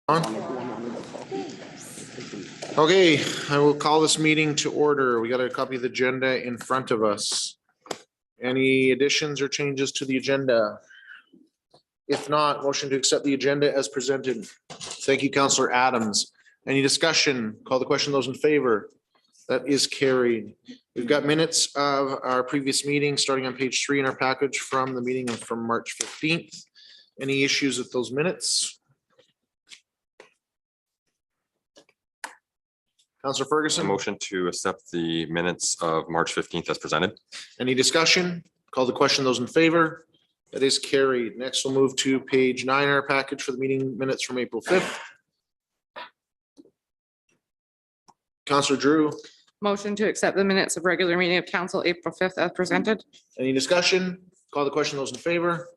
On. Okay, I will call this meeting to order. We got a copy of the agenda in front of us. Any additions or changes to the agenda? If not, motion to accept the agenda as presented. Thank you, Councillor Adams. Any discussion? Call the question. Those in favor? That is carried. We've got minutes of our previous meeting starting on page 3 in our package from the meeting from March 15th. Any issues with those minutes? Councillor Ferguson. A motion to accept the minutes of March 15th as presented. Any discussion? Call the question. Those in favor? That is carried. Next, we'll move to page 9 in our package for the meeting minutes from April 5th. Councillor Drew. Motion to accept the minutes of regular meeting of council April 5th as presented. Any discussion? Call the question. Those in favor?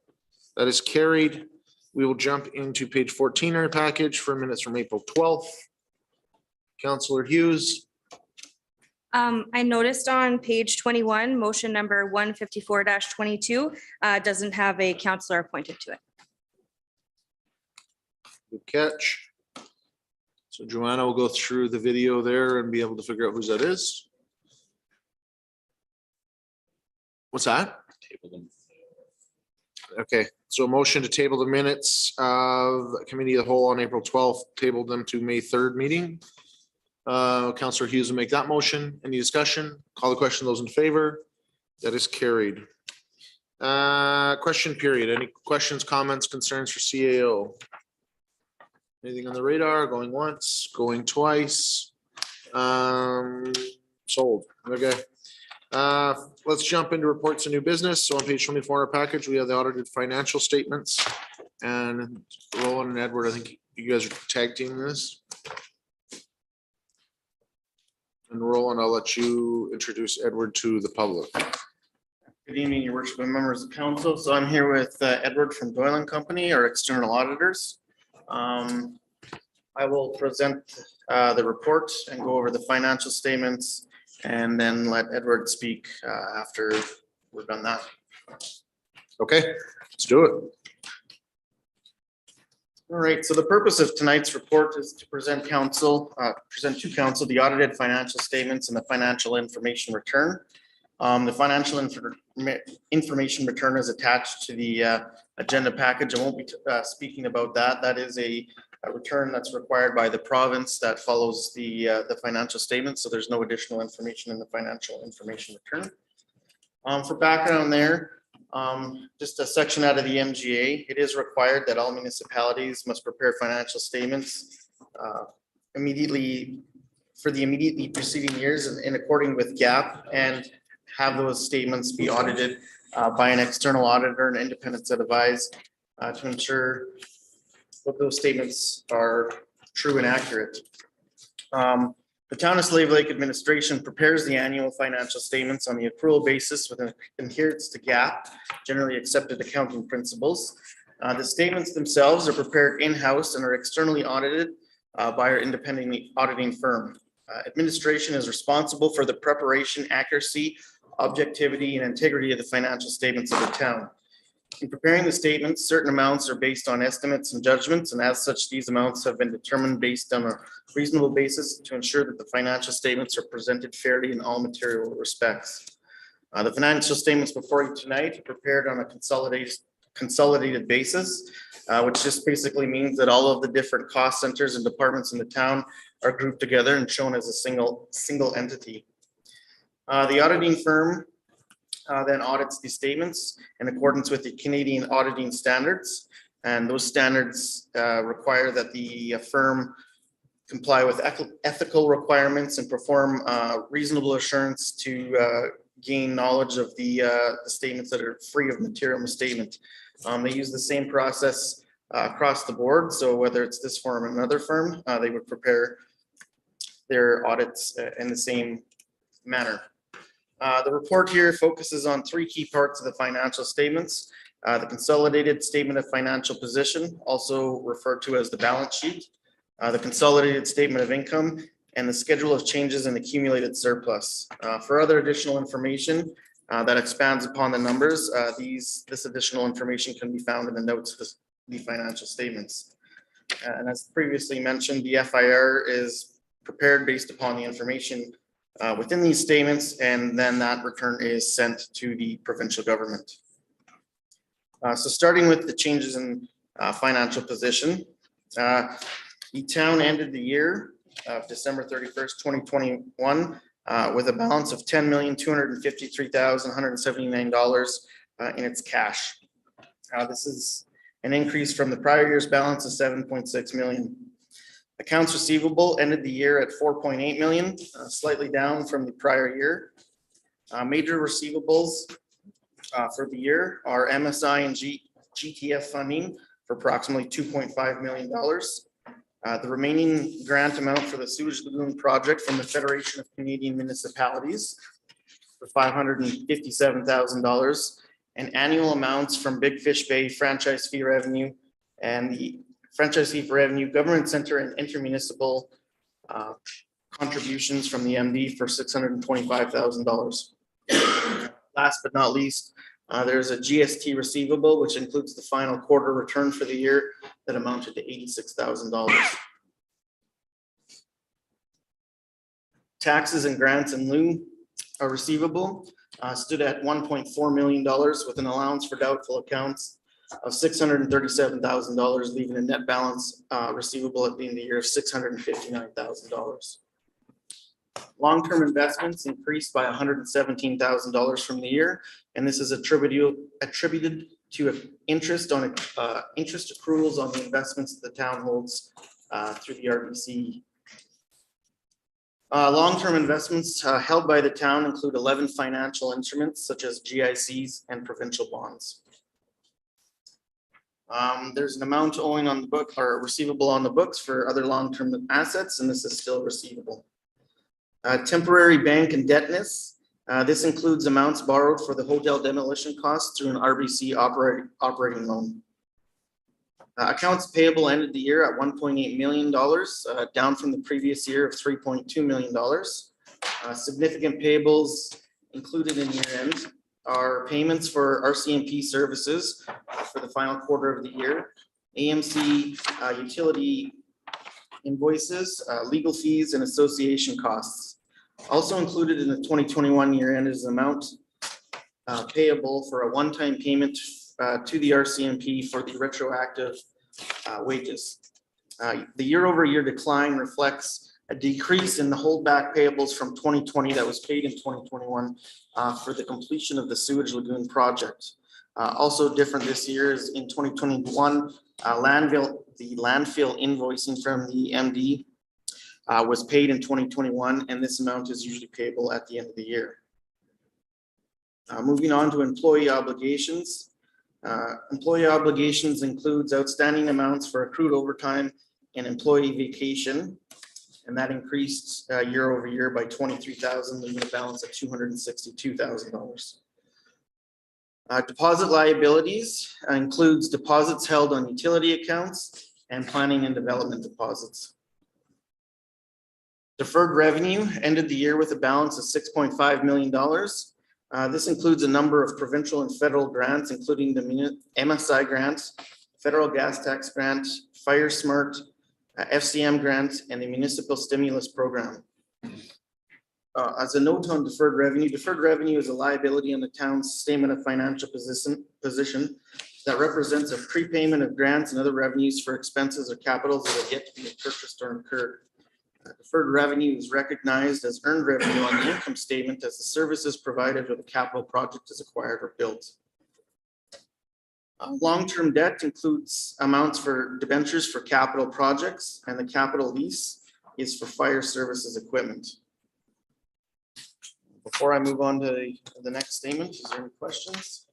That is carried. We will jump into page 14 in our package for minutes from April 12th. Councillor Hughes. I noticed on page 21, motion number 154-22 doesn't have a counselor appointed to it. Good catch. So Joanna will go through the video there and be able to figure out whose that is. What's that? Okay, so a motion to table the minutes of committee of the whole on April 12th, tabled them to May 3rd meeting. Councillor Hughes will make that motion. Any discussion? Call the question. Those in favor? That is carried. Question period. Any questions, comments, concerns for CAO? Anything on the radar? Going once, going twice. Sold. Okay. Let's jump into reports and new business. So on page 24 in our package, we have the audited financial statements. And Roland and Edward, I think you guys are tag teaming this. And Roland, I'll let you introduce Edward to the public. Good evening, your worship and members of council. So I'm here with Edward from Doyle and Company, our external auditors. I will present the report and go over the financial statements and then let Edward speak after we're done that. Okay, let's do it. All right, so the purpose of tonight's report is to present to council the audited financial statements and the financial information return. The financial information return is attached to the agenda package. I won't be speaking about that. That is a return that's required by the province that follows the financial statements. So there's no additional information in the financial information return. For background there, just a section out of the MGA, it is required that all municipalities must prepare financial statements immediately preceding years in according with GAAP and have those statements be audited by an external auditor and independent set of eyes to ensure that those statements are true and accurate. The Town of Slave Lake Administration prepares the annual financial statements on the accrual basis with an adherence to GAAP, generally accepted accounting principles. The statements themselves are prepared in-house and are externally audited by our independent auditing firm. Administration is responsible for the preparation, accuracy, objectivity, and integrity of the financial statements of the town. In preparing the statements, certain amounts are based on estimates and judgments, and as such, these amounts have been determined based on a reasonable basis to ensure that the financial statements are presented fairly in all material respects. The financial statements before you tonight are prepared on a consolidated basis, which just basically means that all of the different cost centers and departments in the town are grouped together and shown as a single entity. The auditing firm then audits these statements in accordance with the Canadian auditing standards. And those standards require that the firm comply with ethical requirements and perform reasonable assurance to gain knowledge of the statements that are free of material misstatement. They use the same process across the board. So whether it's this firm or another firm, they would prepare their audits in the same manner. The report here focuses on 3 key parts of the financial statements. The consolidated statement of financial position, also referred to as the balance sheet, the consolidated statement of income, and the schedule of changes in accumulated surplus. For other additional information that expands upon the numbers, this additional information can be found in the notes of the financial statements. And as previously mentioned, the FIR is prepared based upon the information within these statements, and then that return is sent to the provincial government. So starting with the changes in financial position, the town ended the year of December 31st, 2021 with a balance of $10,253,179 in its cash. This is an increase from the prior year's balance of $7.6 million. Accounts receivable ended the year at $4.8 million, slightly down from the prior year. Major receivables for the year are MSI and GTF funding for approximately $2.5 million. The remaining grant amount for the Sewage Lagoon project from the Federation of Canadian Municipalities for $557,000, and annual amounts from Big Fish Bay franchise fee revenue and the franchise fee for revenue, government center and intermunicipal contributions from the MD for $625,000. Last but not least, there's a GST receivable, which includes the final quarter return for the year that amounted to $86,000. Taxes and grants in lieu are receivable stood at $1.4 million with an allowance for doubtful accounts of $637,000, leaving a net balance receivable at the end of the year of $659,000. Long-term investments increased by $117,000 from the year, and this is attributed to interest on interest accruals on the investments that the town holds through the RBC. Long-term investments held by the town include 11 financial instruments such as GICs and provincial bonds. There's an amount owing on the book or receivable on the books for other long-term assets, and this is still receivable. Temporary bank indebtedness. This includes amounts borrowed for the hotel demolition costs through an RBC operating loan. Accounts payable ended the year at $1.8 million, down from the previous year of $3.2 million. Significant payables included in year end are payments for RCMP services for the final quarter of the year, AMC utility invoices, legal fees, and association costs. Also included in the 2021 year end is amount payable for a one-time payment to the RCMP for the retroactive wages. The year-over-year decline reflects a decrease in the holdback payables from 2020 that was paid in 2021 for the completion of the Sewage Lagoon project. Also different this year is in 2021, the landfill invoicing from the MD was paid in 2021, and this amount is usually payable at the end of the year. Moving on to employee obligations. Employee obligations includes outstanding amounts for accrued overtime and employee vacation, and that increased year over year by $23,000, leaving a balance of $262,000. Deposit liabilities includes deposits held on utility accounts and planning and development deposits. Deferred revenue ended the year with a balance of $6.5 million. This includes a number of provincial and federal grants, including the MSI grant, federal gas tax grant, Fire Smart, FCM grant, and the municipal stimulus program. As a note on deferred revenue is a liability on the town's statement of financial position that represents a prepayment of grants and other revenues for expenses or capitals that have yet to be purchased or incurred. Deferred revenue is recognized as earned revenue on the income statement as the services provided or the capital project is acquired or built. Long-term debt includes amounts for debentures for capital projects, and the capital lease is for fire services equipment. Before I move on to the next statement, is there any questions?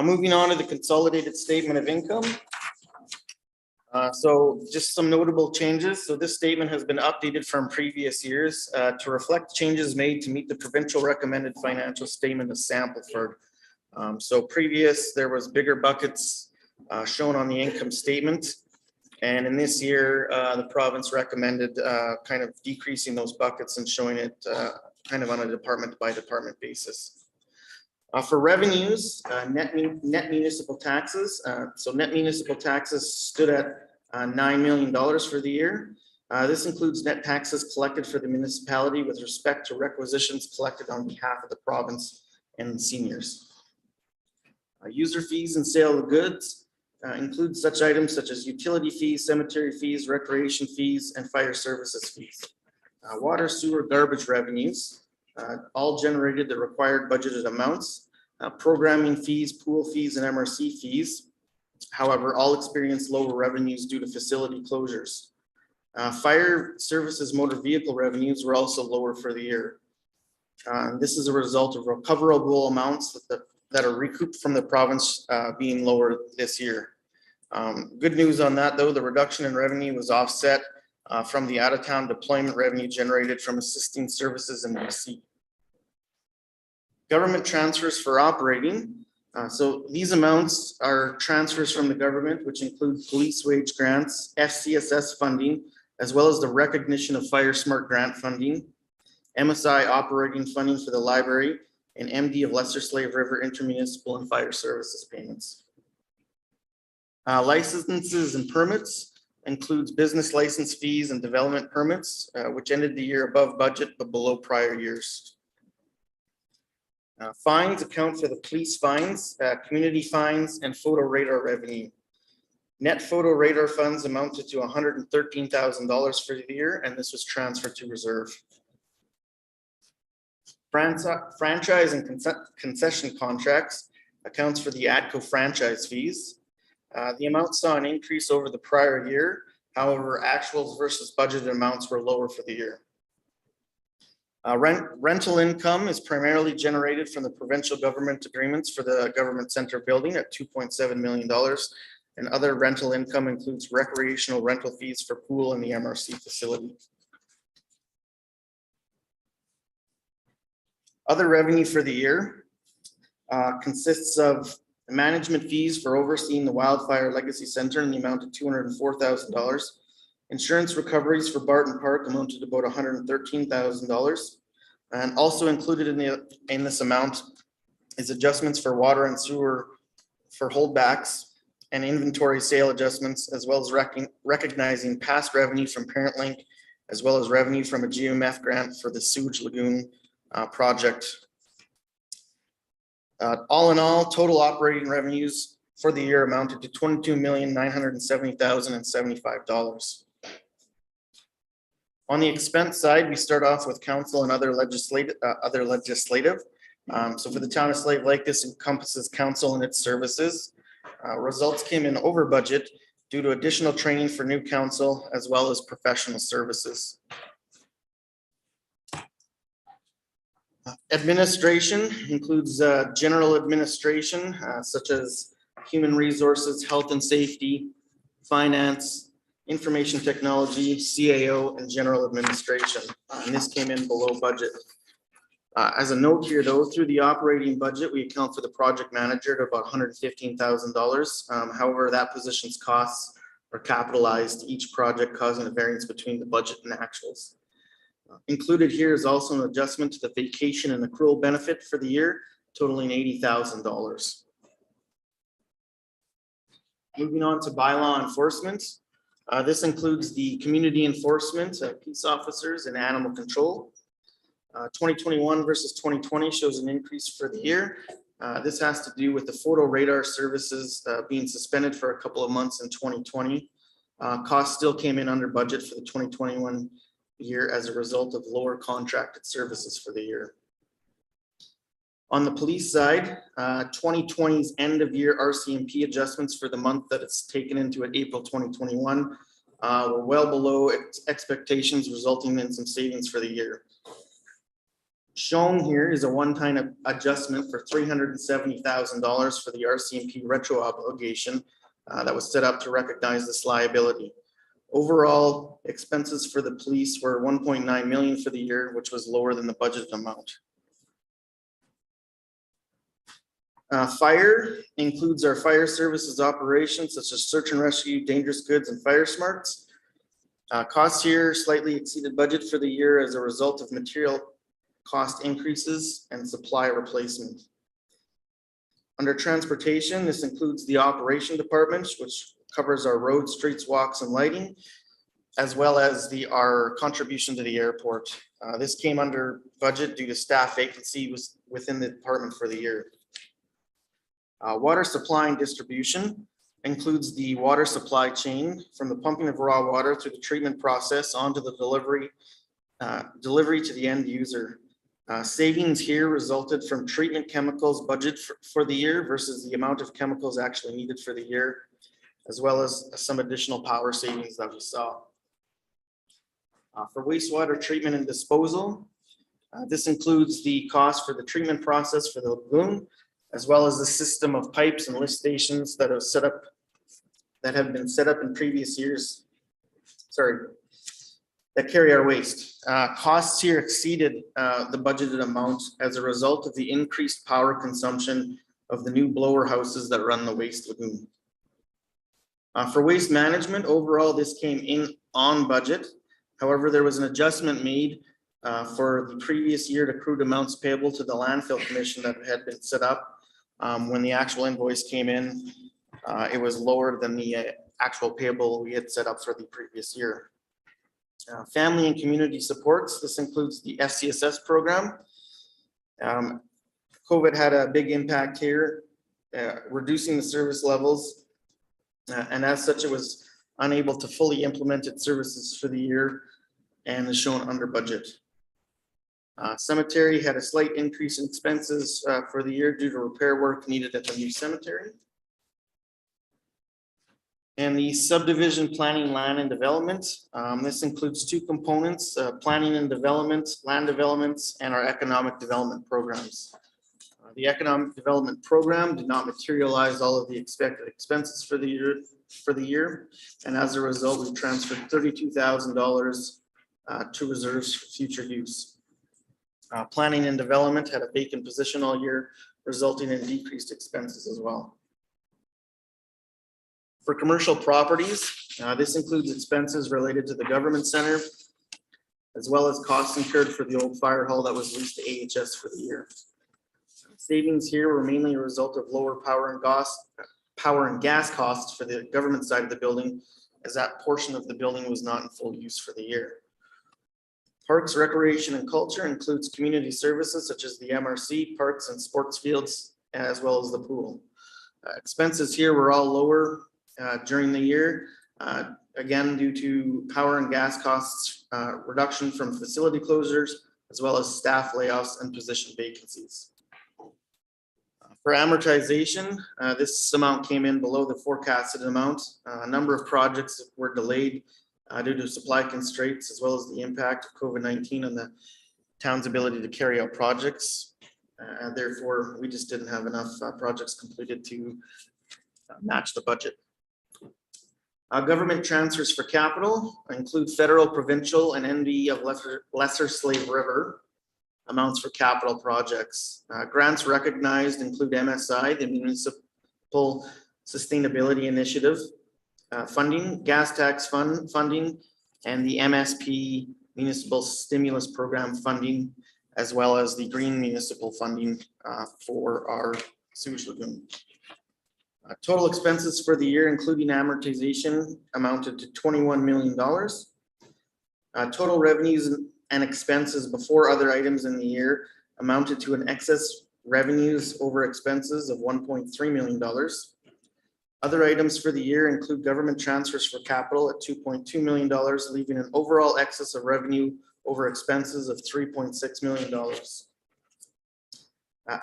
Moving on to the consolidated statement of income. So just some notable changes. So this statement has been updated from previous years to reflect changes made to meet the provincial recommended financial statement of Sampleford. So previous, there was bigger buckets shown on the income statement. And in this year, the province recommended kind of decreasing those buckets and showing it kind of on a department by department basis. For revenues, net municipal taxes. So net municipal taxes stood at $9 million for the year. This includes net taxes collected for the municipality with respect to requisitions collected on behalf of the province and seniors. User fees and sale of goods include such items such as utility fees, cemetery fees, recreation fees, and fire services fees. Water, sewer, garbage revenues all generated the required budgeted amounts. Programming fees, pool fees, and MRC fees, however, all experienced lower revenues due to facility closures. Fire services motor vehicle revenues were also lower for the year. This is a result of recoverable amounts that are recouped from the province being lower this year. Good news on that though, the reduction in revenue was offset from the out-of-town deployment revenue generated from assisting services in BC. Government transfers for operating. So these amounts are transfers from the government, which include police wage grants, FCSS funding, as well as the recognition of Fire Smart grant funding, MSI operating funding for the library, and MD of Lesser Slave River intermunicipal and fire services payments. Licenses and permits includes business license fees and development permits, which ended the year above budget but below prior years. Fines account for the police fines, community fines, and photo radar revenue. Net photo radar funds amounted to $113,000 for the year, and this was transferred to reserve. Franchise and concession contracts accounts for the ATCO franchise fees. The amount saw an increase over the prior year. However, actuals versus budgeted amounts were lower for the year. Rental income is primarily generated from the provincial government agreements for the government center building at $2.7 million. And other rental income includes recreational rental fees for pool and the MRC facility. Other revenue for the year consists of management fees for overseeing the Wildfire Legacy Center in the amount of $204,000. Insurance recoveries for Barton Park amounted to about $113,000. And also included in this amount is adjustments for water and sewer for holdbacks and inventory sale adjustments, as well as recognizing past revenue from ParentLink, as well as revenue from a GMF grant for the sewage lagoon project. All in all, total operating revenues for the year amounted to $22,970,075. On the expense side, we start off with council and other legislative. So for the town of Slave Lake, this encompasses council and its services. Results came in over budget due to additional training for new council as well as professional services. Administration includes general administration such as human resources, health and safety, finance, information technology, CAO, and general administration. And this came in below budget. As a note here though, through the operating budget, we account for the project manager at about $115,000. However, that position's costs are capitalized to each project, causing a variance between the budget and actuals. Included here is also an adjustment to the vacation and accrual benefit for the year, totaling $80,000. Moving on to bylaw enforcement. This includes the community enforcement, peace officers, and animal control. 2021 versus 2020 shows an increase for the year. This has to do with the photo radar services being suspended for a couple of months in 2020. Costs still came in under budget for the 2021 year as a result of lower contracted services for the year. On the police side, 2020's end of year RCMP adjustments for the month that it's taken into at April 2021 were well below expectations, resulting in some savings for the year. Shown here is a one-time adjustment for $370,000 for the RCMP retro obligation that was set up to recognize this liability. Overall, expenses for the police were $1.9 million for the year, which was lower than the budgeted amount. Fire includes our fire services operations such as search and rescue, dangerous goods, and fire smarts. Costs here slightly exceeded budget for the year as a result of material cost increases and supply replacement. Under transportation, this includes the operation department, which covers our roads, streets, walks, and lighting, as well as our contribution to the airport. This came under budget due to staff vacancy was within the department for the year. Water supply and distribution includes the water supply chain from the pumping of raw water through the treatment process onto the delivery to the end user. Savings here resulted from treatment chemicals budget for the year versus the amount of chemicals actually needed for the year, as well as some additional power savings that we saw. For wastewater treatment and disposal, this includes the cost for the treatment process for the lagoon, as well as the system of pipes and lift stations that have been set up in previous years. That carry our waste. Costs here exceeded the budgeted amount as a result of the increased power consumption of the new blower houses that run the waste lagoon. For waste management, overall, this came in on budget. However, there was an adjustment made for the previous year to accrued amounts payable to the landfill commission that had been set up. When the actual invoice came in, it was lower than the actual payable we had set up for the previous year. Family and community supports, this includes the FCSS program. COVID had a big impact here, reducing the service levels. And as such, it was unable to fully implement its services for the year and is shown under budget. Cemetery had a slight increase in expenses for the year due to repair work needed at the new cemetery. And the subdivision planning, land and development. This includes two components, planning and development, land developments, and our economic development programs. The economic development program did not materialize all of the expected expenses for the year. And as a result, we transferred $32,000 to reserves for future use. Planning and development had a vacant position all year, resulting in decreased expenses as well. For commercial properties, this includes expenses related to the government center, as well as costs incurred for the old fire hall that was leased to AHS for the year. Savings here were mainly a result of lower power and gas costs for the government side of the building, as that portion of the building was not in full use for the year. Parks, recreation, and culture includes community services such as the MRC, parks and sports fields, as well as the pool. Expenses here were all lower during the year, again, due to power and gas costs reduction from facility closures, as well as staff layoffs and position vacancies. For amortization, this amount came in below the forecasted amount. A number of projects were delayed due to supply constraints, as well as the impact of COVID-19 on the town's ability to carry out projects. Therefore, we just didn't have enough projects completed to match the budget. Government transfers for capital include federal, provincial, and ND of Lesser Slave River amounts for capital projects. Grants recognized include MSI, the Municipal Sustainability Initiative funding, gas tax funding, and the MSP Municipal Stimulus Program funding, as well as the Green Municipal funding for our sewage lagoon. Total expenses for the year, including amortization, amounted to $21 million. Total revenues and expenses before other items in the year amounted to an excess revenues over expenses of $1.3 million. Other items for the year include government transfers for capital at $2.2 million, leaving an overall excess of revenue over expenses of $3.6 million.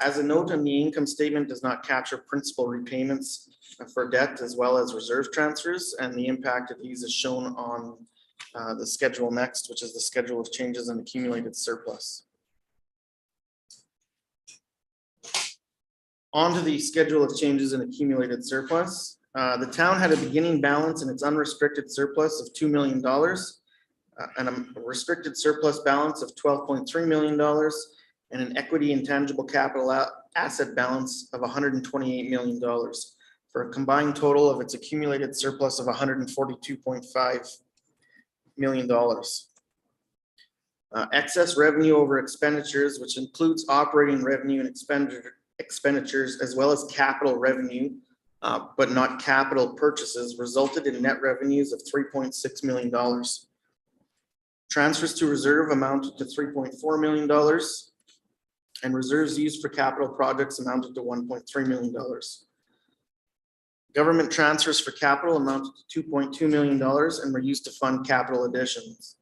As a note on the income statement does not capture principal repayments for debt as well as reserve transfers, and the impact of these is shown on the schedule next, which is the schedule of changes in accumulated surplus. On to the schedule of changes in accumulated surplus. The town had a beginning balance in its unrestricted surplus of $2 million, and a restricted surplus balance of $12.3 million, and an equity and tangible capital asset balance of $128 million, for a combined total of its accumulated surplus of $142.5 million. Excess revenue over expenditures, which includes operating revenue and expenditures as well as capital revenue, but not capital purchases, resulted in net revenues of $3.6 million. Transfers to reserve amounted to $3.4 million, and reserves used for capital projects amounted to $1.3 million. Government transfers for capital amounted to $2.2 million and were used to fund capital additions.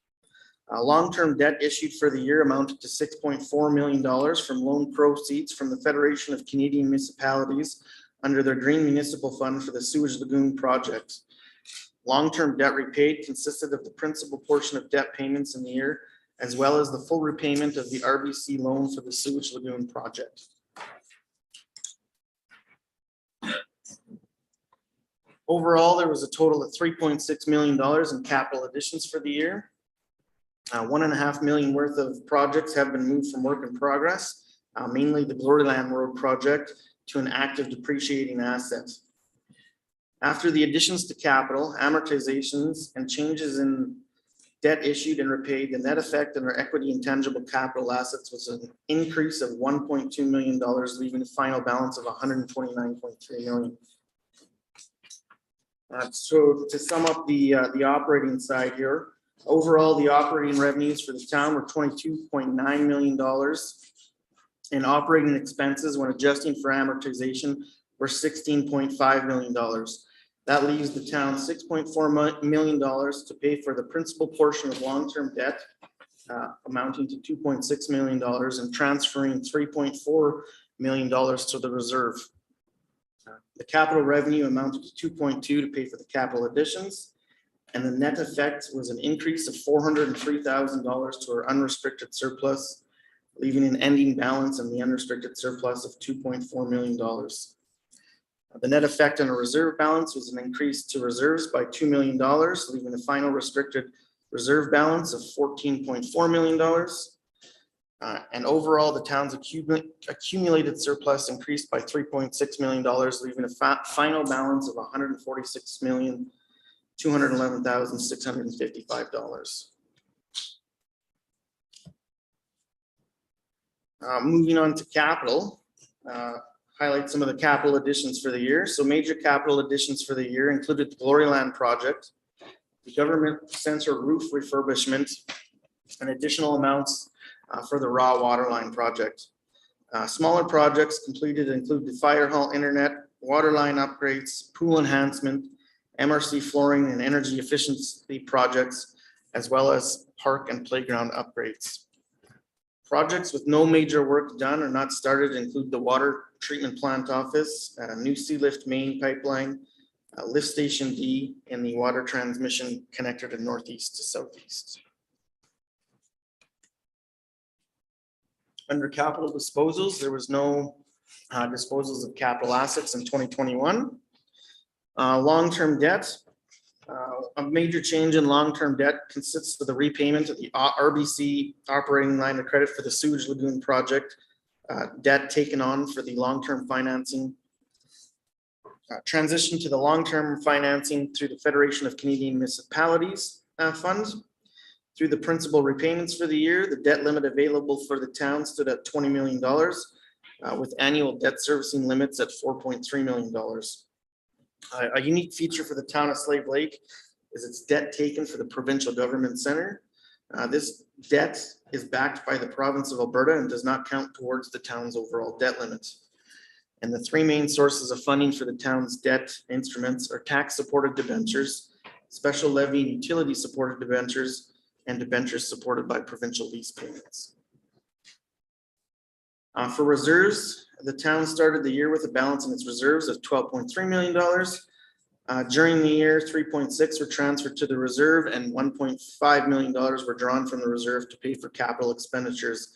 Long-term debt issued for the year amounted to $6.4 million from loan proceeds from the Federation of Canadian Municipalities under their Green Municipal Fund for the Sewage Lagoon project. Long-term debt repaid consisted of the principal portion of debt payments in the year, as well as the full repayment of the RBC loan for the Sewage Lagoon project. Overall, there was a total of $3.6 million in capital additions for the year. $1.5 million worth of projects have been moved from work in progress, mainly the Gloryland Road project, to an active depreciating asset. After the additions to capital, amortizations, and changes in debt issued and repaid, the net effect on our equity and tangible capital assets was an increase of $1.2 million, leaving a final balance of $129.3 million. So to sum up the operating side here, overall, the operating revenues for the town were $22.9 million. And operating expenses, when adjusting for amortization, were $16.5 million. That leaves the town $6.4 million to pay for the principal portion of long-term debt, amounting to $2.6 million, and transferring $3.4 million to the reserve. The capital revenue amounted to $2.2 to pay for the capital additions, and the net effect was an increase of $403,000 to our unrestricted surplus, leaving an ending balance in the unrestricted surplus of $2.4 million. The net effect on a reserve balance was an increase to reserves by $2 million, leaving a final restricted reserve balance of $14.4 million. And overall, the town's accumulated surplus increased by $3.6 million, leaving a final balance of $146,211,655. Moving on to capital, highlight some of the capital additions for the year. So major capital additions for the year included the Gloryland project, the government center roof refurbishment, and additional amounts for the raw water line project. Smaller projects completed include the fire hall internet, water line upgrades, pool enhancement, MRC flooring and energy efficiency projects, as well as park and playground upgrades. Projects with no major work done or not started include the water treatment plant office, new sea lift main pipeline, lift station D, and the water transmission connector to northeast to southeast. Under capital disposals, there was no disposals of capital assets in 2021. Long-term debt. A major change in long-term debt consists of the repayment of the RBC operating line of credit for the Sewage Lagoon project, debt taken on for the long-term financing. Transition to the long-term financing through the Federation of Canadian Municipalities Fund. Through the principal repayments for the year, the debt limit available for the town stood at $20 million, with annual debt servicing limits at $4.3 million. A unique feature for the town of Slave Lake is its debt taken for the provincial government center. This debt is backed by the province of Alberta and does not count towards the town's overall debt limits. And the three main sources of funding for the town's debt instruments are tax-supported debentures, special levy and utility-supported debentures, and debentures supported by provincial lease payments. For reserves, the town started the year with a balance in its reserves of $12.3 million. During the year, 3.6 were transferred to the reserve and $1.5 million were drawn from the reserve to pay for capital expenditures,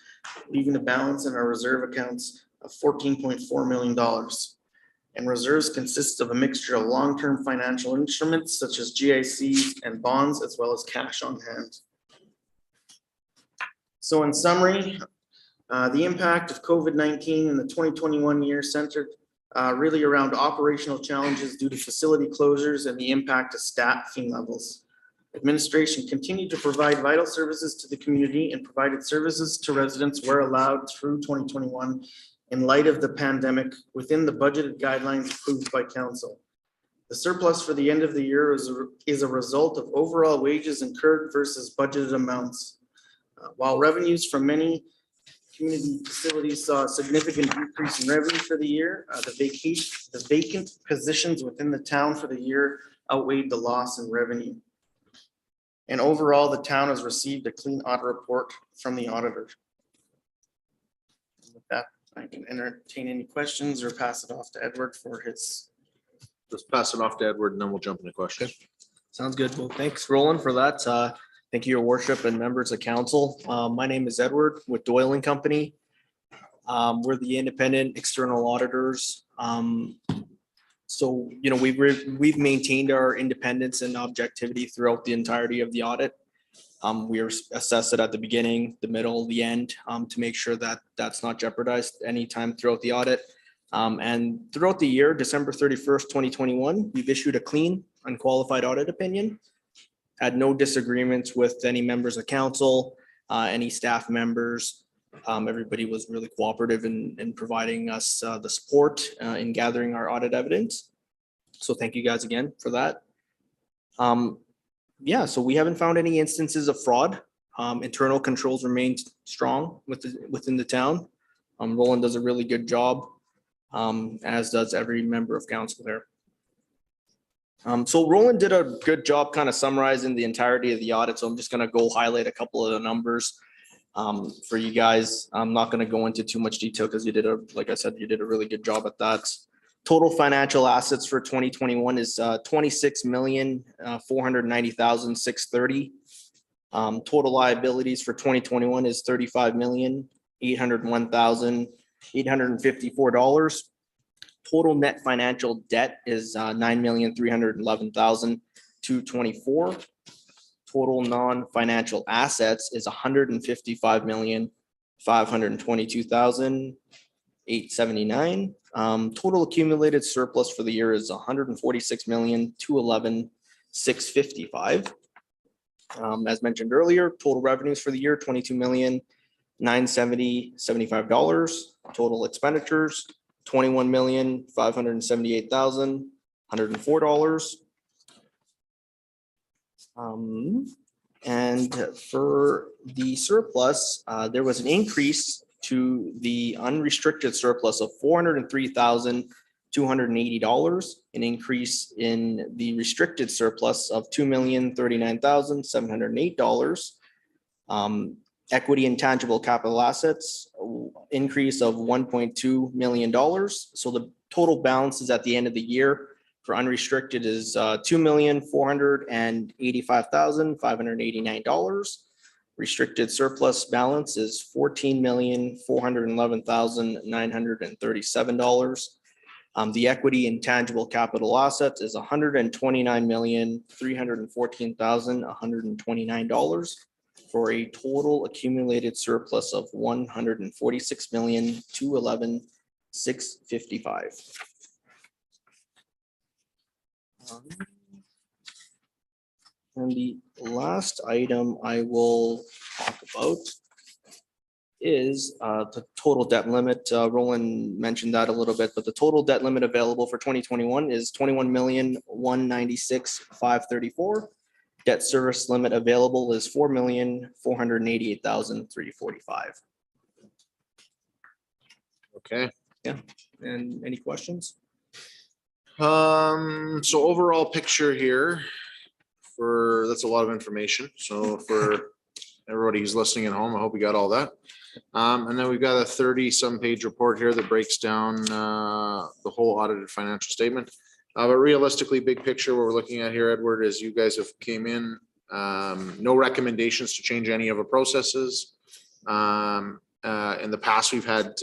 leaving a balance in our reserve accounts of $14.4 million. And reserves consist of a mixture of long-term financial instruments such as GICs and bonds, as well as cash on hand. So in summary, the impact of COVID-19 in the 2021 year centered really around operational challenges due to facility closures and the impact of staffing levels. Administration continued to provide vital services to the community and provided services to residents where allowed through 2021 in light of the pandemic within the budgeted guidelines approved by council. The surplus for the end of the year is a result of overall wages incurred versus budgeted amounts. While revenues from many community facilities saw a significant decrease in revenue for the year, the vacant positions within the town for the year outweighed the loss in revenue. And overall, the town has received a clean audit report from the auditor. With that, I can entertain any questions or pass it off to Edward for his. Let's pass it off to Edward and then we'll jump into questions. Sounds good. Well, thanks, Roland, for that. Thank you, your worship and members of council. My name is Edward with Doyle and Company. We're the independent external auditors. So, you know, we've maintained our independence and objectivity throughout the entirety of the audit. We assess it at the beginning, the middle, the end, to make sure that that's not jeopardized anytime throughout the audit. And throughout the year, December 31st, 2021, we've issued a clean, unqualified audit opinion. Had no disagreements with any members of council, any staff members. Everybody was really cooperative in providing us the support in gathering our audit evidence. So thank you guys again for that. Yeah, so we haven't found any instances of fraud. Internal controls remain strong within the town. Roland does a really good job, as does every member of council there. So Roland did a good job kind of summarizing the entirety of the audit. So I'm just going to go highlight a couple of the numbers for you guys. I'm not going to go into too much detail because like I said, you did a really good job at that. Total financial assets for 2021 is 26,490,630. Total liabilities for 2021 is $35,801,854. Total net financial debt is $9,311,224. Total non-financial assets is $155,522,879. Total accumulated surplus for the year is $146,211,655. As mentioned earlier, total revenues for the year, $22,970,075. Total expenditures, $21,578,104. And for the surplus, there was an increase to the unrestricted surplus of $403,280, an increase in the restricted surplus of $2,039,708. Equity and tangible capital assets, increase of $1.2 million. So the total balance is at the end of the year for unrestricted is $2,485,589. Restricted surplus balance is $14,411,937. The equity and tangible capital assets is $129,314,129 for a total accumulated surplus of $146,211,655. And the last item I will talk about is the total debt limit. Roland mentioned that a little bit, but the total debt limit available for 2021 is $21,196,534. Debt service limit available is $4,488,345. Okay. And any questions? So overall picture here that's a lot of information. So for everybody who's listening at home, I hope we got all that. And then we've got a 30-some page report here that breaks down the whole audited financial statement. But realistically, big picture, what we're looking at here, Edward, is you guys have came in, no recommendations to change any of our processes. In the past, we've had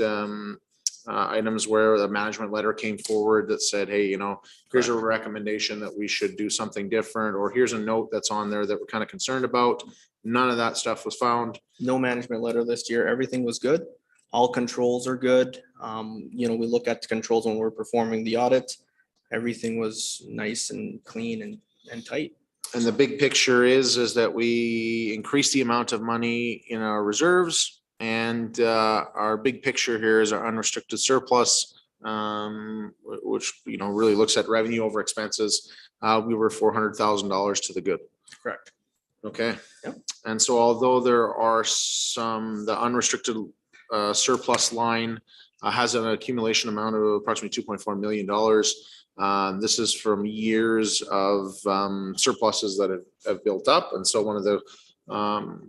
items where the management letter came forward that said, hey, you know, here's a recommendation that we should do something different, or here's a note that's on there that we're kind of concerned about. None of that stuff was found. No management letter this year. Everything was good. All controls are good. You know, we look at the controls when we're performing the audit. Everything was nice and clean and tight. And the big picture is that we increased the amount of money in our reserves And our big picture here is our unrestricted surplus, which, you know, really looks at revenue over expenses. We were $400,000 to the good. Correct. Okay. Yep. And so although there are some, the unrestricted surplus line has an accumulation amount of approximately $2.4 million. This is from years of surpluses that have built up. And so one of the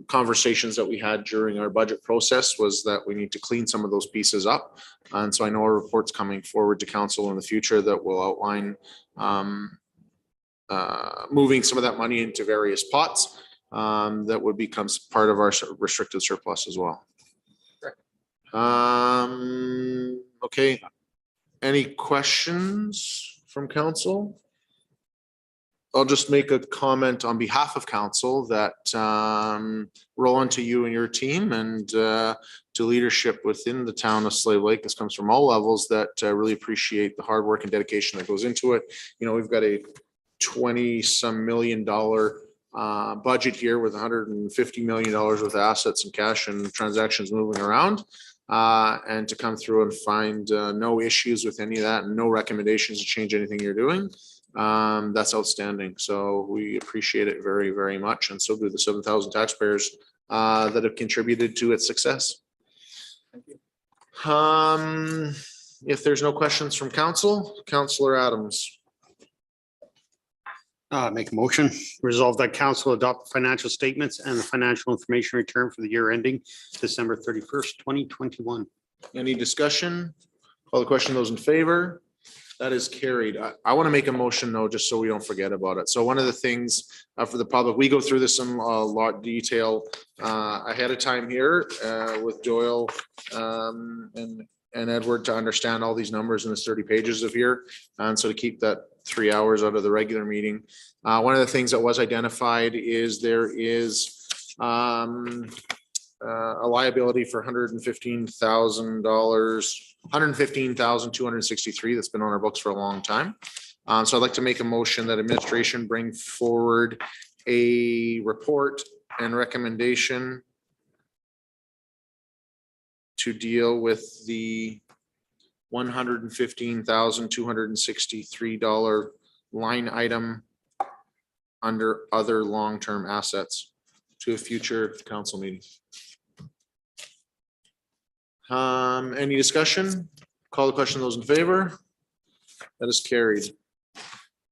conversations that we had during our budget process was that we need to clean some of those pieces up. And so I know a report's coming forward to council in the future that will outline moving some of that money into various pots that would become part of our restricted surplus as well. Okay. Any questions from council? I'll just make a comment on behalf of council that roll on to you and your team and to leadership within the town of Slave Lake. This comes from all levels that really appreciate the hard work and dedication that goes into it. You know, we've got a 20-some million dollar budget here with $150 million worth of assets and cash and transactions moving around. And to come through and find no issues with any of that and no recommendations to change anything you're doing. That's outstanding. So we appreciate it very, very much. And so do the 7,000 taxpayers that have contributed to its success. Thank you. If there's no questions from council, Councillor Adams. Make a motion, resolve that council adopt the financial statements and the financial information return for the year ending December 31st, 2021. Any discussion? Call the question. Those in favor? That is carried. I want to make a motion though, just so we don't forget about it. So one of the things for the public, we go through this in a lot of detail ahead of time here with Doyle and Edward to understand all these numbers in this 30 pages of here. And so to keep that 3 hours out of the regular meeting. One of the things that was identified is there is a liability for $115,000, $115,263 that's been on our books for a long time. So I'd like to make a motion that administration bring forward a report and recommendation to deal with the $115,263 line item under other long-term assets to a future council meeting. Any discussion? Call the question. Those in favor? That is carried.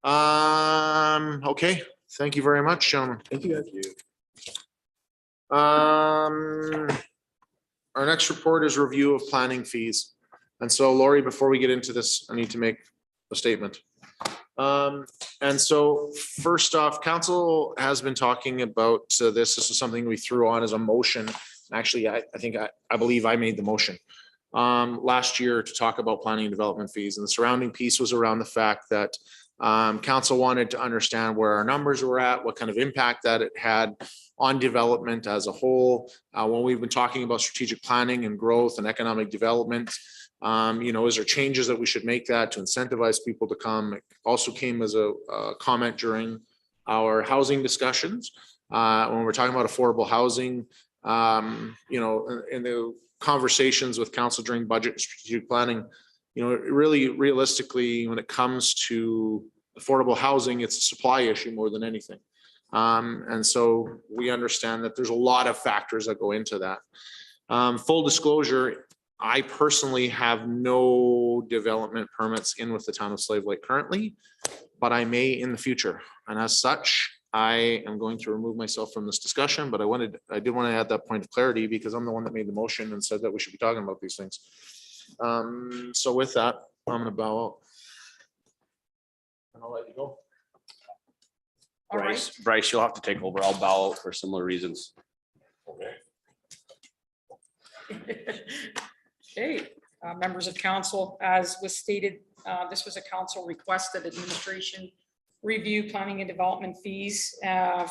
Okay, thank you very much, gentlemen. Thank you, guys. Our next report is review of planning fees. And so Lori, before we get into this, I need to make a statement. And so first off, council has been talking about this. This is something we threw on as a motion. Actually, I believe I made the motion last year to talk about planning and development fees. And the surrounding piece was around the fact that council wanted to understand where our numbers were at, what kind of impact that it had on development as a whole. When we've been talking about strategic planning and growth and economic development, you know, is there changes that we should make that to incentivize people to come? It also came as a comment during our housing discussions. When we're talking about affordable housing, you know, in the conversations with council during budget and strategic planning, you know, really realistically, when it comes to affordable housing, it's a supply issue more than anything. And so we understand that there's a lot of factors that go into that. Full disclosure, I personally have no development permits in with the town of Slave Lake currently, but I may in the future. And as such, I am going to remove myself from this discussion, but I did want to add that point of clarity because I'm the one that made the motion and said that we should be talking about these things. So with that, I'm going to bow out. And I'll let you go. All right. Bryce, you'll have to take over. I'll bow out for similar reasons. Okay, members of council, as was stated, this was a council request that administration review planning and development fees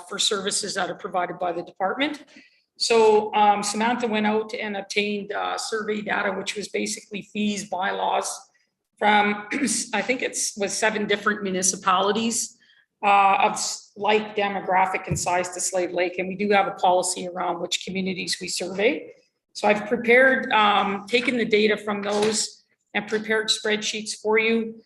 for services that are provided by the department. So Samantha went out and obtained survey data, which was basically fees bylaws from, I think was 7 different municipalities of like demographic and size to Slave Lake. And we do have a policy around which communities we survey. So I've prepared, taken the data from those and prepared spreadsheets for you.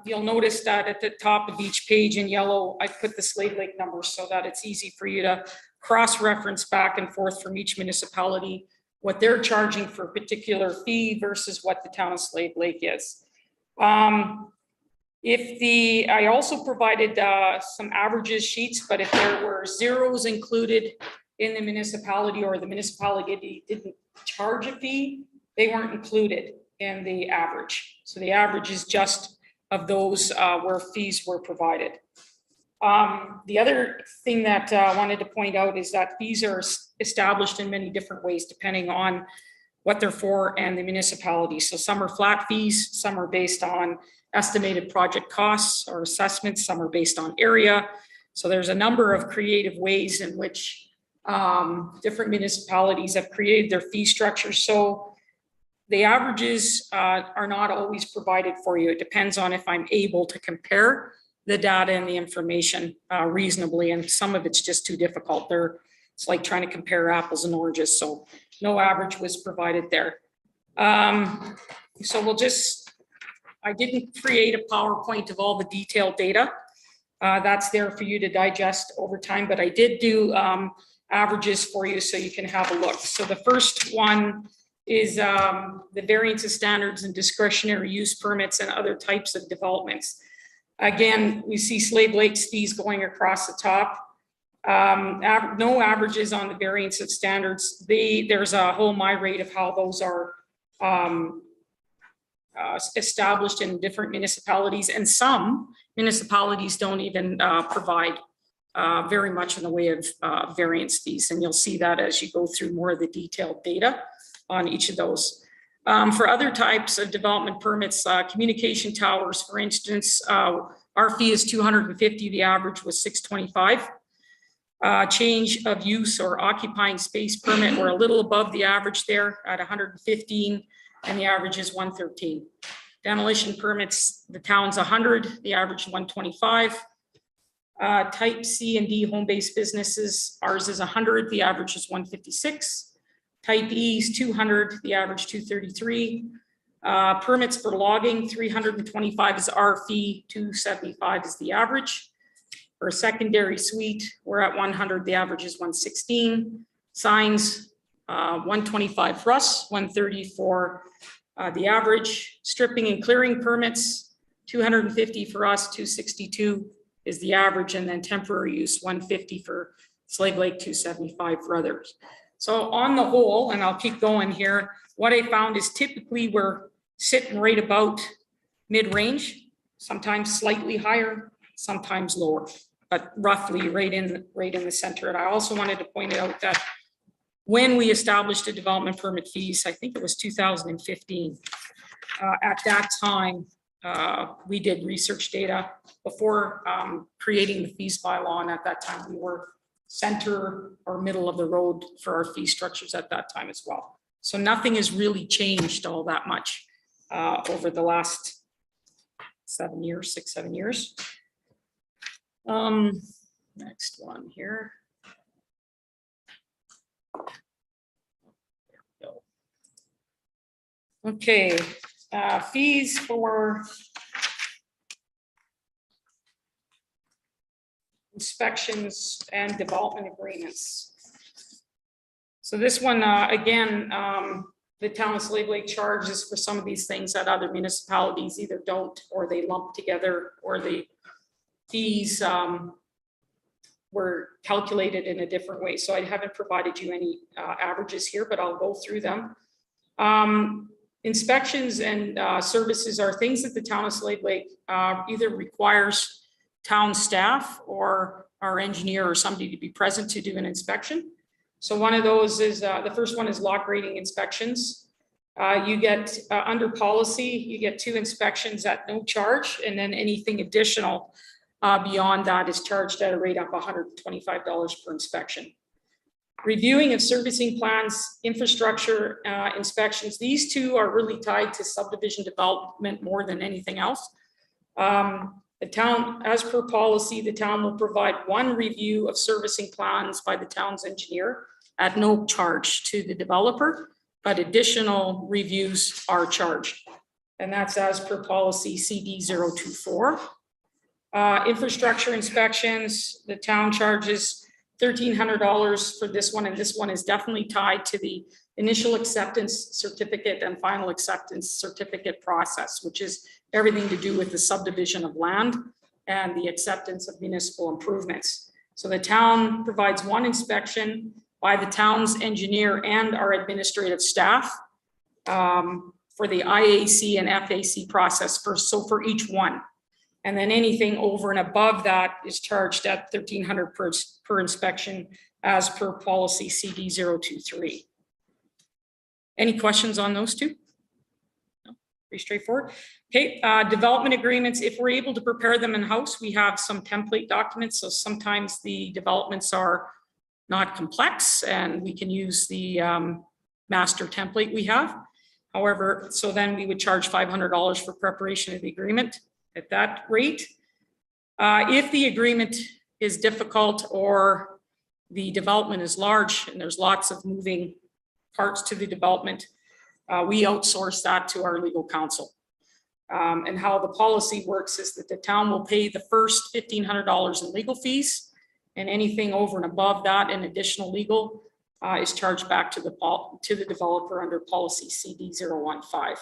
You'll notice that at the top of each page in yellow, I put the Slave Lake numbers so that it's easy for you to cross-reference back and forth from each municipality, what they're charging for a particular fee versus what the town of Slave Lake is. I also provided some averages sheets, but if there were zeros included in the municipality or the municipality didn't charge a fee, they weren't included in the average. So the average is just of those where fees were provided. The other thing that I wanted to point out is that fees are established in many different ways depending on what they're for and the municipality. So some are flat fees, some are based on estimated project costs or assessments, some are based on area. So there's a number of creative ways in which different municipalities have created their fee structure. So the averages are not always provided for you. It depends on if I'm able to compare the data and the information reasonably, and some of it's just too difficult. It's like trying to compare apples and oranges, so no average was provided there. So I didn't create a PowerPoint of all the detailed data. That's there for you to digest over time, but I did do averages for you so you can have a look. So the first one is the variance of standards and discretionary use permits and other types of developments. Again, we see Slave Lake's fees going across the top. No averages on the variance of standards. There's a whole MyRate of how those are established in different municipalities, and some municipalities don't even provide very much in the way of variance fees, and you'll see that as you go through more of the detailed data on each of those. For other types of development permits, communication towers, for instance, our fee is $250. The average was $625. Change of use or occupying space permit, we're a little above the average there at $115, and the average is $113. Demolition permits, the town's 100, the average $125. Type C and D home-based businesses, ours is 100, the average is $156. Type E is 200, the average $233. Permits for logging, 325 is our fee, 275 is the average. For a secondary suite, we're at 100, the average is 116. Signs, 125 for us, 130 for the average. Stripping and clearing permits, 250 for us, 262 is the average, and then temporary use, 150 for Slave Lake, 275 for others. So on the whole, and I'll keep going here, what I found is typically we're sitting right about mid-range, sometimes slightly higher, sometimes lower, but roughly right in the center. And I also wanted to point out that when we established the development permit fees, I think it was 2015, at that time, we did research data before creating the fees bylaw, and at that time we were center or middle of the road for our fee structures at that time as well. So nothing has really changed all that much over the last 7 years, 6-7 years. Next one here. There we go. Okay, fees for inspections and development agreements. So this one, again, the town of Slave Lake charges for some of these things that other municipalities either don't, or they lump together, or the fees were calculated in a different way. So I haven't provided you any averages here, but I'll go through them. Inspections and services are things that the town of Slave Lake either requires town staff or our engineer or somebody to be present to do an inspection. So one of those is, the first one is lock rating inspections. You get, under policy, you get 2 inspections at no charge, and then anything additional beyond that is charged at a rate of $125 per inspection. Reviewing of servicing plans, infrastructure inspections, these 2 are really tied to subdivision development more than anything else. The town, as per policy, the town will provide one review of servicing plans by the town's engineer at no charge to the developer, but additional reviews are charged. And that's as per policy CD 024. Infrastructure inspections, the town charges $1,300 for this one, and this one is definitely tied to the initial acceptance certificate and final acceptance certificate process, which is everything to do with the subdivision of land and the acceptance of municipal improvements. So the town provides one inspection by the town's engineer and our administrative staff for the IAC and FAC process for each one. And then anything over and above that is charged at $1,300 per inspection as per policy CD 023. Any questions on those two? No, pretty straightforward. Okay, development agreements, if we're able to prepare them in-house, we have some template documents. So sometimes the developments are not complex and we can use the master template we have. However, so then we would charge $500 for preparation of the agreement at that rate. If the agreement is difficult or the development is large and there's lots of moving parts to the development, we outsource that to our legal counsel. And how the policy works is that the town will pay the first $1,500 in legal fees, and anything over and above that in additional legal is charged back to the developer under policy CD 015.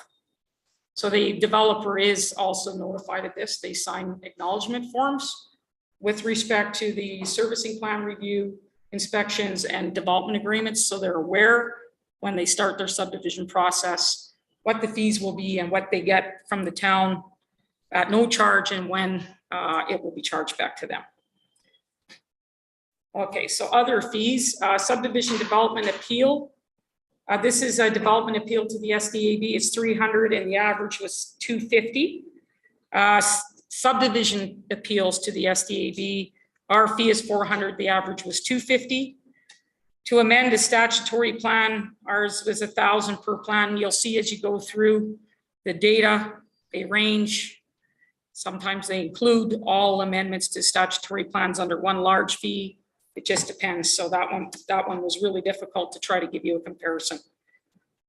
So the developer is also notified of this. They sign acknowledgement forms with respect to the servicing plan review, inspections, and development agreements. So they're aware when they start their subdivision process, what the fees will be and what they get from the town at no charge and when it will be charged back to them. Okay, so other fees, subdivision development appeal. This is a development appeal to the SDAB. It's $300 and the average was $250. Subdivision appeals to the SDAB, our fee is $400. The average was $250. To amend a statutory plan, ours was $1,000 per plan. You'll see as you go through the data, they range. Sometimes they include all amendments to statutory plans under one large fee. It just depends. So that one was really difficult to try to give you a comparison.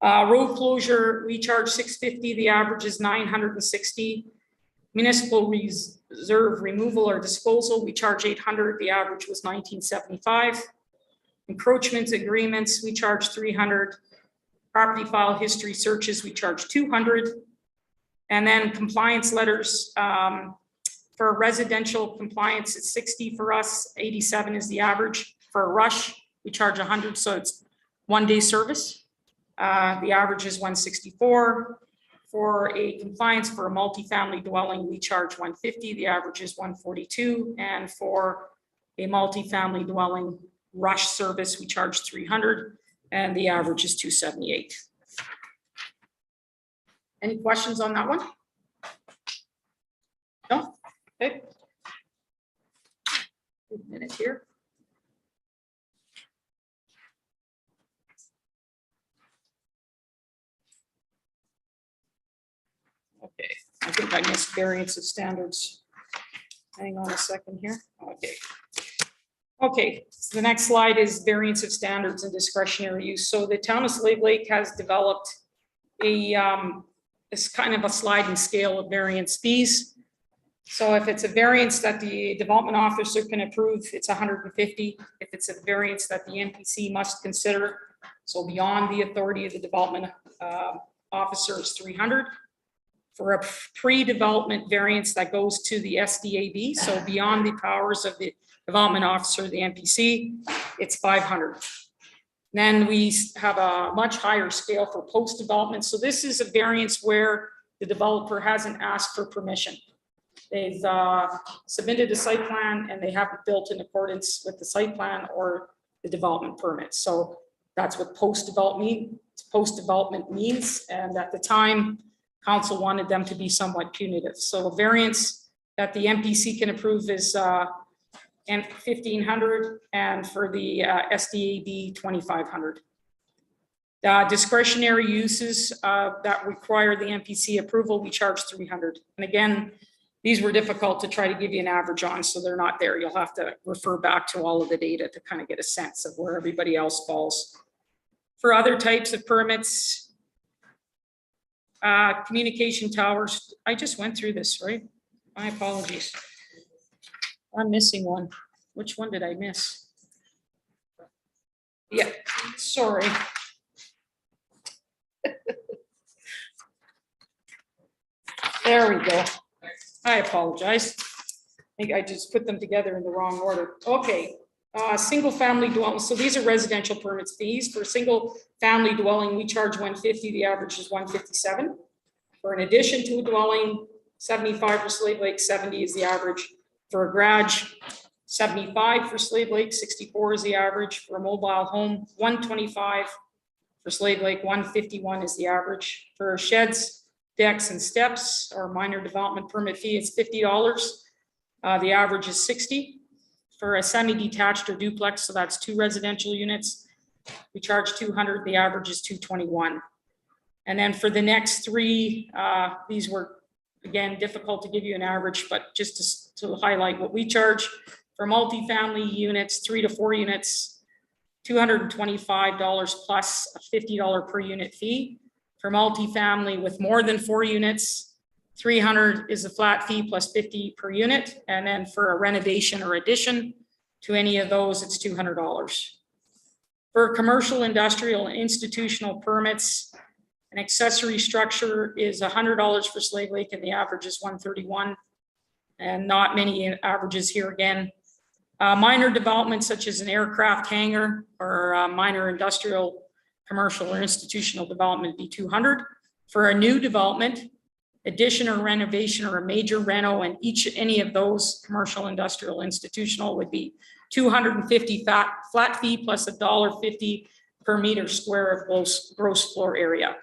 Road closure, we charge $650. The average is $960. Municipal reserve removal or disposal, we charge $800. The average was $1975. Encroachment agreements, we charge $300. Property file history searches, we charge $200. And then compliance letters, for residential compliance, it's $60 for us, $87 is the average. For a rush, we charge $100, so it's 1 day service. The average is $164. For a compliance for a multifamily dwelling, we charge $150, the average is $142. And for a multifamily dwelling rush service, we charge $300 and the average is $278. Any questions on that one? No? Okay. Wait a minute here. Okay, I think I missed variance of standards. Hang on a second here. Okay. Okay, so the next slide is variance of standards and discretionary use. So the town of Slave Lake has developed a this kind of a sliding scale of variance fees. So if it's a variance that the development officer can approve, it's 150. If it's a variance that the MPC must consider, so beyond the authority of the development officer, is 300. For a pre-development variance that goes to the SDAB, so beyond the powers of the development officer, the MPC, it's 500. Then we have a much higher scale for post-development. So this is a variance where the developer hasn't asked for permission. They've submitted a site plan and they haven't built in accordance with the site plan or the development permit. So that's what post-development means. And at the time, council wanted them to be somewhat punitive. So a variance that the MPC can approve is and 1,500, and for the SDAB 2,500. Discretionary uses that require the MPC approval, we charge 300. And again, these were difficult to try to give you an average on, so they're not there. You'll have to refer back to all of the data to kind of get a sense of where everybody else falls. For other types of permits, communication towers, I just went through this, right? My apologies. I'm missing one. Which one did I miss? Yeah, sorry. There we go. I apologize. I think I just put them together in the wrong order. Okay, single family dwelling. So these are residential permits fees. For a single family dwelling, we charge $150. The average is $157. For an addition to a dwelling, 75 for Slave Lake, 70 is the average. For a garage, 75 for Slave Lake, 64 is the average. For a mobile home, 125. For Slave Lake, 151 is the average. For sheds, decks and steps, or minor development permit fee, it's $50. The average is 60. For a semi-detached or duplex, so that's 2 residential units, we charge 200. The average is 221. And then for the next 3, these were, again, difficult to give you an average, but just to highlight what we charge for multifamily units, 3 to 4 units, $225 plus a $50 per unit fee. For multifamily with more than 4 units, 300 is a flat fee plus 50 per unit. And then for a renovation or addition to any of those, it's $200. For commercial, industrial, and institutional permits, an accessory structure is $100 for Slave Lake, and the average is $131. And not many averages here again. Minor developments such as an aircraft hangar or minor industrial, commercial, or institutional development be $200. For a new development, addition or renovation or a major reno, and any of those commercial, industrial, institutional would be $250 flat fee plus $1.50 per meter square of gross floor area.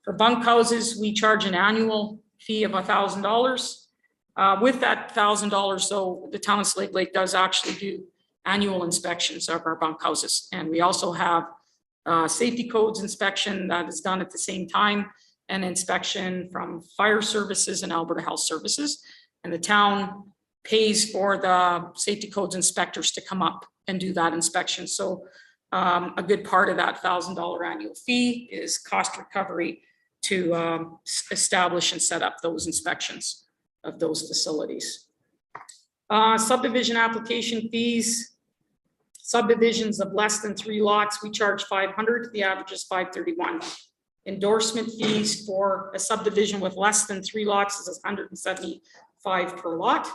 For bunk houses, we charge an annual fee of $1,000. With that $1,000, though, the town of Slave Lake does actually do annual inspections of our bunk houses. And we also have safety codes inspection that is done at the same time, and inspection from fire services and Alberta Health Services. And the town pays for the safety codes inspectors to come up and do that inspection. So a good part of that $1,000 annual fee is cost recovery to establish and set up those inspections of those facilities. Subdivision application fees. Subdivisions of less than 3 lots, we charge $500. The average is $531. Endorsement fees for a subdivision with less than 3 lots is $175 per lot.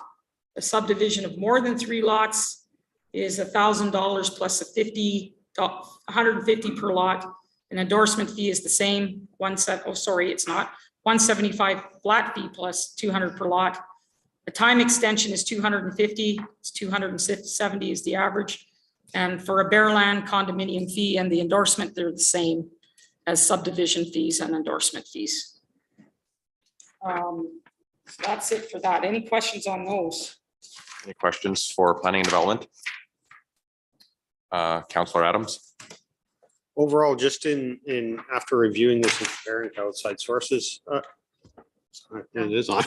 A subdivision of more than 3 lots is $1,000 plus $150 per lot. An endorsement fee is the same. It's not. $175 flat fee plus $200 per lot. The time extension is $250. It's $270 is the average. And for a bare land condominium fee and the endorsement, they're the same as subdivision fees and endorsement fees. So that's it for that. Any questions on those? Any questions for planning and development? Councillor Adams? Overall, just in after reviewing this and comparing to outside sources, it is on.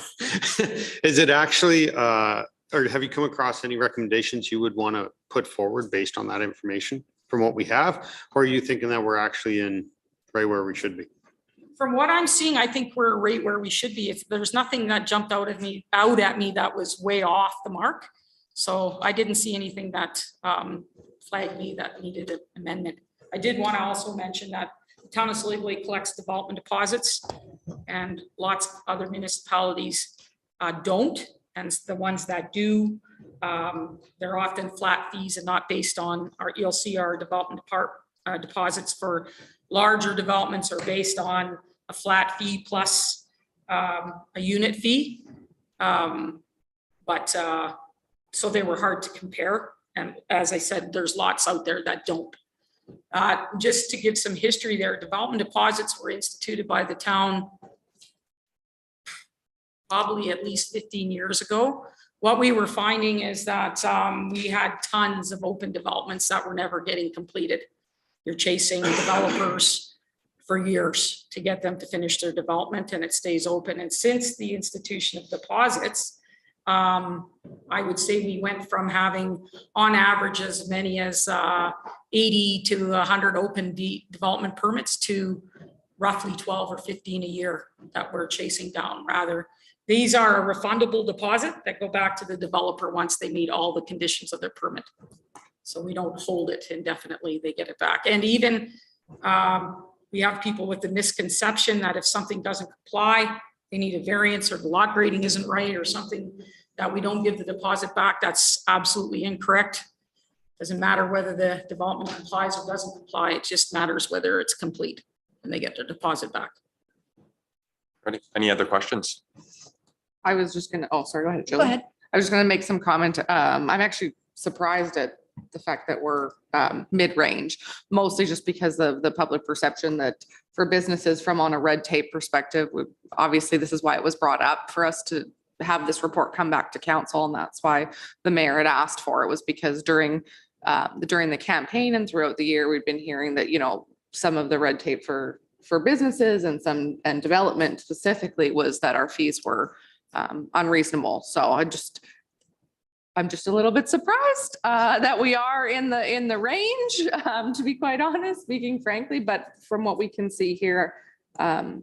Is it actually, or have you come across any recommendations you would want to put forward based on that information from what we have? Or are you thinking that we're actually in right where we should be? From what I'm seeing, I think we're right where we should be. If there's nothing that jumped out at me that was way off the mark. So I didn't see anything that flagged me that needed an amendment. I did want to also mention that the town of Slave Lake collects development deposits, and lots of other municipalities don't. And the ones that do, they're often flat fees and not based on you'll see our development deposits for larger developments are based on a flat fee plus a unit fee. So they were hard to compare. And as I said, there's lots out there that don't. Just to give some history there, development deposits were instituted by the town probably at least 15 years ago. What we were finding is that we had tons of open developments that were never getting completed. You're chasing developers for years to get them to finish their development, and it stays open. And since the institution of deposits, I would say we went from having on average as many as 80 to 100 open development permits to roughly 12 or 15 a year that we're chasing down. Rather, these are a refundable deposit that go back to the developer once they meet all the conditions of their permit. So we don't hold it indefinitely, they get it back. And even we have people with the misconception that if something doesn't comply, they need a variance or the lot grading isn't right or something, that we don't give the deposit back. That's absolutely incorrect. Doesn't matter whether the development complies or doesn't comply. It just matters whether it's complete and they get their deposit back. Any other questions? I was just gonna, oh, sorry, go ahead, Jill. Go ahead. I was just gonna make some comment. I'm actually surprised at the fact that we're mid-range, mostly just because of the public perception that for businesses from on a red tape perspective, obviously this is why it was brought up for us to have this report come back to council. And that's why the mayor had asked for it, was because during the campaign and throughout the year, we've been hearing that, you know, some of the red tape for businesses and development specifically was that our fees were unreasonable. So I'm just a little bit surprised that we are in the range, to be quite honest, speaking frankly, but from what we can see here,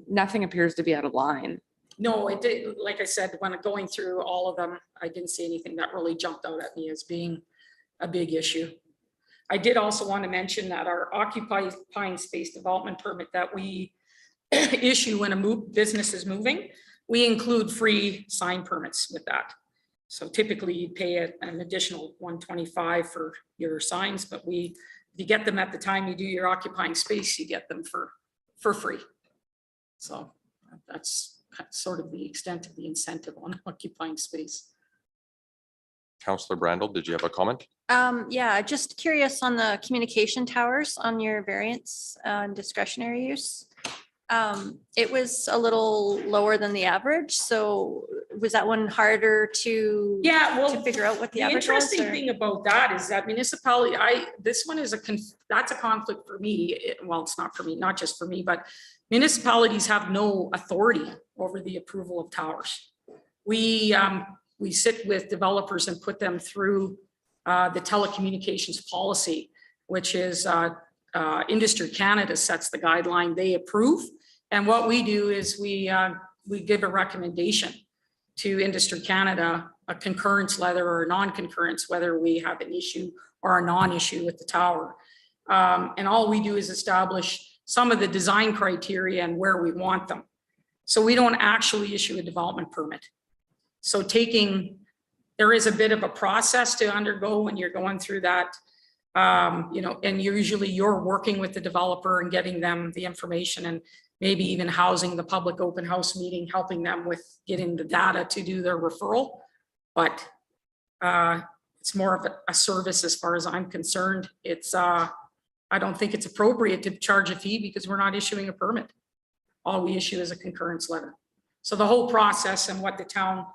nothing appears to be out of line. No, it did. Like I said, when going through all of them, I didn't see anything that really jumped out at me as being a big issue. I did also want to mention that our occupying space development permit that we issue when a business is moving, we include free sign permits with that. So typically you pay an additional $125 for your signs, but if you get them at the time you do your occupying space, you get them for free. So that's sort of the extent of the incentive on occupying space. Councillor Brandel, did you have a comment? Yeah, just curious on the communication towers on your variance and discretionary use. It was a little lower than the average. So was that one harder to figure out what the average was? Interesting thing about that is that municipality, this one is that's a conflict for me. Well, it's not for me, not just for me, but municipalities have no authority over the approval of towers. We sit with developers and put them through the telecommunications policy, which is Industry Canada sets the guideline, they approve. And what we do is we give a recommendation to Industry Canada, a concurrence letter or a non-concurrence, whether we have an issue or a non-issue with the tower. And all we do is establish some of the design criteria and where we want them. So we don't actually issue a development permit. So there is a bit of a process to undergo when you're going through that, and usually you're working with the developer and getting them the information and maybe even housing the public open house meeting, helping them with getting the data to do their referral. But it's more of a service as far as I'm concerned. I don't think it's appropriate to charge a fee because we're not issuing a permit. All we issue is a concurrence letter. So the whole process and what the town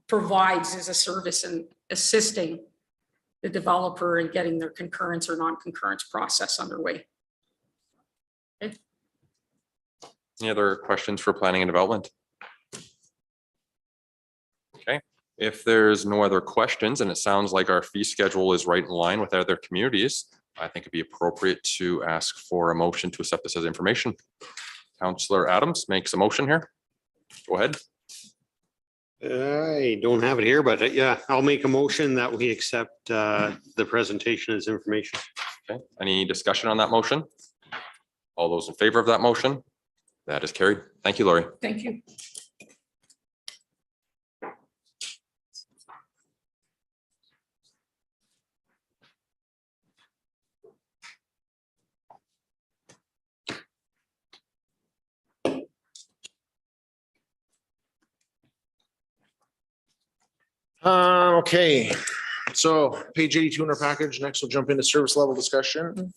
provides is a service in assisting the developer in getting their concurrence or non-concurrence process underway. Okay. Any other questions for planning and development? Okay, if there's no other questions and it sounds like our fee schedule is right in line with other communities, I think it'd be appropriate to ask for a motion to accept this as information. Councillor Adams makes a motion here. Go ahead. I don't have it here, but yeah, I'll make a motion that we accept the presentation as information. Okay, any discussion on that motion? All those in favor of that motion? That is carried. Thank you, Lori. Thank you. Okay, so page 82 in our package. Next, we'll jump into service level discussion.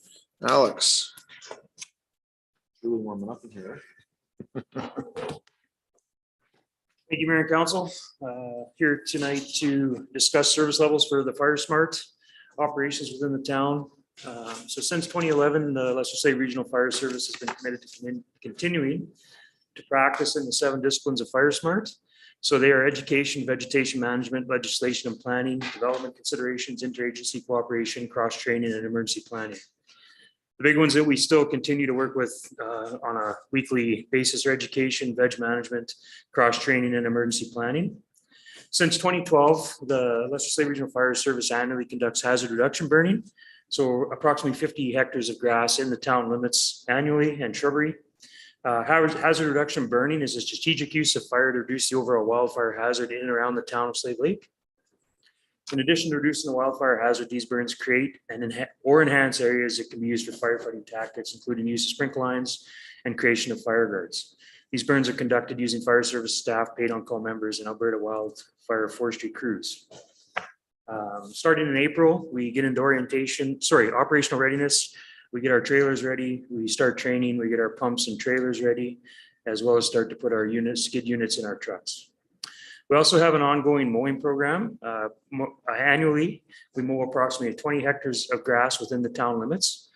Alex. Really warming up in here. Thank you, Mayor and Council. Here tonight to discuss service levels for the Fire Smart operations within the town. So since 2011, the Let's just say Regional Fire Service has been committed to continuing to practice in the 7 disciplines of Fire Smart. So they are education, vegetation management, legislation and planning, development considerations, interagency cooperation, cross-training and emergency planning. The big ones that we still continue to work with on a weekly basis are education, veg management, cross-training and emergency planning. Since 2012, the Leicester Slave Regional Fire Service annually conducts hazard reduction burning. So approximately 50 hectares of grass in the town limits annually and shrubbery. Hazard reduction burning is a strategic use of fire to reduce the overall wildfire hazard in and around the town of Slave Lake. In addition to reducing the wildfire hazard, these burns create and enhance areas that can be used for firefighting tactics, including use of sprinkler lines and creation of fire guards. These burns are conducted using fire service staff, paid on-call members, and Alberta Wildfire Forestry crews. Starting in April, we get into operational readiness. We get our trailers ready, we start training, we get our pumps and trailers ready, as well as start to put our skid units in our trucks. We also have an ongoing mowing program. Annually, we mow approximately 20 hectares of grass within the town limits.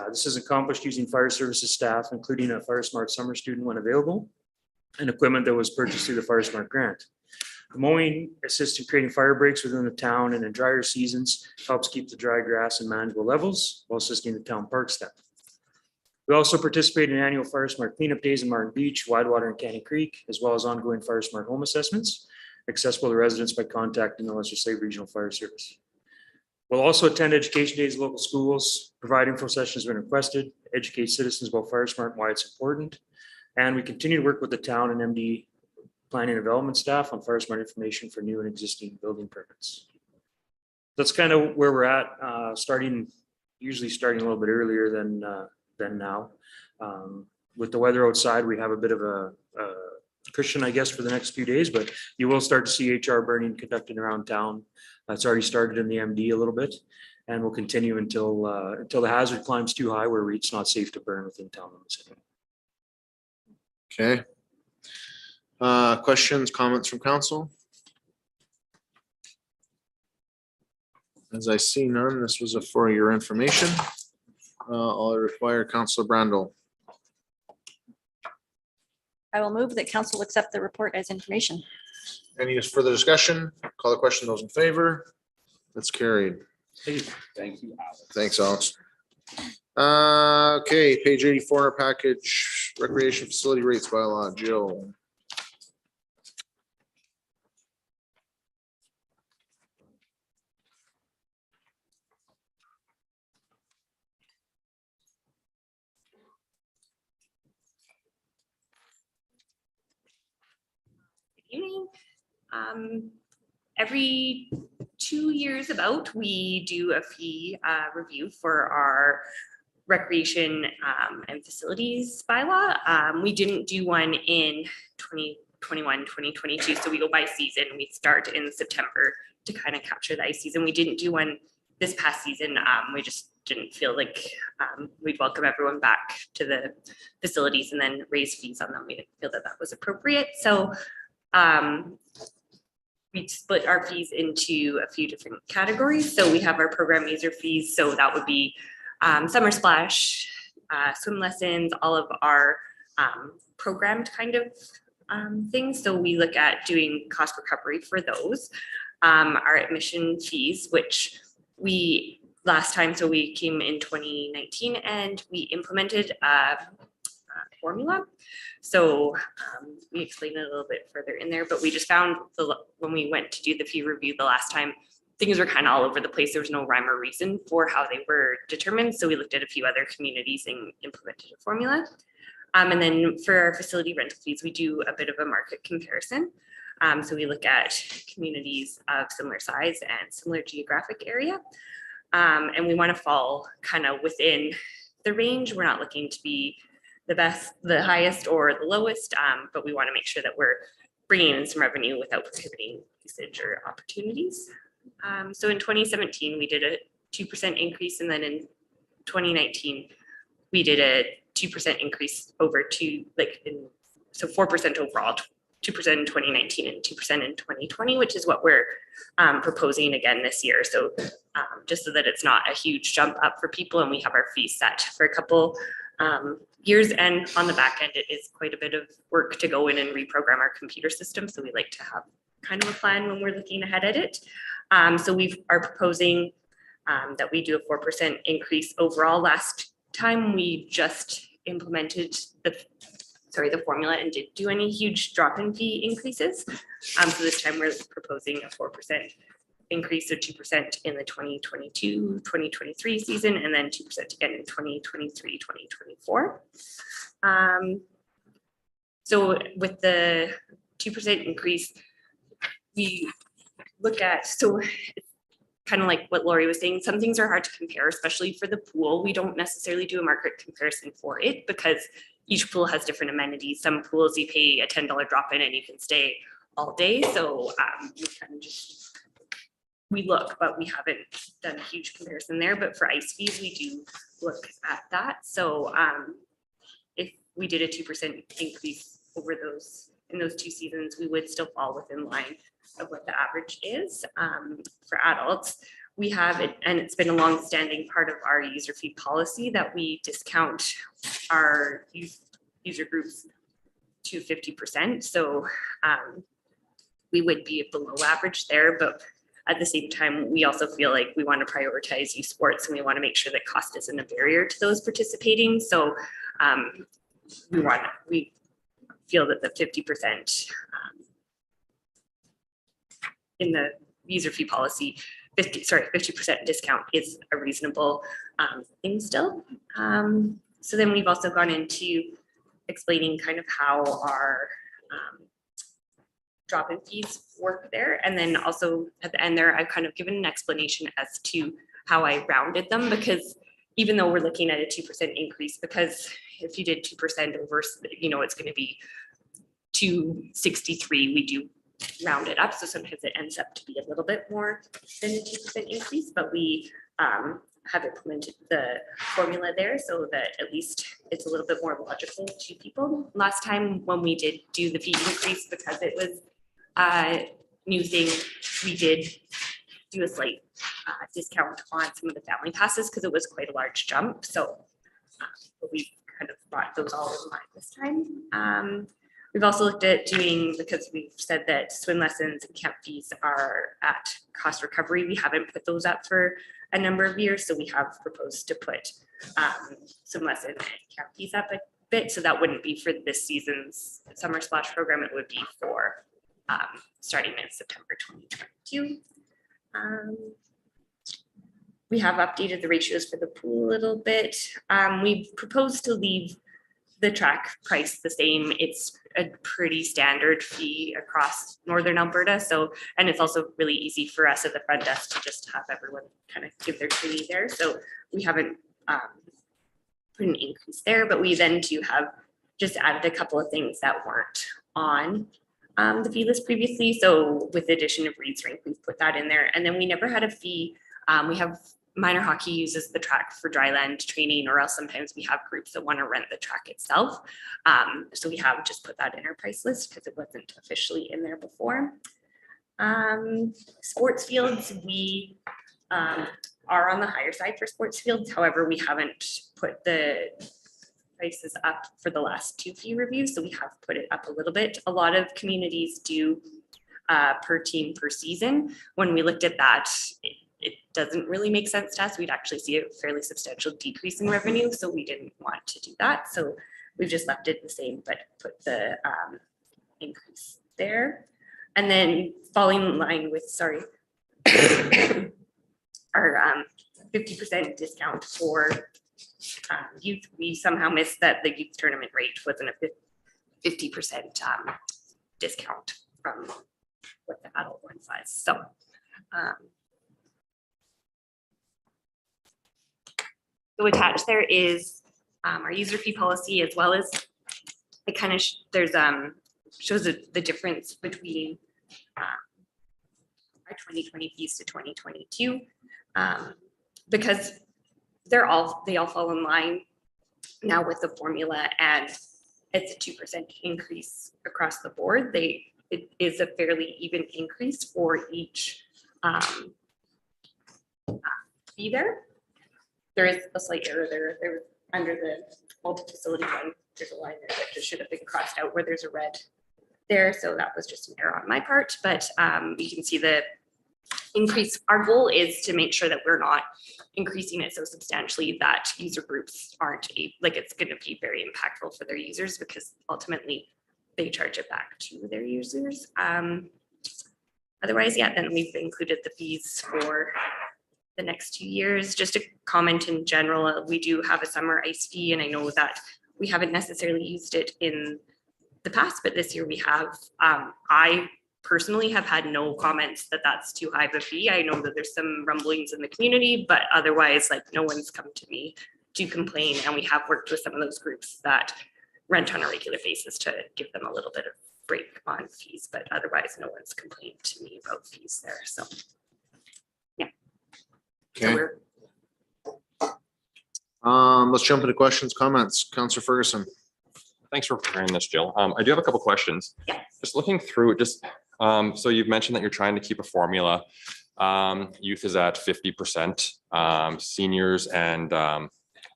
This is accomplished using fire services staff, including a Fire Smart summer student when available, and equipment that was purchased through the Fire Smart grant. Mowing assists in creating fire breaks within the town, and in drier seasons helps keep the dry grass in manageable levels while assisting the town park staff. We also participate in annual Fire Smart cleanup days in Martin Beach, Widewater, and Canny Creek, as well as ongoing Fire Smart home assessments, accessible to residents by contacting the Leicester Slave Regional Fire Service. We'll also attend education days at local schools, provide info sessions when requested, educate citizens about Fire Smart and why it's important, and we continue to work with the town and MD planning and development staff on Fire Smart information for new and existing building permits. That's kind of where we're at, usually starting a little bit earlier than now. With the weather outside, we have a bit of a cushion, I guess, for the next few days, but you will start to see HR burning conducted around town. It's already started in the MD a little bit, and will continue until the hazard climbs too high where it's not safe to burn within town limits. Okay. Questions, comments from council? As I see none, this was for your information. I'll require Councilor Brandel. I will move that council accept the report as information. Any further discussion? Call the question. Those in favor? That's carried. Thank you, Alex. Thanks, Alex. Okay, page 84 in our package, recreation facility rates bylaw, Jill. Evening. Every 2 years about, we do a fee review for our recreation and facilities bylaw. We didn't do one in 2021, 2022, so we go by season. We start in September to kind of capture the ice season. We didn't do one this past season. We just didn't feel like we'd welcome everyone back to the facilities and then raise fees on them. We didn't feel that that was appropriate. So we split our fees into a few different categories. So we have our program user fees. So that would be summer splash, swim lessons, all of our programmed kind of things. So we look at doing cost recovery for those. Our admission fees, which we last time, so we came in 2019 and we implemented a formula. So we explained it a little bit further in there, but we just found when we went to do the fee review the last time, things were kind of all over the place. There was no rhyme or reason for how they were determined. So we looked at a few other communities and implemented a formula. And then for our facility rental fees, we do a bit of a market comparison. So we look at communities of similar size and similar geographic area. And we want to fall kind of within the range. We're not looking to be the best, the highest or the lowest, but we want to make sure that we're bringing in some revenue without prohibiting usage or opportunities. So in 2017, we did a 2% increase. And then in 2019, we did a 2% increase over so 4% overall, 2% in 2019 and 2% in 2020, which is what we're proposing again this year. So just so that it's not a huge jump up for people, and we have our fees set for a couple years. And on the back end, it is quite a bit of work to go in and reprogram our computer system. So we like to have kind of a plan when we're looking ahead at it. So we are proposing that we do a 4% increase overall. Last time we just implemented the formula and didn't do any huge drop in fee increases. So this time we're proposing a 4% increase of 2% in the 2022-2023 season, and then 2% again in 2023-2024. So with the 2% increase, we look at, so kind of like what Lori was saying, some things are hard to compare, especially for the pool. We don't necessarily do a market comparison for it because each pool has different amenities. Some pools you pay a $10 drop in and you can stay all day. So we kind of just, we look, but we haven't done a huge comparison there. But for ice fees, we do look at that. So if we did a 2% increase over those, in those 2 seasons, we would still fall within line of what the average is. For adults, we have it, and it's been a long-standing part of our user fee policy that we discount our user groups to 50%. So we would be below average there, but at the same time, we also feel like we want to prioritize youth sports and we want to make sure that cost isn't a barrier to those participating. So we feel that the 50% in the user fee policy, 50% discount is a reasonable thing still. So then we've also gone into explaining kind of how our drop-in fees work there. And then also at the end there, I've kind of given an explanation as to how I rounded them, because even though we're looking at a 2% increase, because if you did 2% over, you know, it's going to be 263, we do round it up. So sometimes it ends up to be a little bit more than a 2% increase, but we have implemented the formula there so that at least it's a little bit more logical to people. Last time when we did do the fee increase, because it was a new thing, we did do a slight discount on some of the family passes because it was quite a large jump. So but we kind of brought those all in line this time. We've also looked at doing, because we've said that swim lessons and camp fees are at cost recovery. We haven't put those up for a number of years. So we have proposed to put swim lesson and camp fees up a bit. So that wouldn't be for this season's summer splash program. It would be for starting in September 2022. We have updated the ratios for the pool a little bit. We've proposed to leave the track price the same. It's a pretty standard fee across Northern Alberta. So, and it's also really easy for us at the front desk to just have everyone kind of give their fee there. So we haven't put an increase there, but we then do have just added a couple of things that weren't on the fee list previously. So with the addition of Reed's Rink, we've put that in there. And then we never had a fee. We have minor hockey uses the track for dryland training, or else sometimes we have groups that want to rent the track itself. So we have just put that in our price list because it wasn't officially in there before. Sports fields, we are on the higher side for sports fields. However, we haven't put the prices up for the last 2 fee reviews. So we have put it up a little bit. A lot of communities do per team per season. When we looked at that, it doesn't really make sense to us. We'd actually see a fairly substantial decrease in revenue. So we didn't want to do that. So we've just left it the same, but put the increase there. And then falling in line with, our 50% discount for youth. We somehow missed that the youth tournament rate wasn't a 50% discount from what the adult one was. So so attached there is our user fee policy, as well as it kind of there's shows the difference between our 2020 fees to 2022 because they all fall in line now with the formula, and it's a 2% increase across the board. It is a fairly even increase for each fee there. There is a slight error there. under the multi-facility one, there's a line there that just should have been crossed out where there's a red there. So that was just an error on my part, but you can see the increase. Our goal is to make sure that we're not increasing it so substantially that user groups aren't like it's going to be very impactful for their users, because ultimately they charge it back to their users. Otherwise, yeah, then we've included the fees for the next 2 years. Just a comment in general, we do have a summer ice fee, and I know that we haven't necessarily used it in the past, but this year we have. I personally have had no comments that that's too high of a fee. I know that there's some rumblings in the community, but otherwise, like, no one's come to me to complain, and we have worked with some of those groups that rent on a regular basis to give them a little bit of break on fees, but otherwise no one's complained to me about fees there, so. Yeah. So Okay. we're Let's jump into questions, comments. Counselor Ferguson. Thanks for preparing this, Jill. I do have a couple questions. Yeah. Just looking through it, so you've mentioned that you're trying to keep a formula. Youth is at 50%, seniors and I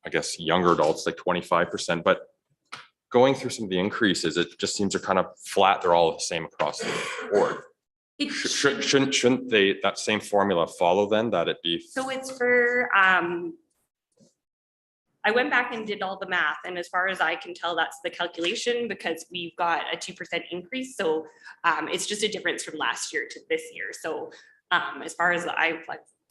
guess younger adults like 25%, but going through some of the increases, it just seems they're kind of flat. They're all the same across the board. It Shouldn't they, that same formula follow then, that it be? So it's for, I went back and did all the math, and as far as I can tell, that's the calculation, because we've got a 2% increase. So it's just a difference from last year to this year. So as far as I've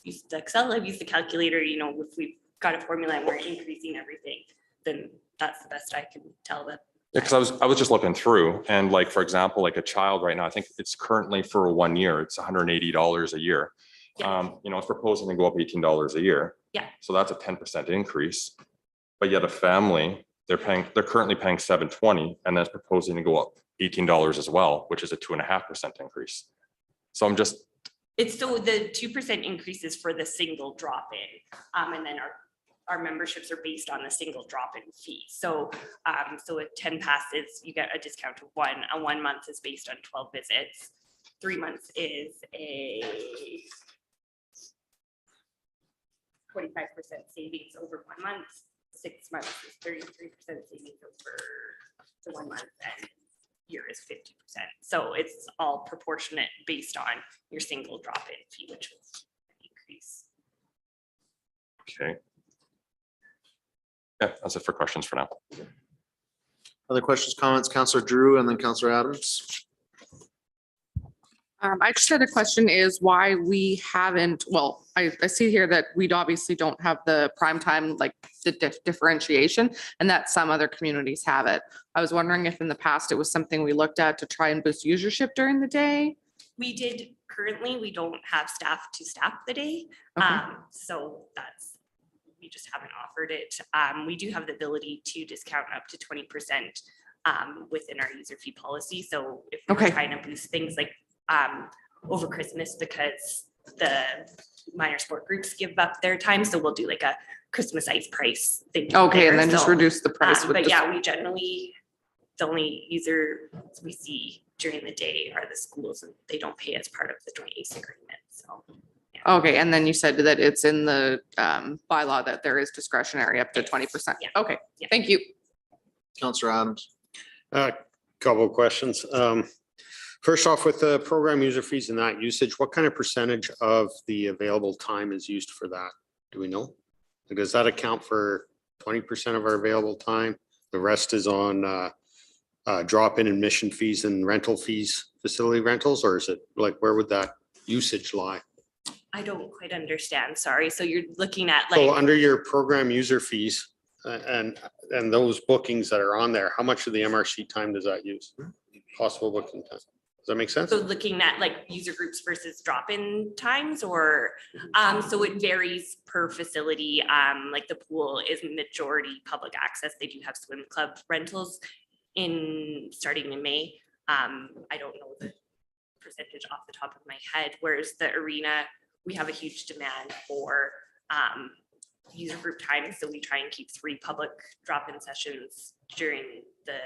used Excel, I've used the calculator, you know, if we've got a formula and we're increasing everything, then that's the best I can tell them. Yeah, because I was just looking through, and like, for example, like a child right now, I think it's currently for 1 year, it's $180 a year. Yeah. You know, it's proposing to go up $18 a year. Yeah. So that's a 10% increase. But yet a family, they're currently paying $720, and that's proposing to go up $18 as well, which is a 2.5% increase. So I'm just. It's so the 2% increase is for the single drop in, and then our memberships are based on the single drop-in fee. So, so at 10 passes, you get a discount of 1. A 1 month is based on 12 visits. 3 months is a 25% savings over 1 month. 6 months is 33% savings over the 1 month, and year is 50%. So it's all proportionate based on your single drop-in fee, which was an increase. Okay. Yeah, that's it for questions for now. Other questions, comments, Counselor Drew and then Counselor Adams. I just had a question is why we haven't, well, I see here that we obviously don't have the prime time, like the differentiation, and that some other communities have it. I was wondering if in the past it was something we looked at to try and boost usership during the day. We did, currently, we don't have staff to staff the day. Okay. So we just haven't offered it. We do have the ability to discount up to 20% within our user fee policy. So if we're Okay. trying to boost things like over Christmas, because the minor sport groups give up their time, so we'll do like a Christmas ice price thing. Okay, there. and then just So, reduce the price with but the. yeah, we generally, the only user we see during the day are the schools, and they don't pay as part of the joint ACE agreement, so. Okay, and then you said that it's in the bylaw that there is discretionary up to 20%. Yeah. Okay, Yeah. thank you. Counselor Adams. Couple of questions. First off, with the program user fees and that usage, what kind of percentage of the available time is used for that? Do we know? Does that account for 20% of our available time? The rest is on drop-in admission fees and rental fees, facility rentals, or is it like, where would that usage lie? I don't quite understand, sorry. So you're looking at So like, under your program user fees and those bookings that are on there, how much of the MRC time does that use? Possible booking time. Does that make sense? so looking at like user groups versus drop-in times, or, so it varies per facility. Like the pool is majority public access. They do have swim club rentals starting in May. I don't know the percentage off the top of my head, whereas the arena, we have a huge demand for user group time. So we try and keep 3 public drop-in sessions during the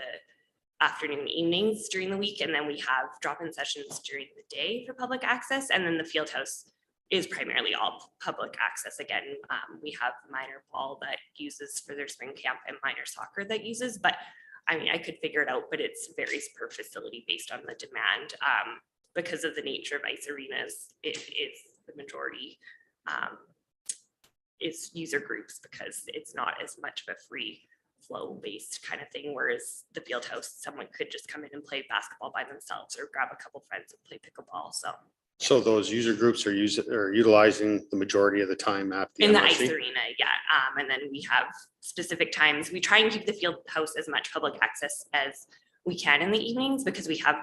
afternoon, evenings during the week. And then we have drop-in sessions during the day for public access. And then the field house is primarily all public access. Again, we have minor ball that uses for their spring camp and minor soccer that uses, but I mean, I could figure it out, but it varies per facility based on the demand. Because of the nature of ice arenas, it is the majority is user groups because it's not as much of a free flow based kind of thing. Whereas the field house, someone could just come in and play basketball by themselves or grab a couple friends and play pickleball. So those user groups are utilizing the majority of the time at the in the MRC? ice arena, yeah. And then we have specific times. We try and keep the field house as much public access as we can in the evenings because we have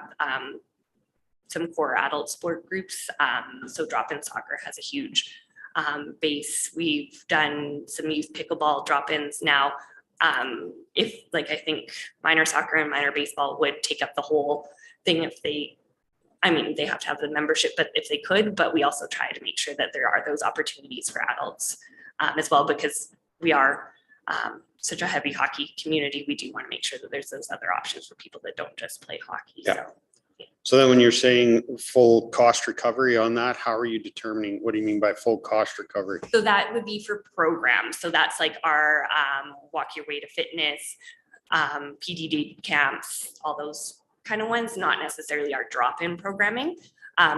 some core adult sport groups. So drop-in soccer has a huge base. We've done some youth pickleball drop-ins now. If like, I think minor soccer and minor baseball would take up the whole thing if they, I mean, they have to have the membership, but if they could, but we also try to make sure that there are those opportunities for adults as well, because we are such a heavy hockey community. We do want to make sure that there's those other options for people that don't just play hockey. Yeah. So. So then when you're saying full cost recovery on that, how are you determining, what do you mean by full cost recovery? So that would be for programs. So that's like our Walk Your Way to Fitness, PDD camps, all those kind of ones, not necessarily our drop-in programming.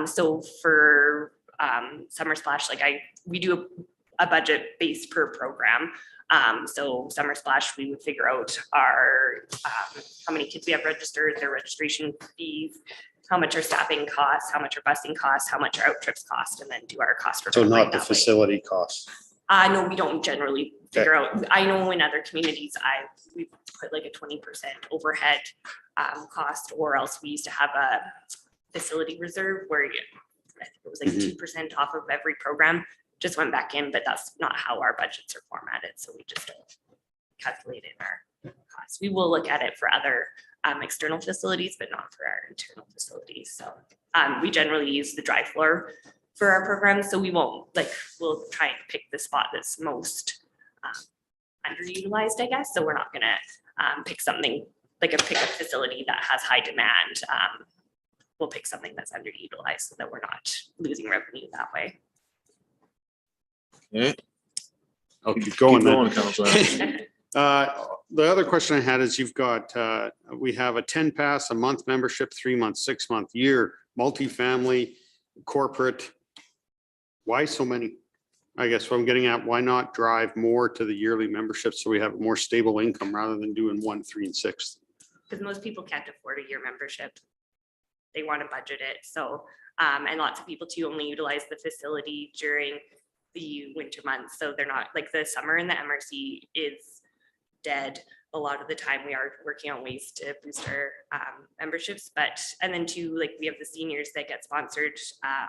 So for Summer Splash, like we do a budget based per program. So Summer Splash, we would figure out our how many kids we have registered, their registration fees, how much our staffing costs, how much our busing costs, how much our out trips cost, and then do our cost So recovery not the that way. facility costs? No, we don't generally figure out. I know in other communities, we put like a 20% overhead cost, or else we used to have a facility reserve where I think it was like 2% off of every program, just went back in, but that's not how our budgets are formatted. So we just don't calculate in our costs. We will look at it for other external facilities, but not for our internal facilities. So we generally use the dry floor for our programs. So we won't we'll try and pick the spot that's most underutilized, I guess. So we're not gonna pick something like pick a facility that has high demand. We'll pick something that's underutilized so that we're not losing revenue that way. Okay. I'll keep going then. Counselor. The other question I had is you've got, we have a 10 pass, a month membership, 3 months, 6 month, year, multifamily, corporate. Why so many? I guess what I'm getting at, why not drive more to the yearly membership so we have a more stable income rather than doing 1, 3, and 6? Because most people can't afford a year membership. They want to budget it. So, and lots of people too only utilize the facility during the winter months. So they're not like the summer in the MRC is dead. A lot of the time we are working on ways to boost our memberships, and then too, like we have the seniors that get sponsored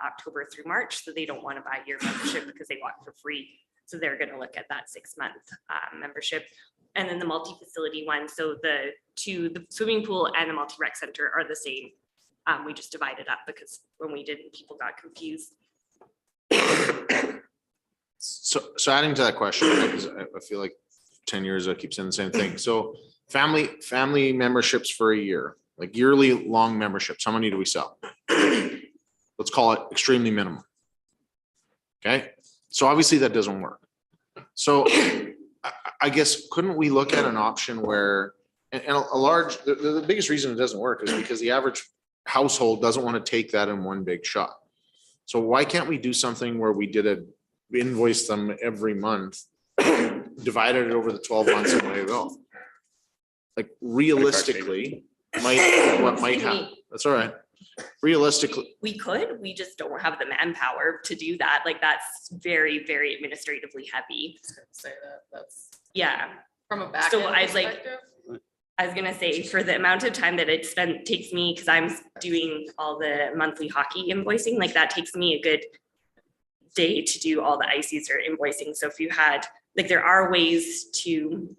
October through March. So they don't want to buy your membership because they want for free. So they're going to look at that 6-month membership. And then the multi-facility one. So the swimming pool and the multi-rec center are the same. We just divided up because when we didn't, people got confused. So adding to that question, because I feel like 10 years, I keep saying the same thing. So family memberships for a year, like yearly long memberships, how many do we sell? Let's call it extremely minimum. Okay, so obviously that doesn't work. So I guess, couldn't we look at an option where, and a large, the biggest reason it doesn't work is because the average household doesn't want to take that in one big shot. So why can't we do something where we invoice them every month, divided it over the 12 months and let it go? Like realistically, what might happen? That's all right. Realistically, we just don't have the manpower to do that. Like that's very, very administratively heavy. Say that's Yeah. from a back. So I was gonna say, for the amount of time that it takes me, because I'm doing all the monthly hockey invoicing, like that takes me a good day to do all the ice user invoicing. So if you had, like, there are ways to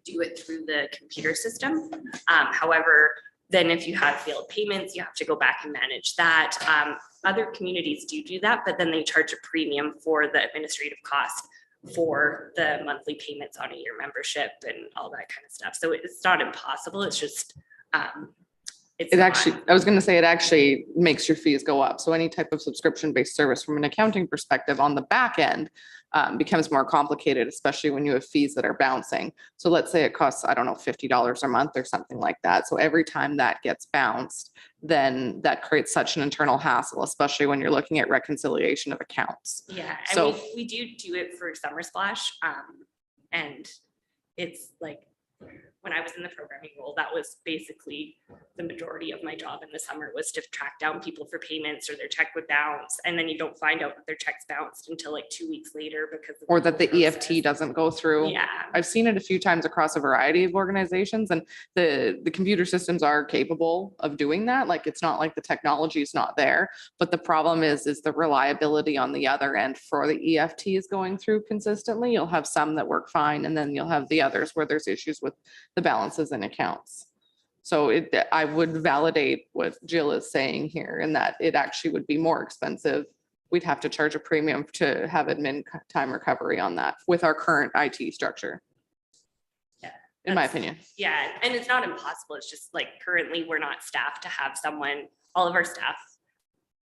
do it through the computer system. However, then if you have failed payments, you have to go back and manage that. Other communities do that, but then they charge a premium for the administrative cost for the monthly payments on a year membership and all that kind of stuff. So it's not impossible. It's just it's It not. actually, I was gonna say, it actually makes your fees go up. So any type of subscription-based service from an accounting perspective on the back end becomes more complicated, especially when you have fees that are bouncing. So let's say it costs, I don't know, $50 a month or something like that. So every time that gets bounced, then that creates such an internal hassle, especially when you're looking at reconciliation of accounts. Yeah, So- and we do it for Summer Splash. And it's like, when I was in the programming role, that was basically the majority of my job in the summer was to track down people for payments or their check would bounce. And then you don't find out that their check's bounced until like 2 weeks later because. of Or that the whole EFT process. doesn't go through. Yeah, I've seen it a few times across a variety of organizations, and the computer systems are capable of doing that. Like, it's not like the technology is not there, but the problem is the reliability on the other end for the EFTs going through consistently. You'll have some that work fine, and then you'll have the others where there's issues with the balances in accounts. So I would validate what Jill is saying here, in that it actually would be more expensive. We'd have to charge a premium to have admin time recovery on that with our current IT structure. Yeah, In my that's- opinion. yeah, and it's not impossible. It's just like currently we're not staffed to have someone, all of our staff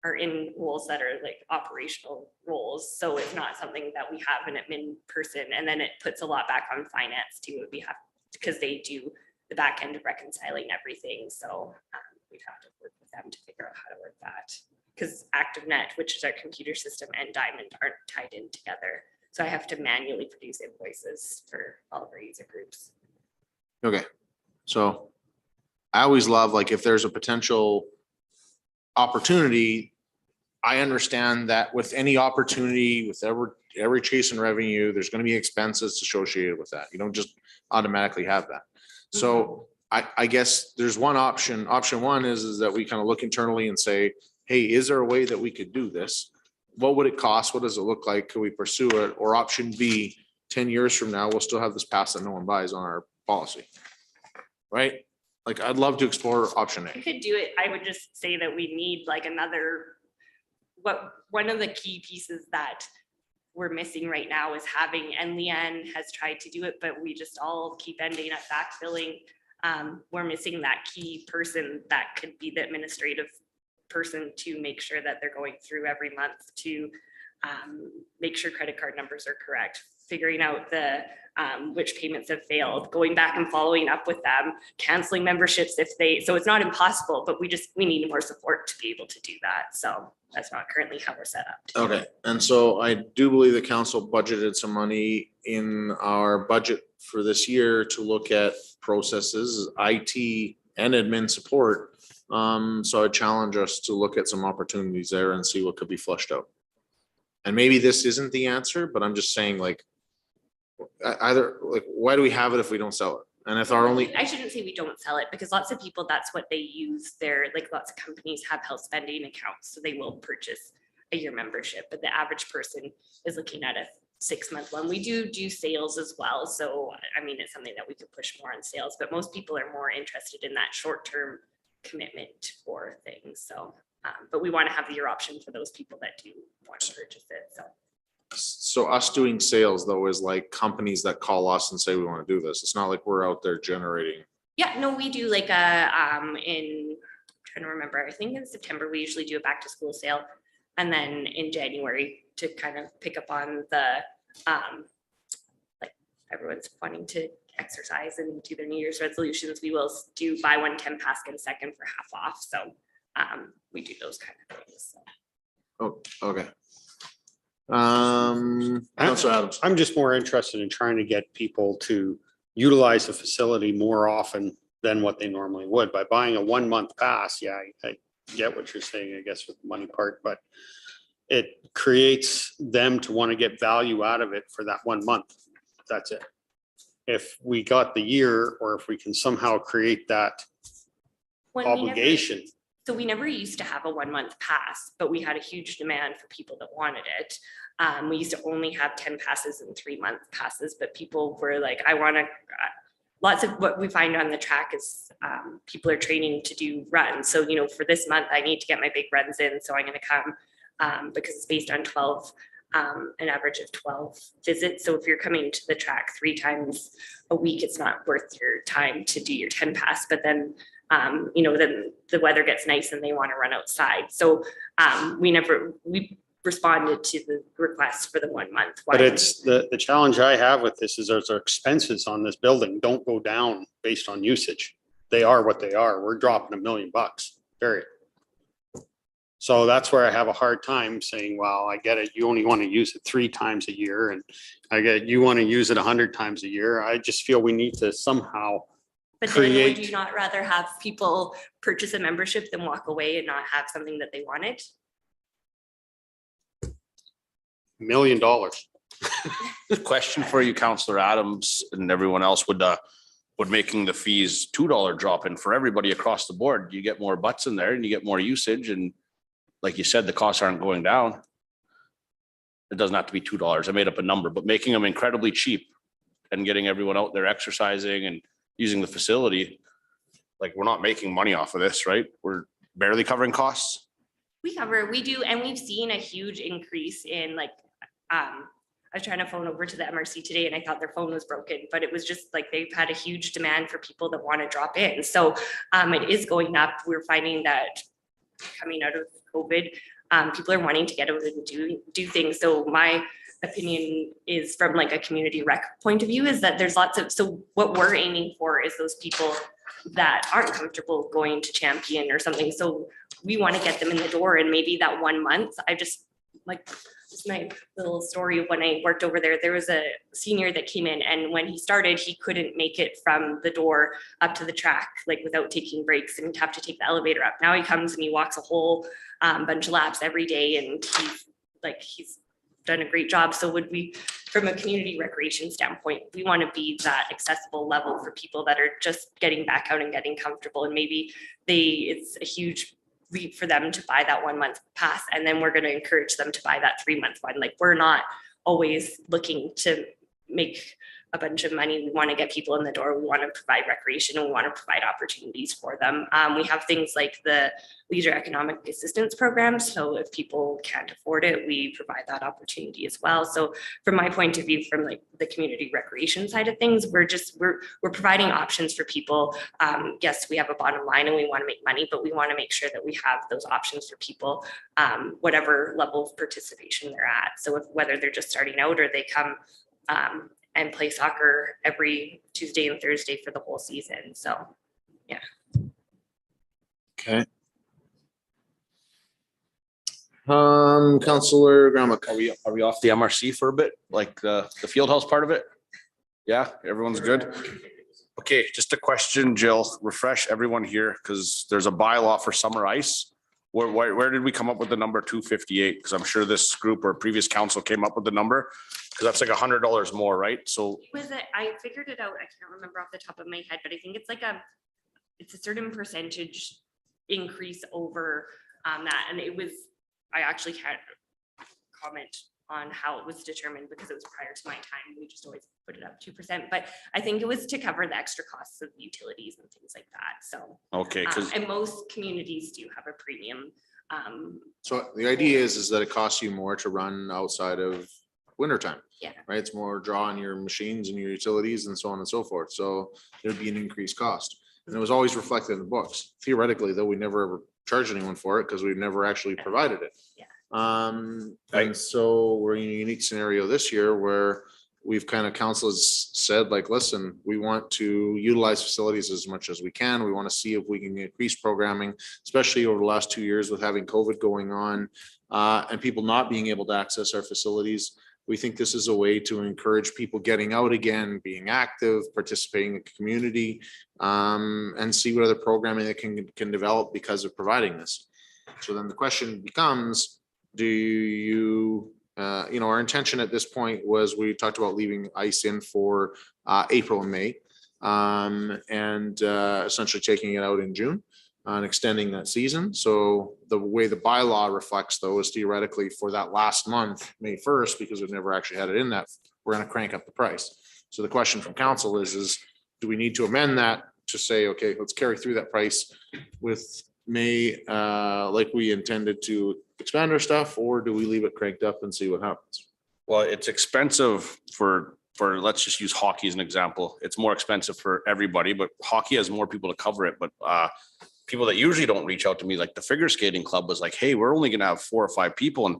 are in roles that are like operational roles. So it's not something that we have an admin person, and then it puts a lot back on finance too. We have, because they do the back end of reconciling everything. So we'd have to work with them to figure out how to work that. Because ActiveNet, which is our computer system, and Diamond aren't tied in together. So I have to manually produce invoices for all of our user groups. Okay, so I always love, like, if there's a potential opportunity, I understand that with any opportunity, with every chase in revenue, there's gonna be expenses associated with that. You don't just automatically have that. So I guess there's one option. Option one is that we kind of look internally and say, hey, is there a way that we could do this? What would it cost? What does it look like? Could we pursue it? Or option B, 10 years from now, we'll still have this pass that no one buys on our policy. Right? Like, I'd love to explore option We A. could do it. I would just say that we need like one of the key pieces that we're missing right now is having, and Leanne has tried to do it, but we just all keep ending up backfilling. We're missing that key person that could be the administrative person to make sure that they're going through every month to make sure credit card numbers are correct, figuring out which payments have failed, going back and following up with them, canceling memberships so it's not impossible, but we need more support to be able to do that. So that's not currently how we're set up. Okay, and so I do believe the council budgeted some money in our budget for this year to look at processes, IT and admin support. So I challenge us to look at some opportunities there and see what could be flushed out. And maybe this isn't the answer, but I'm just saying, like, either, like, why do we have it if we don't sell it? And if our only, I shouldn't say we don't sell it, because lots of people, that's what they use. Like lots of companies have health spending accounts, so they will purchase a year membership, but the average person is looking at a 6-month one. We do sales as well. So, I mean, it's something that we could push more on sales, but most people are more interested in that short-term commitment for things. So, but we want to have the year option for those people that do want to purchase it. so us doing sales though is like companies that call us and say we want to do this. It's not like we're out there generating. Yeah, no, we do like trying to remember, I think in September, we usually do a back to school sale. And then in January to kind of pick up on the, like everyone's wanting to exercise and do their New Year's resolutions, we will do buy one, 10 pass, get a second for half off. So we do those kind of things. So. Oh, okay. Councilor Adams. I'm just more interested in trying to get people to utilize the facility more often than what they normally would. By buying a 1-month pass, yeah, I get what you're saying, I guess, with the money part, but it creates them to want to get value out of it for that 1 month. That's it. If we got the year, or if we can somehow create that obligation. We never used to have a 1-month pass, but we had a huge demand for people that wanted it. We used to only have 10 passes and 3-month passes, but people were like, I want to, lots of what we find on the track is people are training to do runs. So, you know, for this month, I need to get my big runs in. So I'm going to come because it's based on 12, an average of 12 visits. So if you're coming to the track 3 times a week, it's not worth your time to do your 10 pass. But then then the weather gets nice and they want to run outside. So we responded to the request for the 1 month. But it's the challenge I have with this is our expenses on this building don't go down based on usage. They are what they are. We're dropping $1 million, period. So that's where I have a hard time saying, well, I get it. You only want to use it 3 times a year and I get it, you want to use it 100 times a year. I just feel we need to somehow But then would create. you not rather have people purchase a membership than walk away and not have something that they wanted? $1 million. Question for you, Counselor Adams and everyone else, would making the fees $2 drop in for everybody across the board? You get more butts in there and you get more usage, and like you said, the costs aren't going down. It doesn't have to be $2. I made up a number, but making them incredibly cheap and getting everyone out there exercising and using the facility, like, we're not making money off of this, right? We're barely covering costs. We do, and we've seen a huge increase in I was trying to phone over to the MRC today and I thought their phone was broken, but it was just like they've had a huge demand for people that want to drop in. So it is going up. We're finding that coming out of COVID, people are wanting to get out and do things. So my opinion is, from like a community rec point of view, is that there's so what we're aiming for is those people that aren't comfortable going to Champion or something. So we want to get them in the door, and maybe that 1 month, just my little story of when I worked over there, there was a senior that came in, and when he started, he couldn't make it from the door up to the track, without taking breaks, and he'd have to take the elevator up. Now he comes and he walks a whole bunch of laps every day, and he's done a great job. So would we, from a community recreation standpoint, we want to be that accessible level for people that are just getting back out and getting comfortable, and maybe it's a huge leap for them to buy that 1 month pass, and then we're going to encourage them to buy that 3 month one. We're not always looking to make a bunch of money. We want to get people in the door. We want to provide recreation, and we want to provide opportunities for them. We have things like the Leisure Economic Assistance Program. So if people can't afford it, we provide that opportunity as well. So from my point of view, from the community recreation side of things, we're providing options for people. Yes, we have a bottom line and we want to make money, but we want to make sure that we have those options for people, whatever level of participation they're at. So whether they're just starting out or they come and play soccer every Tuesday and Thursday for the whole season. So, yeah. Okay. Counselor Grommack. Are we off the MRC for a bit, like the field house part of it? Yeah, everyone's good. Okay, just a question, Jill, refresh everyone here, because there's a bylaw for summer ice. Where did we come up with the number 258? Because I'm sure this group or previous council came up with the number, because that's like $100 more, right? So I figured it out. I can't remember off the top of my head, but I think it's a certain percentage increase over that. And I actually can't comment on how it was determined because it was prior to my time. We just always put it up 2%, but I think it was to cover the extra costs of utilities and things like that. So, okay. And most communities do have a premium. So the idea is that it costs you more to run outside of wintertime. Yeah. Right? It's more draw on your machines and your utilities and so on and so forth. So there'd be an increased cost. And it was always reflected in the books. Theoretically, though, we never ever charged anyone for it because we've never actually provided it. Yeah. And so we're in a unique scenario this year where we've kind of council has said, listen, we want to utilize facilities as much as we can. We want to see if we can increase programming, especially over the last 2 years with having COVID going on and people not being able to access our facilities. We think this is a way to encourage people getting out again, being active, participating in the community, and see what other programming they can develop because of providing this. So then the question becomes, do you, our intention at this point was we talked about leaving ice in for April and May and essentially taking it out in June and extending that season. So the way the bylaw reflects though is theoretically for that last month, May 1st, because we've never actually had it in that, we're going to crank up the price. So the question from council is do we need to amend that to say, okay, let's carry through that price with May like we intended to expand our stuff, or do we leave it cranked up and see what happens? Well, it's expensive for for, let's just use hockey as an example. It's more expensive for everybody, but hockey has more people to cover it. But people that usually don't reach out to me, like the figure skating club was like, hey, we're only gonna have 4 or 5 people and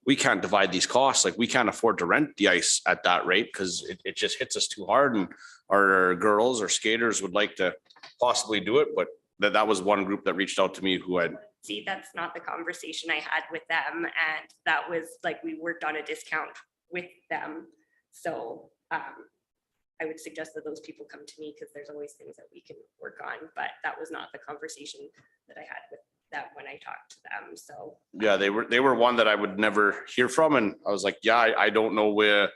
we can't divide these costs. Like we can't afford to rent the ice at that rate because it just hits us too hard. And our girls or skaters would like to possibly do it, but that was one group that reached out to me who had. See, that's not the conversation I had with them. And that was like, we worked on a discount with them. So I would suggest that those people come to me because there's always things that we can work on, but that was not the conversation that I had with them when I talked to them. So. Yeah, they were one that I would never hear from. And I was like, yeah, I don't know where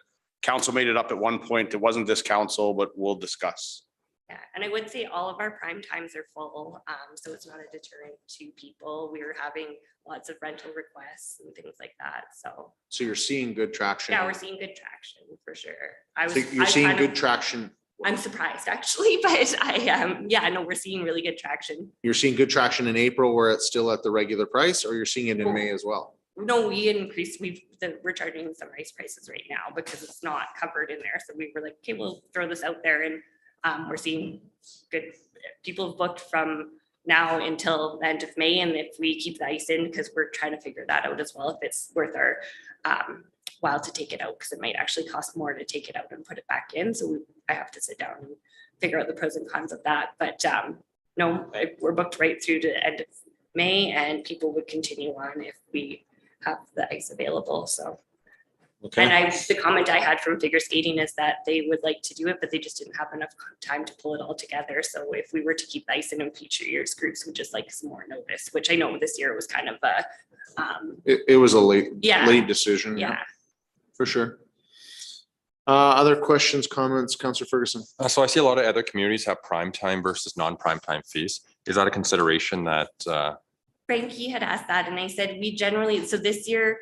council made it up at one point. It wasn't this council, but we'll discuss. Yeah, and I would say all of our prime times are full, so it's not a deterrent to people. We were having lots of rental requests and things like that, so. So you're seeing good traction. Yeah, we're seeing good traction for sure. So you're seeing good traction. I'm surprised actually, but yeah, no, we're seeing really good traction. You're seeing good traction in April where it's still at the regular price, or you're seeing it in May as well? No, we increased, we're charging some ice prices right now because it's not covered in there. So we were like, okay, we'll throw this out there and we're seeing good, people have booked from now until the end of May. And if we keep the ice in, because we're trying to figure that out as well, if it's worth our while to take it out, because it might actually cost more to take it out and put it back in. So I have to sit down and figure out the pros and cons of that. But no, we're booked right through to the end of May and people would continue on if we have the ice available, so. Okay. And the comment I had from figure skating is that they would like to do it, but they just didn't have enough time to pull it all together. So if we were to keep the ice in future years, groups would just like some more notice, which I know this year was kind of a. It was a late Yeah. decision. Yeah. For sure. Other questions, comments, Councillor Ferguson? So I see a lot of other communities have prime time versus non-prime time fees. Is that a consideration that Frankie had asked that and I said, we generally, so this year,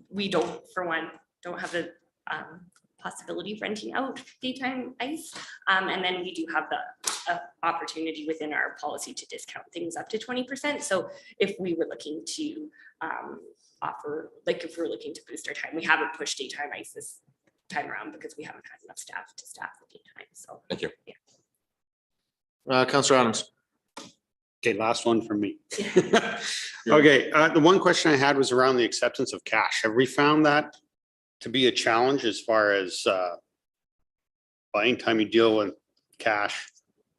we don't, for one, don't have the possibility of renting out daytime ice. And then we do have the opportunity within our policy to discount things up to 20%. So if we were looking to offer, like if we're looking to boost our time, we haven't pushed daytime ice this time around because we haven't had enough staff to staff the daytime. So. Thank you. Yeah. Councillor Adams. Okay, last one from me. Okay, the one question I had was around the acceptance of cash. Have we found that to be a challenge as far as anytime you deal with cash,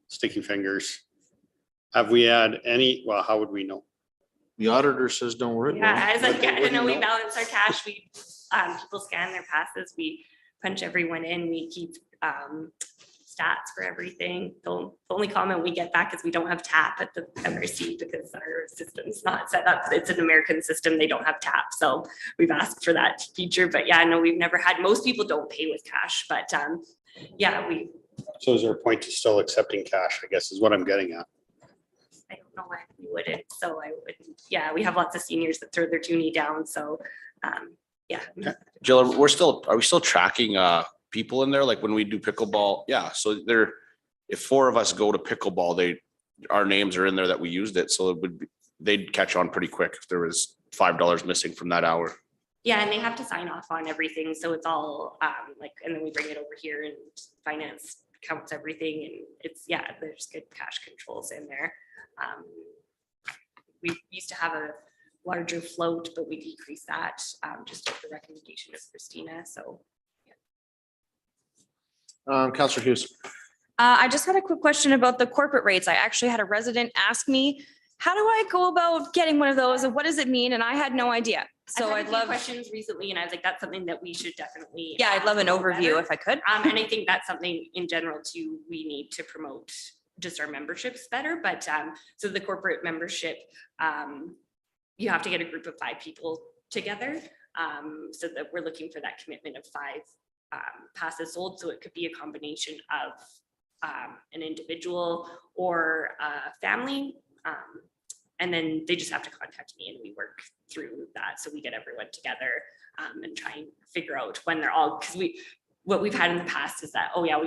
sticky fingers? Have we had any, well, how would we know? The auditor says, don't worry. Yeah, as like, I know we know. balance our cash, we, people scan their passes, we punch everyone in, we keep stats for everything. The only comment we get back is we don't have tap at the MRC because our system's not set up. It's an American system, they don't have tap. So we've asked for that feature, but yeah, no, we've never had, most people don't pay with cash, but yeah, we. So is there a point to still accepting cash, I guess is what I'm getting at. I don't know why we wouldn't, so I would, yeah, we have lots of seniors that throw their toonie down, so, yeah. Jill, are we still tracking people in there? Like when we do pickleball? Yeah, so if 4 of us go to pickleball, our names are in there that we used it, so they'd catch on pretty quick if there was $5 missing from that hour. Yeah, and they have to sign off on everything, so it's all like, and then we bring it over here and finance counts everything, and it's, yeah, there's good cash controls in there. We used to have a larger float, but we decreased that just at the recommendation of Christina, so. Councillor Hughes. I just had a quick question about the corporate rates. I actually had a resident ask me, how do I go about getting one of those and what does it mean? And I had no idea. So I've had I'd a few love, questions recently and I was like, that's something that we should definitely. yeah, I'd love an know overview better. if I could. And I think that's something in general too, we need to promote just our memberships better, but so the corporate membership, you have to get a group of 5 people together. So that we're looking for that commitment of 5 passes sold. So it could be a combination of an individual or a family. And then they just have to contact me and we work through that. So we get everyone together and try and figure out when they're all, because what we've had in the past is that, oh yeah,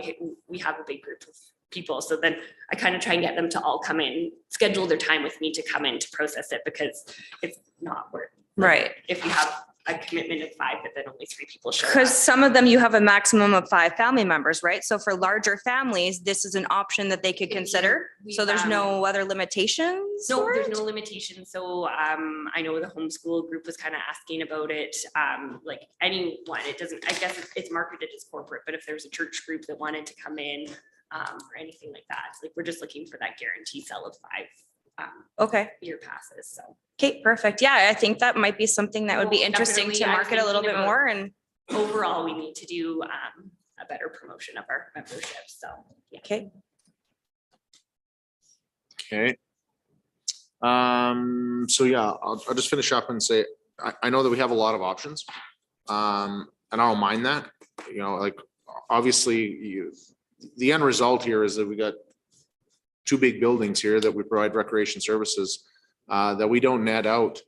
we have a big group of people. So then I kind of try and get them to all come in, schedule their time with me to come in to process it because it's not worth. Right. If you have a commitment of 5, but then only 3 people show up. Because some of them you have a maximum of 5 family members, right? So for larger families, this is an option that they could consider. So there's no other limitations? No, for there's it? no limitation. So I know the homeschool group was kind of asking about it. Like anyone, it doesn't, I guess it's marketed as corporate, but if there's a church group that wanted to come in or anything like that, like we're just looking for that guarantee sell of 5 Okay. year passes. So Okay, perfect. Yeah, I think that might be something that would be No, interesting to definitely. I'm market a little thinking bit about- more and, overall, we need to do a better promotion of our membership. So, yeah. okay. Okay. So yeah, I'll just finish up and say, I know that we have a lot of options. And I don't mind that, you know, like, obviously the end result here is that we got 2 big buildings here that we provide recreation services that we don't net out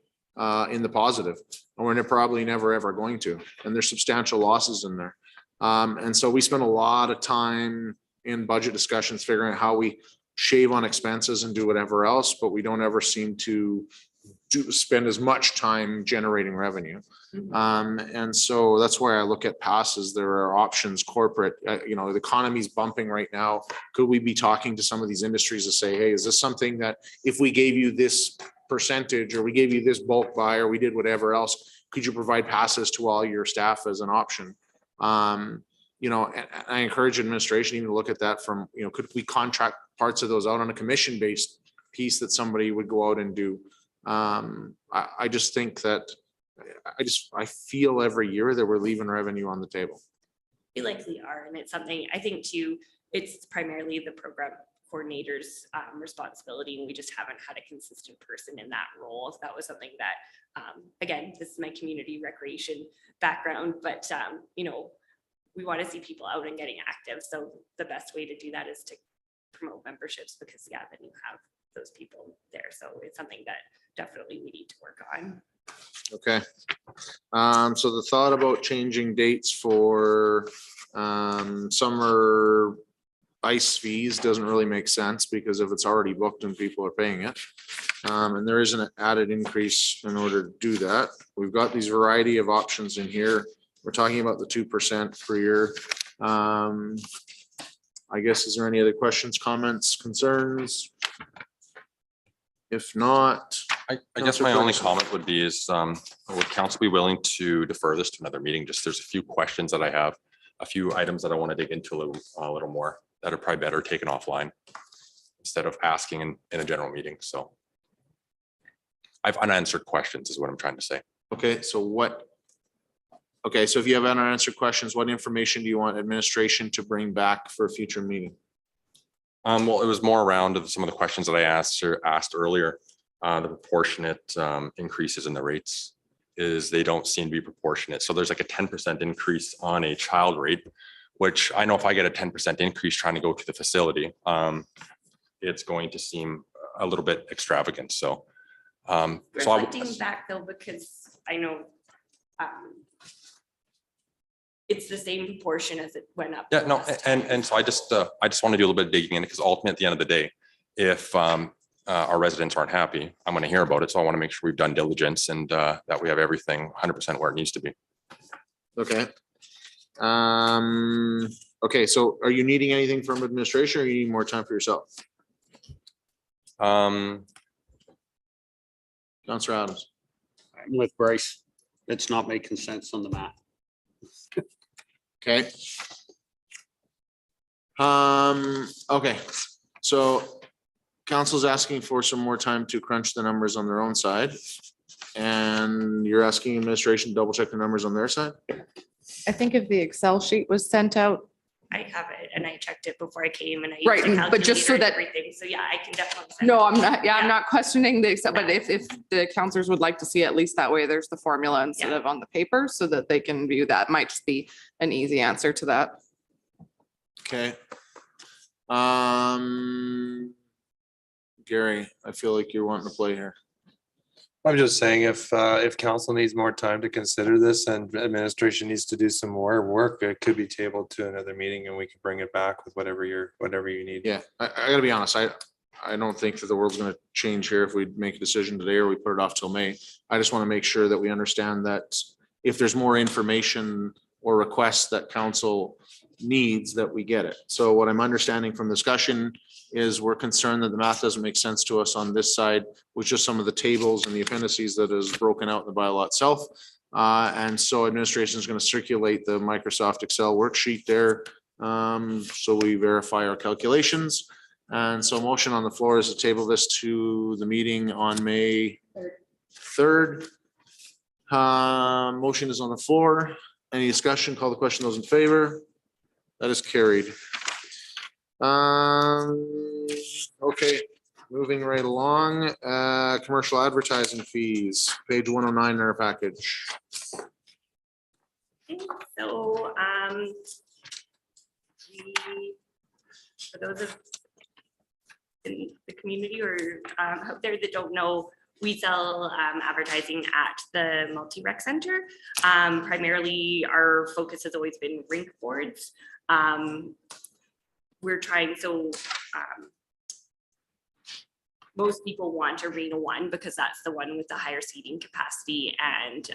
in the positive. And we're probably never, ever going to, and there's substantial losses in there. And so we spend a lot of time in budget discussions figuring out how we shave on expenses and do whatever else, but we don't ever seem to spend as much time generating revenue. And so that's why I look at passes. There are options, corporate, you know, the economy's bumping right now. Could we be talking to some of these industries to say, hey, is this something that if we gave you this percentage or we gave you this bulk buy or we did whatever else, could you provide passes to all your staff as an option? You know, and I encourage administration even to look at that from, you know, could we contract parts of those out on a commission-based piece that somebody would go out and do? I just think that I feel every year that we're leaving revenue on the table. We likely are, and it's something I think too, it's primarily the program coordinator's responsibility, and we just haven't had a consistent person in that role. So that was something that, again, this is my community recreation background, but you know, we want to see people out and getting active. So the best way to do that is to promote memberships, because yeah, then you have those people there. So it's something that definitely we need to work on. Okay. So the thought about changing dates for summer ice fees doesn't really make sense, because if it's already booked and people are paying it, and there is an added increase in order to do that. We've got these variety of options in here. We're talking about the 2% per year. I guess, is there any other questions, comments, concerns? If not. I guess my only comment would be is, would council be willing to defer this to another meeting? Just there's a few questions that I have, a few items that I want to dig into a little more that are probably better taken offline instead of asking in a general meeting. So I've unanswered questions is what I'm trying to say. Okay, so what? Okay, so if you have unanswered questions, what information do you want administration to bring back for a future meeting? Well, it was more around of some of the questions that I asked earlier. The proportionate increases in the rates is they don't seem to be proportionate. So there's like a 10% increase on a child rate, which I know if I get a 10% increase trying to go to the facility, it's going to seem a little bit extravagant. So, Reflecting back though, because I know it's the same proportion as it went up. Yeah, no, last time. and so I just want to do a little bit of digging in, because ultimately at the end of the day, if our residents aren't happy, I'm going to hear about it. So I want to make sure we've done diligence and that we have everything 100% where it needs to be. Okay. Okay, so are you needing anything from administration, or you need more time for yourself? Councillor Adams. I'm with Bryce. It's not making sense on the map. Okay. Okay, so council's asking for some more time to crunch the numbers on their own side. And you're asking administration to double check the numbers on their side? I think if the Excel sheet was sent out, I have it and I checked it before I came and I. Right, used a but just so calculator and that- Everything, so yeah, I can definitely. send no, it. I'm not, yeah, I'm Yeah. not questioning the Excel, but if the counselors would like to see at least that way, there's the formula instead Yeah. of on the paper so that they can view that. Might just be an easy answer to that. Okay. Gary, I feel like you're wanting to play here. I'm just saying if council needs more time to consider this and administration needs to do some more work, it could be tabled to another meeting and we can bring it back with whatever you need. Yeah, I gotta be honest, I don't think that the world's gonna change here if we make a decision today or we put it off till May. I just want to make sure that we understand that if there's more information or requests that council needs, that we get it. So what I'm understanding from discussion is we're concerned that the math doesn't make sense to us on this side, with just some of the tables and the appendices that is broken out in the bylaw itself. And so administration is going to circulate the Microsoft Excel worksheet there. So we verify our calculations. And so motion on the floor is to table this to the meeting on May 3rd. Motion is on the floor. Any discussion? Call the question. Those in favor? That is carried. Okay, moving right along, commercial advertising fees, page 109 in our package. So, for those of in the community or out there that don't know, we sell advertising at the multi-rec center. Primarily, our focus has always been rink boards. We're trying, most people want Arena One because that's the one with the higher seating capacity and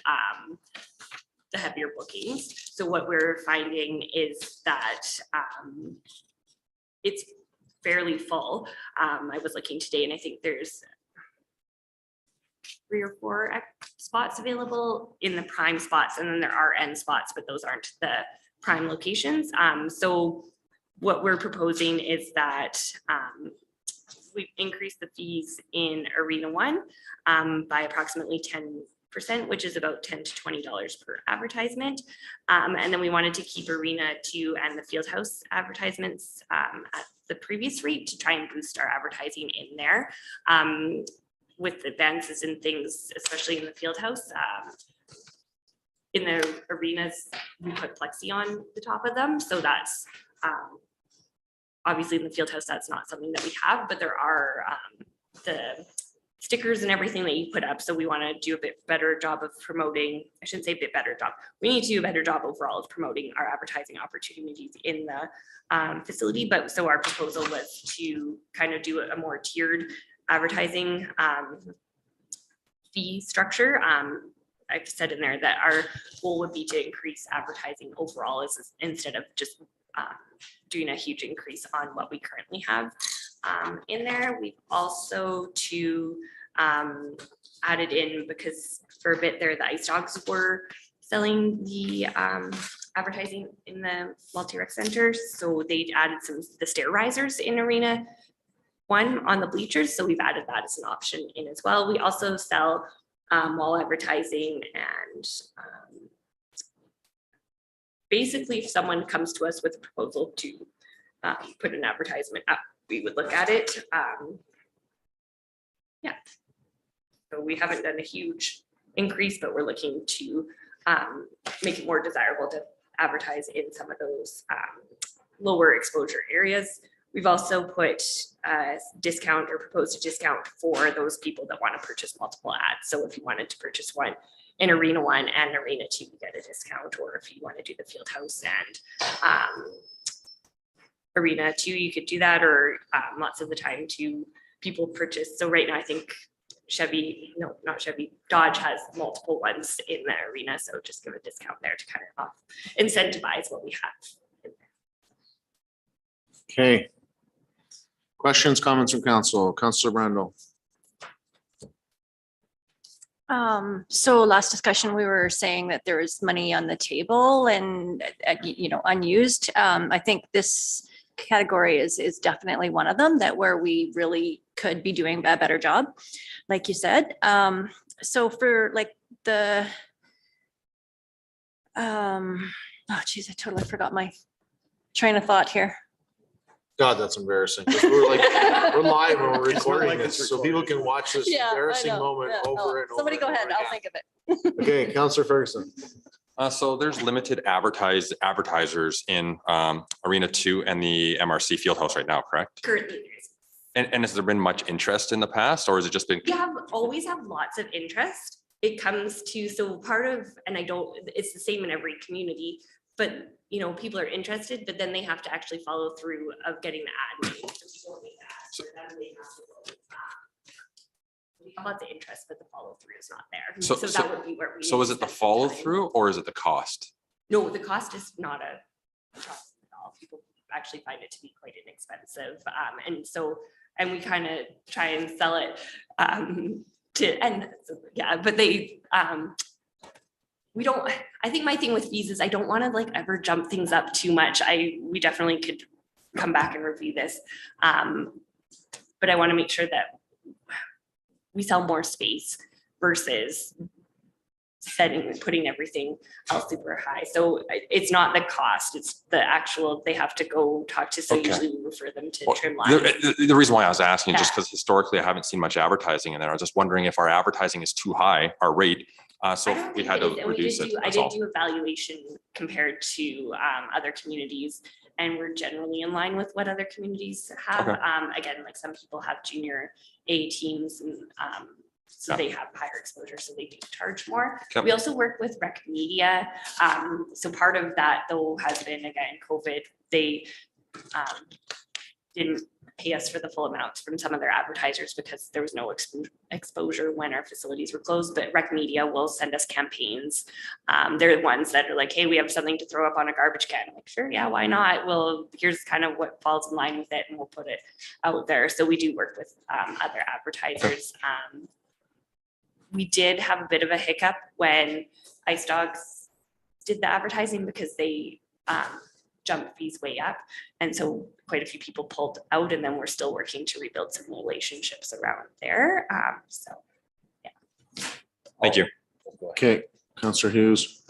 the heavier bookings. So what we're finding is that it's fairly full. I was looking today and I think there's 3 or 4 spots available in the prime spots, and then there are end spots, but those aren't the prime locations. So what we're proposing is that we've increased the fees in Arena One by approximately 10%, which is about $10 to $20 per advertisement. And then we wanted to keep Arena 2 and the Fieldhouse advertisements at the previous rate to try and boost our advertising in there. With advances and things, especially in the Fieldhouse. In the arenas, we put plexi on the top of them. So that's obviously in the Fieldhouse, that's not something that we have, but there are the stickers and everything that you put up. So we want to do a bit better job of promoting, I shouldn't say a bit better job. We need to do a better job overall of promoting our advertising opportunities in the facility. But so our proposal was to kind of do a more tiered advertising fee structure. I've said in there that our goal would be to increase advertising overall instead of just doing a huge increase on what we currently have in there. We've also added in, because for a bit there, the Ice Dogs were selling the advertising in the multi-rec center. So they added the stair risers in Arena One on the bleachers. So we've added that as an option in as well. We also sell wall advertising, and basically if someone comes to us with a proposal to put an advertisement up, we would look at it. Yeah. So we haven't done a huge increase, but we're looking to make it more desirable to advertise in some of those lower exposure areas. We've also put a discount or proposed a discount for those people that want to purchase multiple ads. So if you wanted to purchase one in Arena One and Arena Two, you get a discount, or if you want to do the Fieldhouse and Arena Two, you could do that, or lots of the time people purchase. So right now I think Dodge has multiple ones in the arena. So just give a discount there to kind of incentivize what we have. Okay. Questions, comments from council? Councillor Brandel. So last discussion, we were saying that there was money on the table and, unused. I think this category is definitely one of them where we really could be doing a better job, like you said. So for like the, oh geez, I totally forgot my train of thought here. God, that's embarrassing. We're live and we're It's not recording like this, it's so people can watch this Yeah, I embarrassing know. moment Yeah, over and over. Somebody go and ahead, over I'll again. think of it. Okay, Councillor Ferguson. So there's limited advertisers in Arena 2 and the MRC Fieldhouse right now, correct? Currently, there is. And has there been much interest in the past, or has it just been? We always have lots of interest. It comes to, so part of, and it's the same in every community, but people are interested, but then they have to actually follow through of getting the ad made. So people make ads, or then they have to go, We have lots of interest, but the follow through is not there. So- That would be where we. So need is to it the spend some follow time. through or is it the cost? No, the cost is not a cost at all. People actually find it to be quite inexpensive. And we kind of try and sell it but they, we don't, I think my thing with fees is I don't want to like ever jump things up too much. We definitely could come back and review this. But I want to make sure that we sell more space versus putting everything else super high. So it's not the cost, it's the actual, they have to go talk to, so Okay. usually we refer them to Well, Trimline. The reason why I was asking, just Yeah. because historically I haven't seen much advertising in there. I was just wondering if our advertising is too high, our rate. So I if don't we think had it to is, and we reduce did it, do, I that's did all. do evaluation compared to other communities. And we're generally in line with what other communities have. Okay. Again, like some people have junior A teams and so Yeah. they have higher exposure, so they do charge more. Okay. We also work with Rec Media. So part of that though has been, again, COVID, they didn't pay us for the full amounts from some of their advertisers because there was no exposure when our facilities were closed, but Rec Media will send us campaigns. They're the ones that are like, hey, we have something to throw up on a garbage can. I'm like, sure, yeah, why not? Well, here's kind of what falls in line with it and we'll put it out there. So we do work with other advertisers. We did have a bit of a hiccup when Ice Dogs did the advertising because they jumped fees way up. And so quite a few people pulled out and then we're still working to rebuild some relationships around there. Thank you. Okay, Counselor Hughes.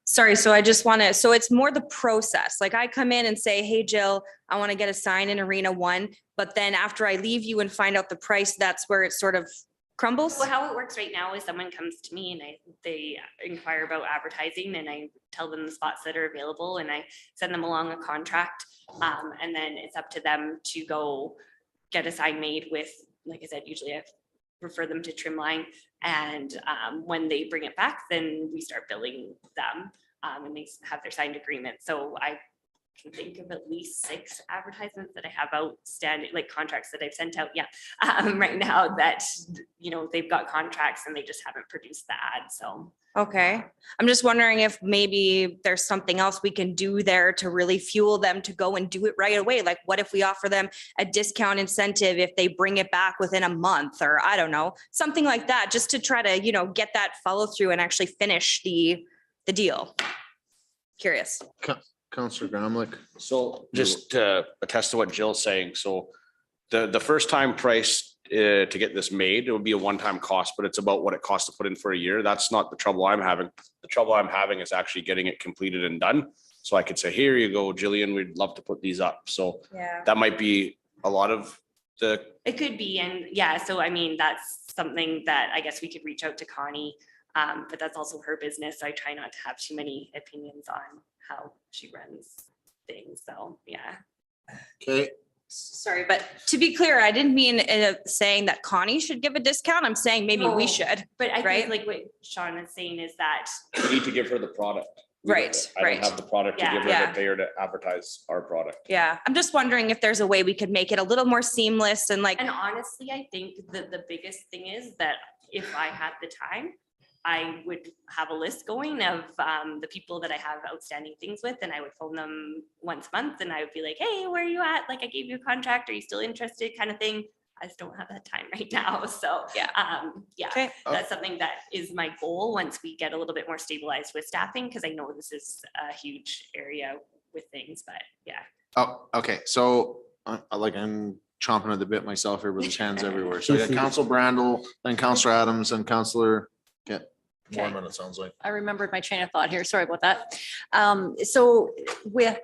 Sorry, so I just want to, so it's more the process. Like I come in and say, hey, Jill, I want to get a sign in Arena 1. But then after I leave you and find out the price, that's where it sort of crumbles. So how it works right now is someone comes to me and they inquire about advertising and I tell them the spots that are available and I send them along a contract. And then it's up to them to go get a sign made with, like I said, usually I refer them to Trimline. And when they bring it back, then we start billing them and they have their signed agreement. So I can think of at least 6 advertisements that I have outstanding, like contracts that I've sent out. Yeah. Right now that, they've got contracts and they just haven't produced the ad. So. Okay. I'm just wondering if maybe there's something else we can do there to really fuel them to go and do it right away. Like what if we offer them a discount incentive if they bring it back within a month or I don't know, something like that, just to try to, get that follow through and actually finish the deal. Curious. Counselor Gramlich. So just to attest to what Jill's saying, so the first time price to get this made, it would be a one-time cost, but it's about what it costs to put in for a year. That's not the trouble I'm having. The trouble I'm having is actually getting it completed and done. So I could say, here you go, Jillian, we'd love to put these up. So Yeah. that might be a lot of the, It could be, and yeah, so I mean, that's something that I guess we could reach out to Connie, but that's also her business. So I try not to have too many opinions on how she runs things, so yeah. Okay, Sorry, but to be clear, I didn't mean saying that Connie should give a discount. I'm saying maybe we No, should. But I Right? think like what Sean is saying is that, we need to give her the product. Right, I right. don't have the product to give her Yeah. to pay her to advertise our product. Yeah, I'm just wondering if there's a way we could make it a little more seamless and like, and honestly, I think that the biggest thing is that if I had the time, I would have a list going of the people that I have outstanding things with, and I would phone them once a month and I would be like, hey, where are you at? Like I gave you a contract, are you still interested, kind of thing. I just don't have that time right now, so. Yeah. Okay. That's something that is my goal once we get a little bit more stabilized with staffing, because I know this is a huge area with things, but yeah. oh, okay, so I'm chomping at the bit myself here with his hands everywhere. So yeah, Council Brandel, then Councilor Adams and Councilor Mormon, it sounds like. I remembered my train of thought here. Sorry about that. So with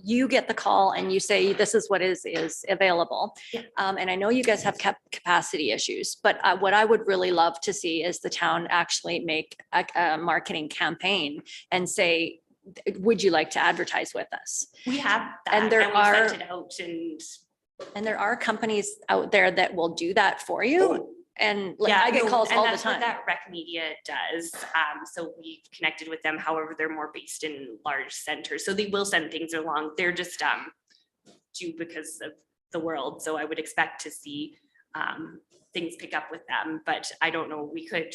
you get the call and you say, this is what is available. Yeah. And I know you guys have capacity issues, but what I would really love to see is the town actually make a marketing campaign and say, would you like to advertise with us? We have that, And there we are- sent it out And there are companies out there that will do that for you. And like, I get no, calls and all the that's what time. That Rec Media does. So we've connected with them. However, they're more based in large centers, so they will send things along. They're just due because of the world. So I would expect to see things pick up with them, but I don't know, we could,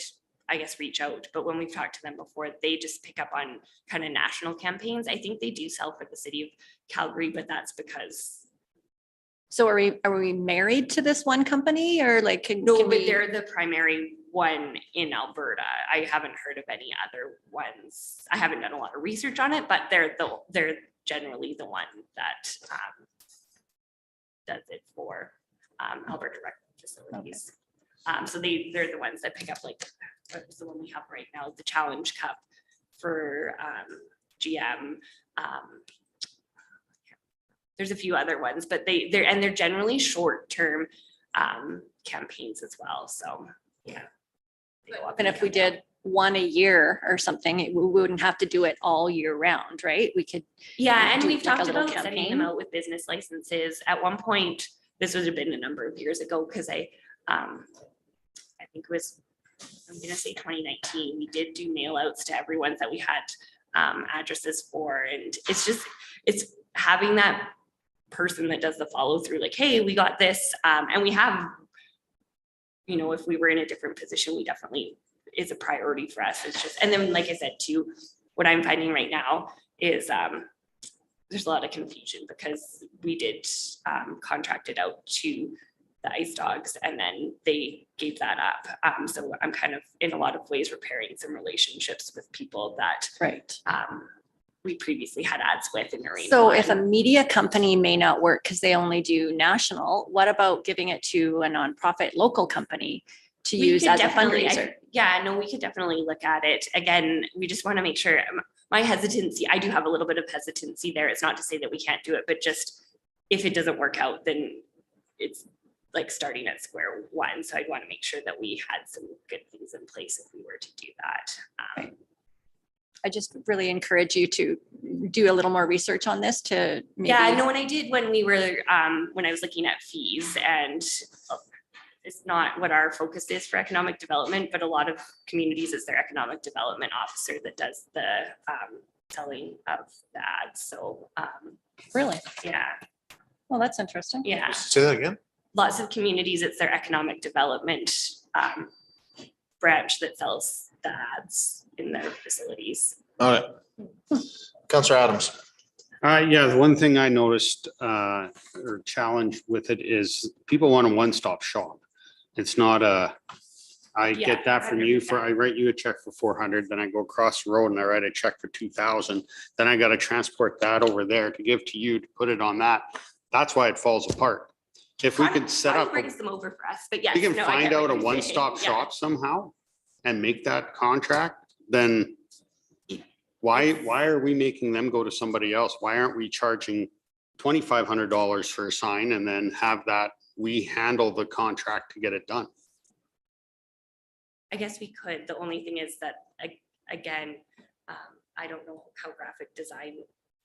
I guess, reach out, but when we've talked to them before, they just pick up on kind of national campaigns. I think they do sell for the city of Calgary, but that's because. So are we married to this one company or like? No, can but we- they're the primary one in Alberta. I haven't heard of any other ones. I haven't done a lot of research on it, but they're generally the one that does it for Alberta Rec facilities. So they're the ones that pick up, like, what's the one we have right now, the Challenge Cup for GM. There's a few other ones, but they're generally short-term campaigns as well. So yeah. They go up And if we come down. did one a year or something, we wouldn't have to do it all year round, right? We could. Yeah, and do we've like a talked little about sending campaign. them out with business licenses. At one point, this would have been a number of years ago, because I think it was, I'm gonna say 2019, we did do mail outs to everyone that we had addresses for. And it's having that person that does the follow through, like, hey, we got this. And we have, you know, if we were in a different position, we definitely is a priority for us. It's just, and then, like I said, too, what I'm finding right now is there's a lot of confusion because we did contract it out to the Ice Dogs and then they gave that up. So I'm kind of in a lot of ways repairing some relationships with people that Right. we previously had ads with in Marine. So if a media company may not work because they only do national, what about giving it to a nonprofit local company to use as a fundraiser? Yeah, no, we could definitely look at it. Again, we just want to make sure, my hesitancy, I do have a little bit of hesitancy there. It's not to say that we can't do it, but just if it doesn't work out, then it's like starting at square one. So I'd want to make sure that we had some good things in place if we were to do that. I just really encourage you to do a little more research on this to. Yeah, no, and I did when we were, when I was looking at fees, and it's not what our focus is for economic development, but a lot of communities, it's their economic development officer that does the selling of the ads. So Really? yeah, Well, that's interesting. yeah. Say that again? Lots of communities, it's their economic development branch that sells the ads in their facilities. All right. Counselor Adams. Yeah, the one thing I noticed or challenge with it is people want a one-stop shop. It's not I Yeah, get that from you for, 100%. I write you a check for 400, then I go across the road and I write a check for 2,000. Then I gotta transport that over there to give to you to put it on that. That's why it falls apart. If we could set up, Brings them over for us, but yes. we can no, I find get what out a you're saying. one-stop Yeah. shop somehow and make that contract, then why are we making them go to somebody else? Why aren't we charging $2,500 for a sign and then have that, we handle the contract to get it done? I guess we could. The only thing is that, again, I don't know how graphic design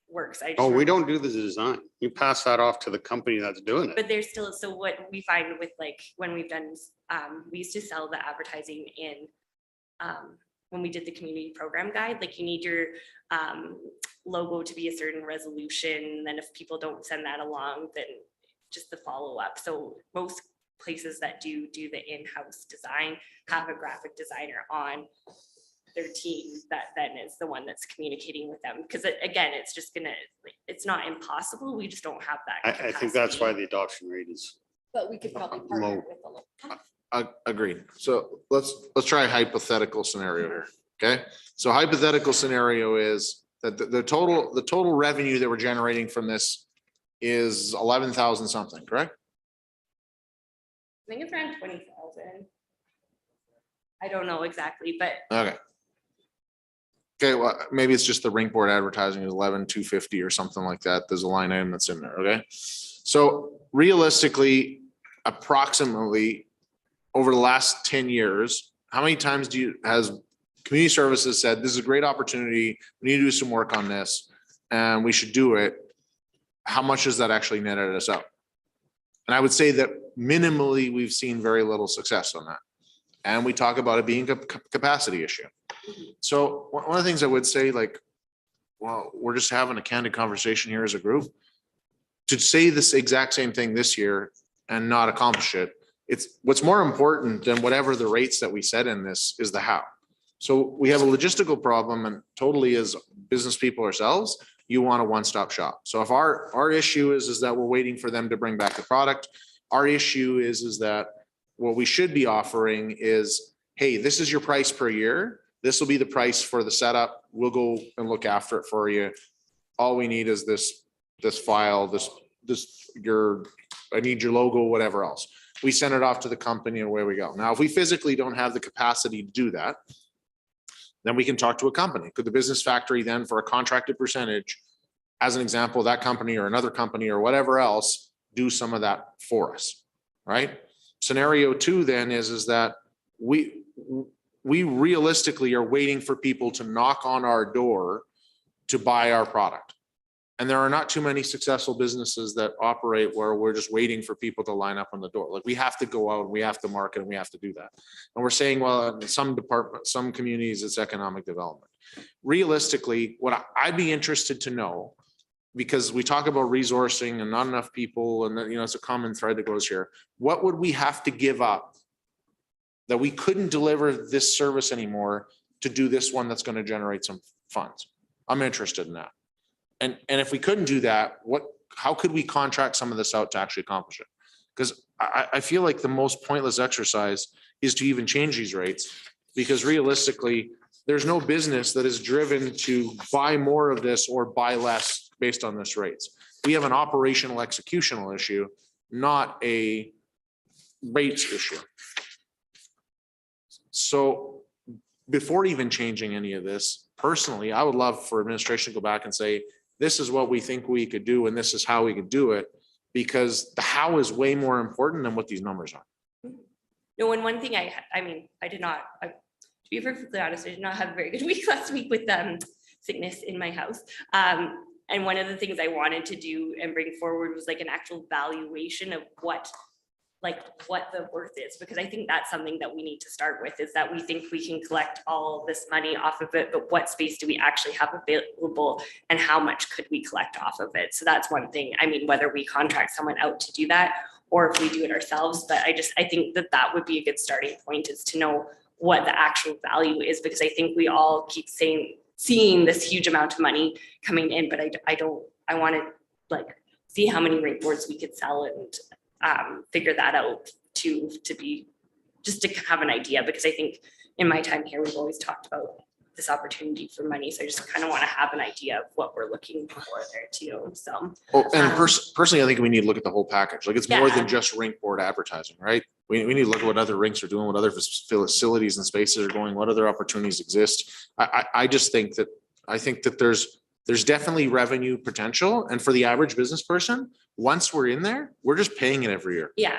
works. Oh, we don't do the design. You pass that off to the company that's doing it. But there's still, so what we find with, like, when we've done, we used to sell the advertising in, when we did the community program guide, like, you need your logo to be a certain resolution. Then if people don't send that along, then just the follow-up. So most places that do the in-house design have a graphic designer on their team that then is the one that's communicating with them. Because again, it's just gonna, it's not impossible. We just don't have that. I think that's why capacity. the adoption rate is But we could probably Low. partner with a local. Agreed. So let's try a hypothetical scenario here. Okay? So hypothetical scenario is that the total revenue that we're generating from this is 11,000 something, correct? I think it's around 20,000. I don't know exactly, but Okay. Okay, well, maybe it's just the rink board advertising is 11,250 or something like that. There's a line item that's in there, okay? So realistically, approximately over the last 10 years, how many times has community services said, this is a great opportunity, we need to do some work on this, and we should do it? How much does that actually net us out? And I would say that minimally, we've seen very little success on that. And we talk about it being a capacity issue. So one of the things I would say, like, well, we're just having a candid conversation here as a group. To say this exact same thing this year and not accomplish it it's what's more important than whatever the rates that we set in this is the how. So we have a logistical problem, and totally as business people ourselves, you want a one-stop shop. So if our issue is that we're waiting for them to bring back the product, our issue is that what we should be offering is, hey, this is your price per year. This will be the price for the setup. We'll go and look after it for you. All we need is this file, I need your logo, whatever else. We send it off to the company and away we go. Now, if we physically don't have the capacity to do that, then we can talk to a company. Could the business factory then, for a contracted percentage, as an example, that company or another company or whatever else, do some of that for us, right? Scenario 2 then is that we realistically are waiting for people to knock on our door to buy our product. And there are not too many successful businesses that operate where we're just waiting for people to line up on the door. Like, we have to go out, we have to market, and we have to do that. And we're saying, well, in some departments, some communities, it's economic development. Realistically, what I'd be interested to know, because we talk about resourcing and not enough people, and it's a common thread that goes here. What would we have to give up that we couldn't deliver this service anymore to do this one that's going to generate some funds? I'm interested in that. And if we couldn't do that, how could we contract some of this out to actually accomplish it? Because I feel like the most pointless exercise is to even change these rates, because realistically, there's no business that is driven to buy more of this or buy less based on this rates. We have an operational executional issue, not a rates issue. So before even changing any of this, personally, I would love for administration to go back and say, this is what we think we could do, and this is how we could do it, because the how is way more important than what these numbers are. No, and one thing to be perfectly honest, I did not have a very good week last week with sickness in my house. And one of the things I wanted to do and bring forward was like an actual valuation of what the worth is, because I think that's something that we need to start with, is that we think we can collect all this money off of it, but what space do we actually have available and how much could we collect off of it? So that's one thing. I mean, whether we contract someone out to do that or if we do it ourselves, but I think that would be a good starting point, is to know what the actual value is, because I think we all keep seeing this huge amount of money coming in, but I want to see how many rate boards we could sell and figure that out to have an idea, because I think in my time here, we've always talked about this opportunity for money. So I just kind of want to have an idea of what we're looking for there too. So. Personally, I think we need to look at the whole package. Like, it's more than just rink board advertising, right? We need to look at what other rinks are doing, what other facilities and spaces are going, what other opportunities exist. I think that there's definitely revenue potential. And for the average business person, once we're in there, we're just paying it every year. Yeah.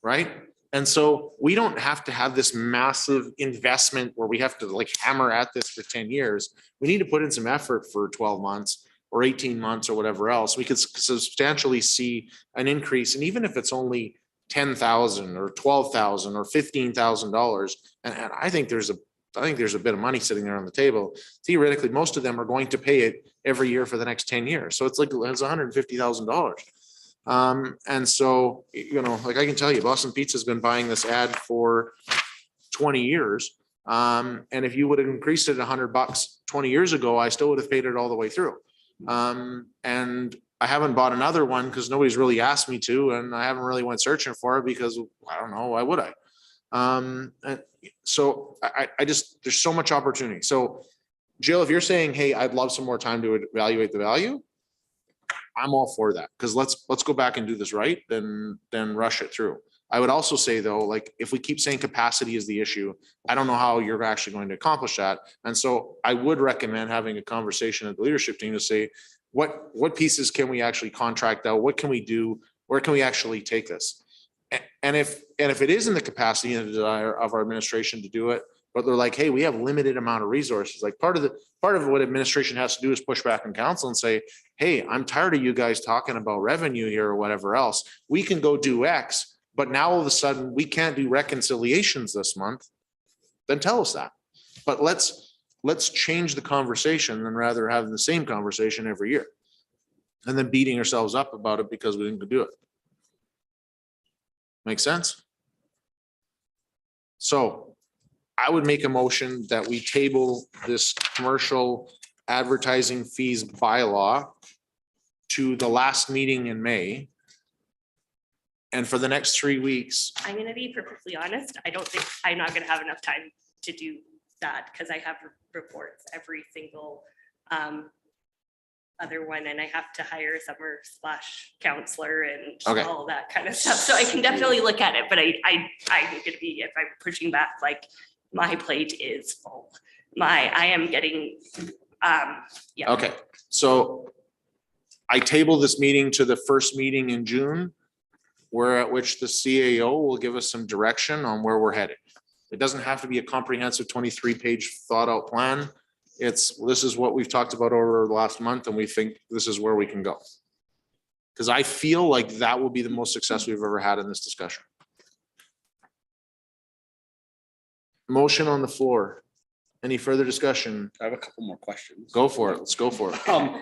Right. And so we don't have to have this massive investment where we have to hammer at this for 10 years. We need to put in some effort for 12 months or 18 months or whatever else. We could substantially see an increase. And even if it's only $10,000 or $12,000 or $15,000, and I think there's a bit of money sitting there on the table. Theoretically, most of them are going to pay it every year for the next 10 years. So it's $150,000. And so, I can tell you, Boston Pizza has been buying this ad for 20 years. And if you would have increased it $100 20 years ago, I still would have paid it all the way through. And I haven't bought another one because nobody's really asked me to, and I haven't really went searching for it because I don't know, why would I? And so there's so much opportunity. So Jill, if you're saying, hey, I'd love some more time to evaluate the value, I'm all for that. Cause let's go back and do this right, then rush it through. I would also say though, if we keep saying capacity is the issue, I don't know how you're actually going to accomplish that. And so I would recommend having a conversation at the leadership team to say, what pieces can we actually contract out? What can we do? Where can we actually take this? And if it is in the capacity and the desire of our administration to do it, but they're like, hey, we have limited amount of resources. Part of what administration has to do is push back on council and say, hey, I'm tired of you guys talking about revenue here or whatever else. We can go do X, but now all of a sudden we can't do reconciliations this month. Then tell us that. But let's change the conversation than rather having the same conversation every year and then beating ourselves up about it because we didn't do it. Make sense? So I would make a motion that we table this commercial advertising fees bylaw to the last meeting in May. And for the next 3 weeks, I'm gonna be perfectly honest, I don't think, I'm not gonna have enough time to do that, because I have reports every single other one, and I have to hire a summer splash counselor and Okay. all that kind of stuff, so I can definitely look at it, but I'm gonna be, if I'm pushing back, like, my plate is full. I am getting, yeah. okay, so I table this meeting to the first meeting in June, where at which the CAO will give us some direction on where we're headed. It doesn't have to be a comprehensive 23-page thought out plan. This is what we've talked about over the last month, and we think this is where we can go. Because I feel like that will be the most success we've ever had in this discussion. Motion on the floor. Any further discussion? I have a couple more questions. Go for it. Let's go for it.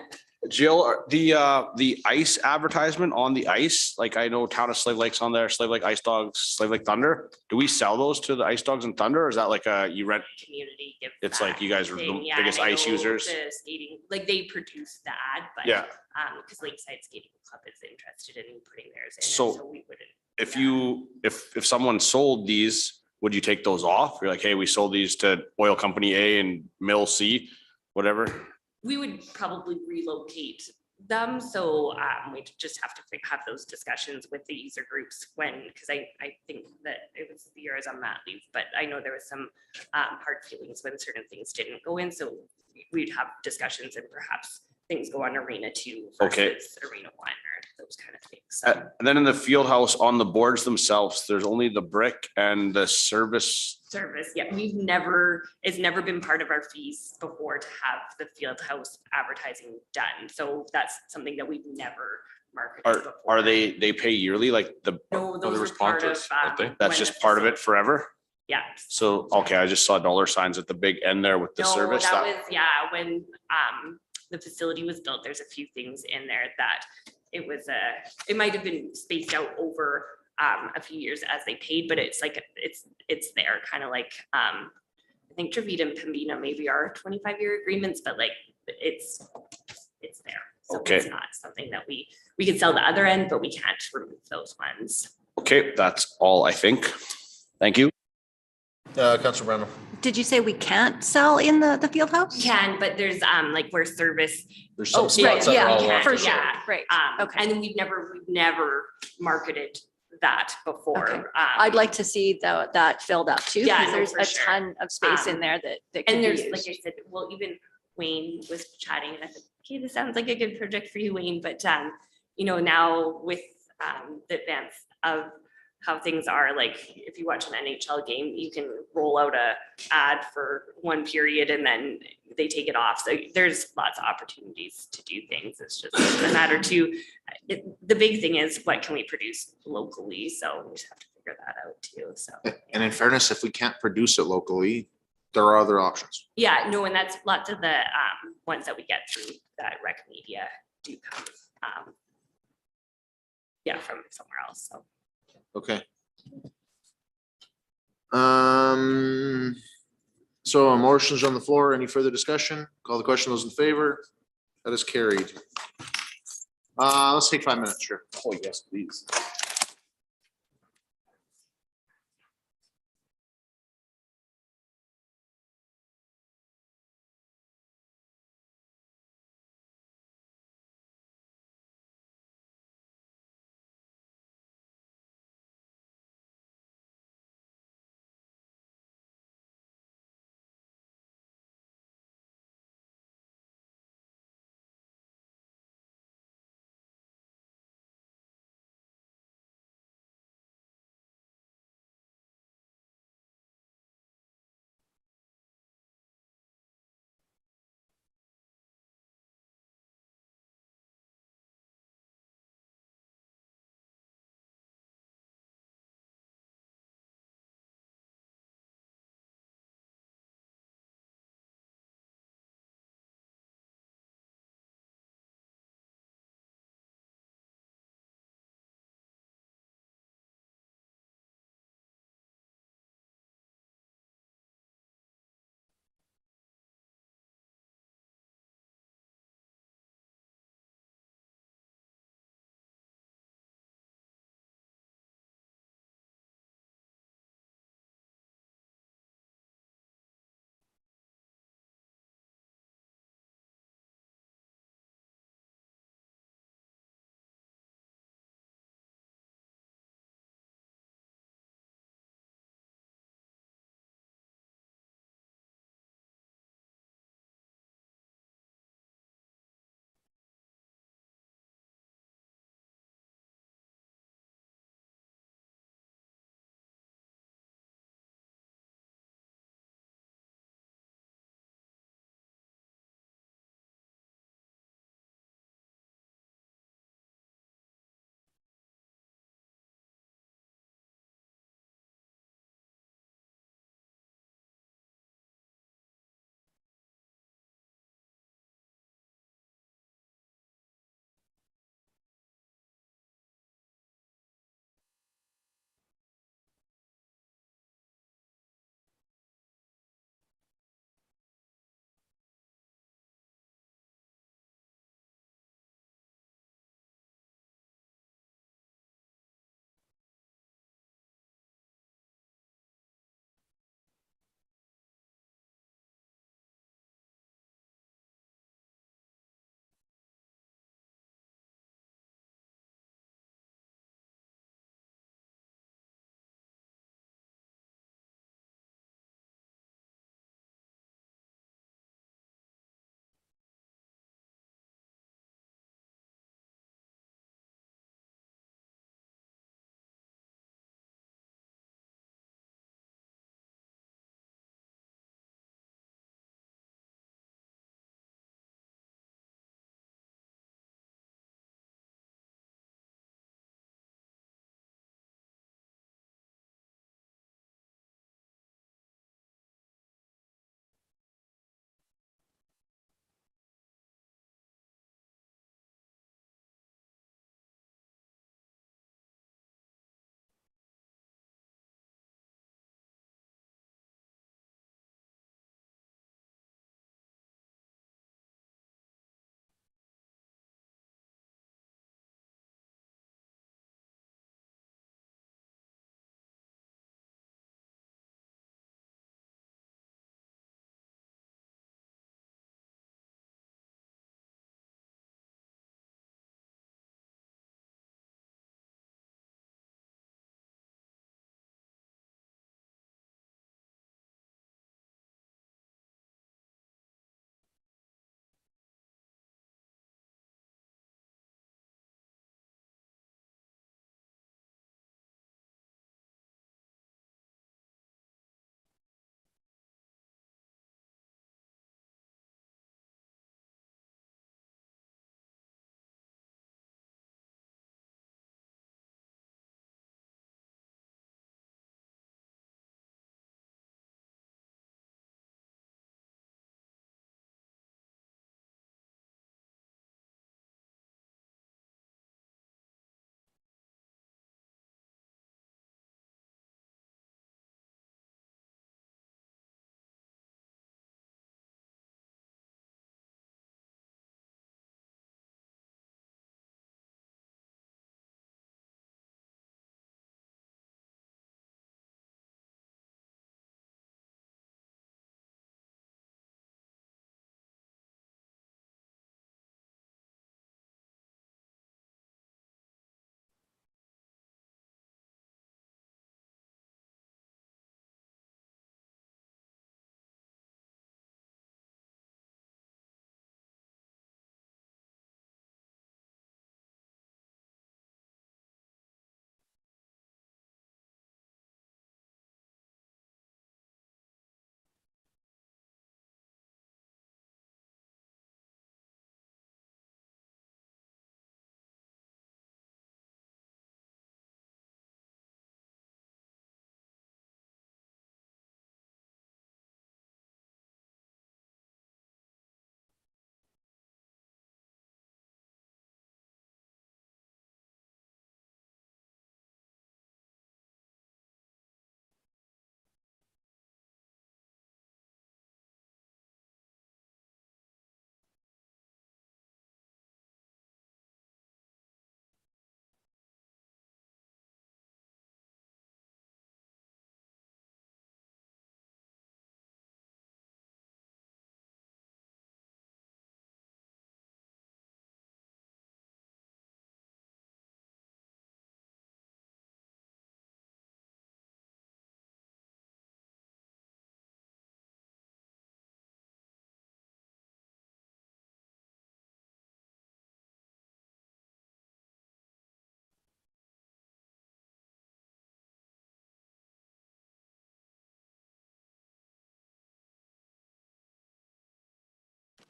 Jill, the ice advertisement on the ice, like I know Town of Slave Lake's on there, Slave Lake Ice Dogs, Slave Lake Thunder. Do we sell those to the Ice Dogs and Thunder, or is that like you rent? Community gives It's that like you guys are thing, the yeah, biggest and I ice know users. the skating, like they produce the ad, but Yeah. because Lakeside Skating Club is interested in putting theirs in, So, so we wouldn't. If someone sold these, would you take those off? You're like, hey, we sold these to Oil Company A and Mill C, whatever. We would probably relocate them, so we just have to have those discussions with the user groups because I think that it was the year I was on mat leave, but I know there was some hard feelings when certain things didn't go in, so we'd have discussions and perhaps things go on Arena 2 Okay. versus Arena 1 or those kind of things. So And then in the field house on the boards themselves, there's only the brick and the service. service, yeah, it's never been part of our fees before to have the field house advertising done, so that's something that we've never marketed before. Are they pay yearly, like the, No, the those are part of. responses, aren't they? that's just part of it forever? Yeah. So, okay, I just saw dollar signs at the big end there with the No, service. that was, yeah, when the facility was built, there's a few things in there that it might have been spaced out over a few years as they paid, but it's like, it's there, kind of like, I think Travita and Pembina maybe are 25-year agreements, but like, it's there. So Okay. it's not something that we can sell the other end, but we can't remove those ones. Okay, that's all I think. Thank you. Councilor Brandon. Did you say we can't sell in the field house? Can, but there's like where service. There's some Oh, spots right, that are yeah, all yeah, locked. for sure, yeah. right. Okay. And then we've never marketed that before. Okay. I'd like to see that filled up too, Yeah, because no, there's for a sure. ton of space in there that can And be there's, like used. I said, well, even Wayne was chatting and I said, okay, this sounds like a good project for you, Wayne, but now with the advance of how things are, like if you watch an NHL game, you can roll out a ad for one period and then they take it off. So there's lots of opportunities to do things. It's just a matter the big thing is what can we produce locally? So we just have to figure that out too. So. And in fairness, if we can't produce it locally, there are other options. Yeah, no, and that's lots of the ones that we get through that rec media do come. From somewhere else, so. Okay. So a motion's on the floor. Any further discussion? Call the question. Those in favor? That is carried. Let's take 5 minutes, sure. Oh, yes, please.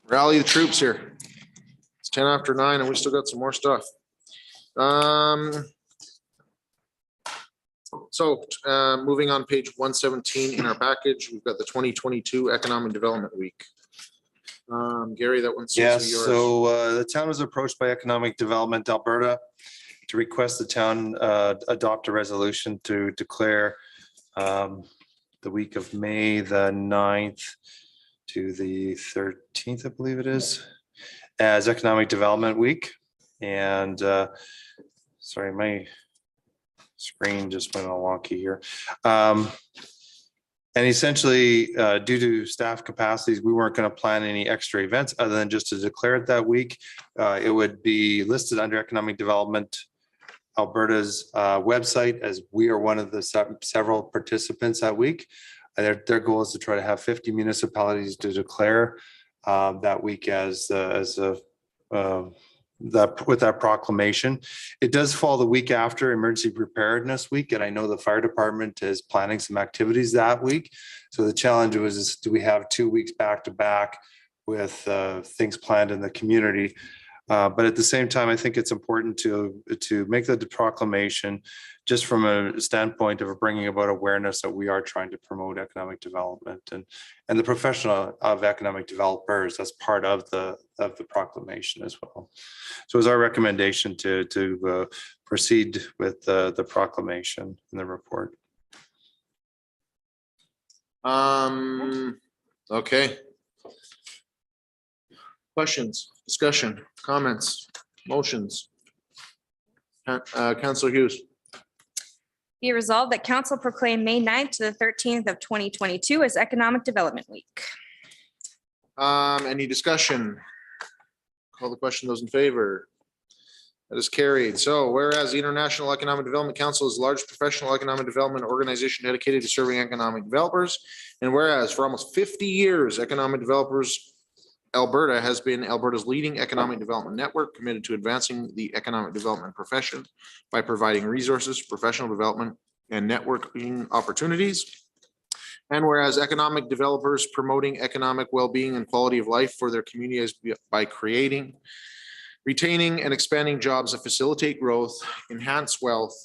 Rally the troops here. It's 10 after 9 and we still got some more stuff. Moving on page 117 in our package, we've got the 2022 Economic Development Week. Gary, that one's Yes, yours. so the town was approached by Economic Development Alberta to request the town adopt a resolution to declare the week of May the 9th to the 13th, I believe it is, as Economic Development Week. And sorry, my screen just went all wonky here. And essentially, due to staff capacities, we weren't going to plan any extra events other than just to declare it that week. It would be listed under Economic Development Alberta's website, as we are one of the several participants that week. Their goal is to try to have 50 municipalities to declare that week as that with that proclamation. It does fall the week after Emergency Preparedness Week, and I know the fire department is planning some activities that week. So the challenge was, do we have 2 weeks back to back with things planned in the community? But at the same time, I think it's important to make the proclamation just from a standpoint of bringing about awareness that we are trying to promote economic development and the professional of economic developers as part of the proclamation as well. So it's our recommendation to proceed with the proclamation and the report. Okay. Questions, discussion, comments, motions? Councillor Hughes. Be resolved that council proclaim May 9th to the 13th of 2022 as Economic Development Week. Any discussion? Call the question. Those in favor? That is carried. So whereas the International Economic Development Council is a large professional economic development organization dedicated to serving economic developers, and whereas for almost 50 years, Economic Developers Alberta has been Alberta's leading economic development network, committed to advancing the economic development profession by providing resources, professional development, and networking opportunities. And whereas economic developers promoting economic well-being and quality of life for their communities by creating, retaining, and expanding jobs that facilitate growth, enhance wealth,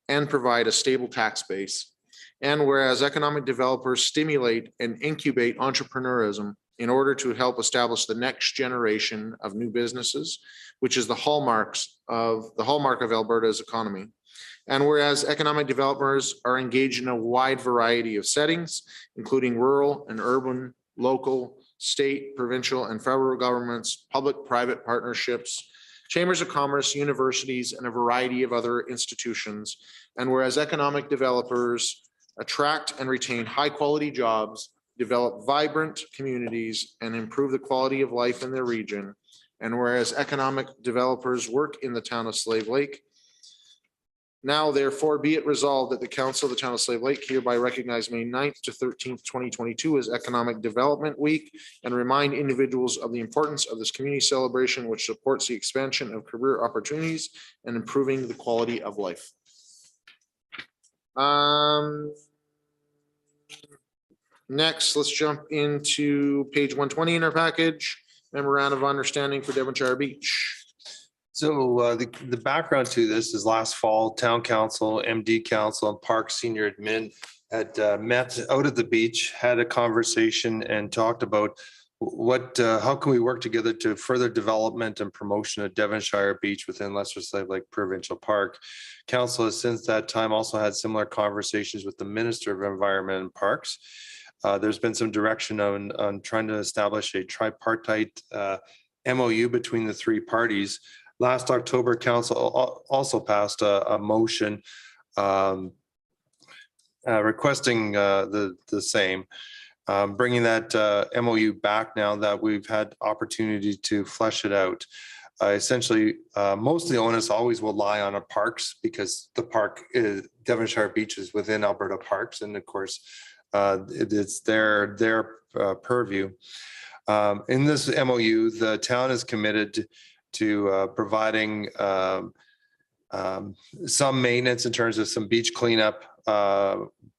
and provide a stable tax base. And whereas economic developers stimulate and incubate entrepreneurism in order to help establish the next generation of new businesses, which is the hallmark of Alberta's economy. And whereas economic developers are engaged in a wide variety of settings, including rural and urban, local, state, provincial, and federal governments, public-private partnerships, chambers of commerce, universities, and a variety of other institutions. And whereas economic developers attract and retain high-quality jobs, develop vibrant communities, and improve the quality of life in their region. And whereas economic developers work in the town of Slave Lake, now therefore be it resolved that the Council of the Town of Slave Lake hereby recognize May 9th to 13th, 2022 as Economic Development Week and remind individuals of the importance of this community celebration, which supports the expansion of career opportunities and improving the quality of life. Next, let's jump into page 120 in our package, memorandum of understanding for Devonshire Beach. So the background to this is last fall, Town Council, MD Council, and Park Senior Admin had met out at the beach, had a conversation and talked about how can we work together to further development and promotion of Devonshire Beach within Lesser Slave Lake Provincial Park. Council has since that time also had similar conversations with the Minister of Environment and Parks. There's been some direction on trying to establish a tripartite MOU between the three parties. Last October, Council also passed a motion requesting the same, bringing that MOU back now that we've had opportunity to flesh it out. Essentially, most of the onus always will lie on our parks because the park, Devonshire Beach, is within Alberta Parks, and of course, it's their purview. In this MOU, the town is committed to providing some maintenance in terms of some beach cleanup,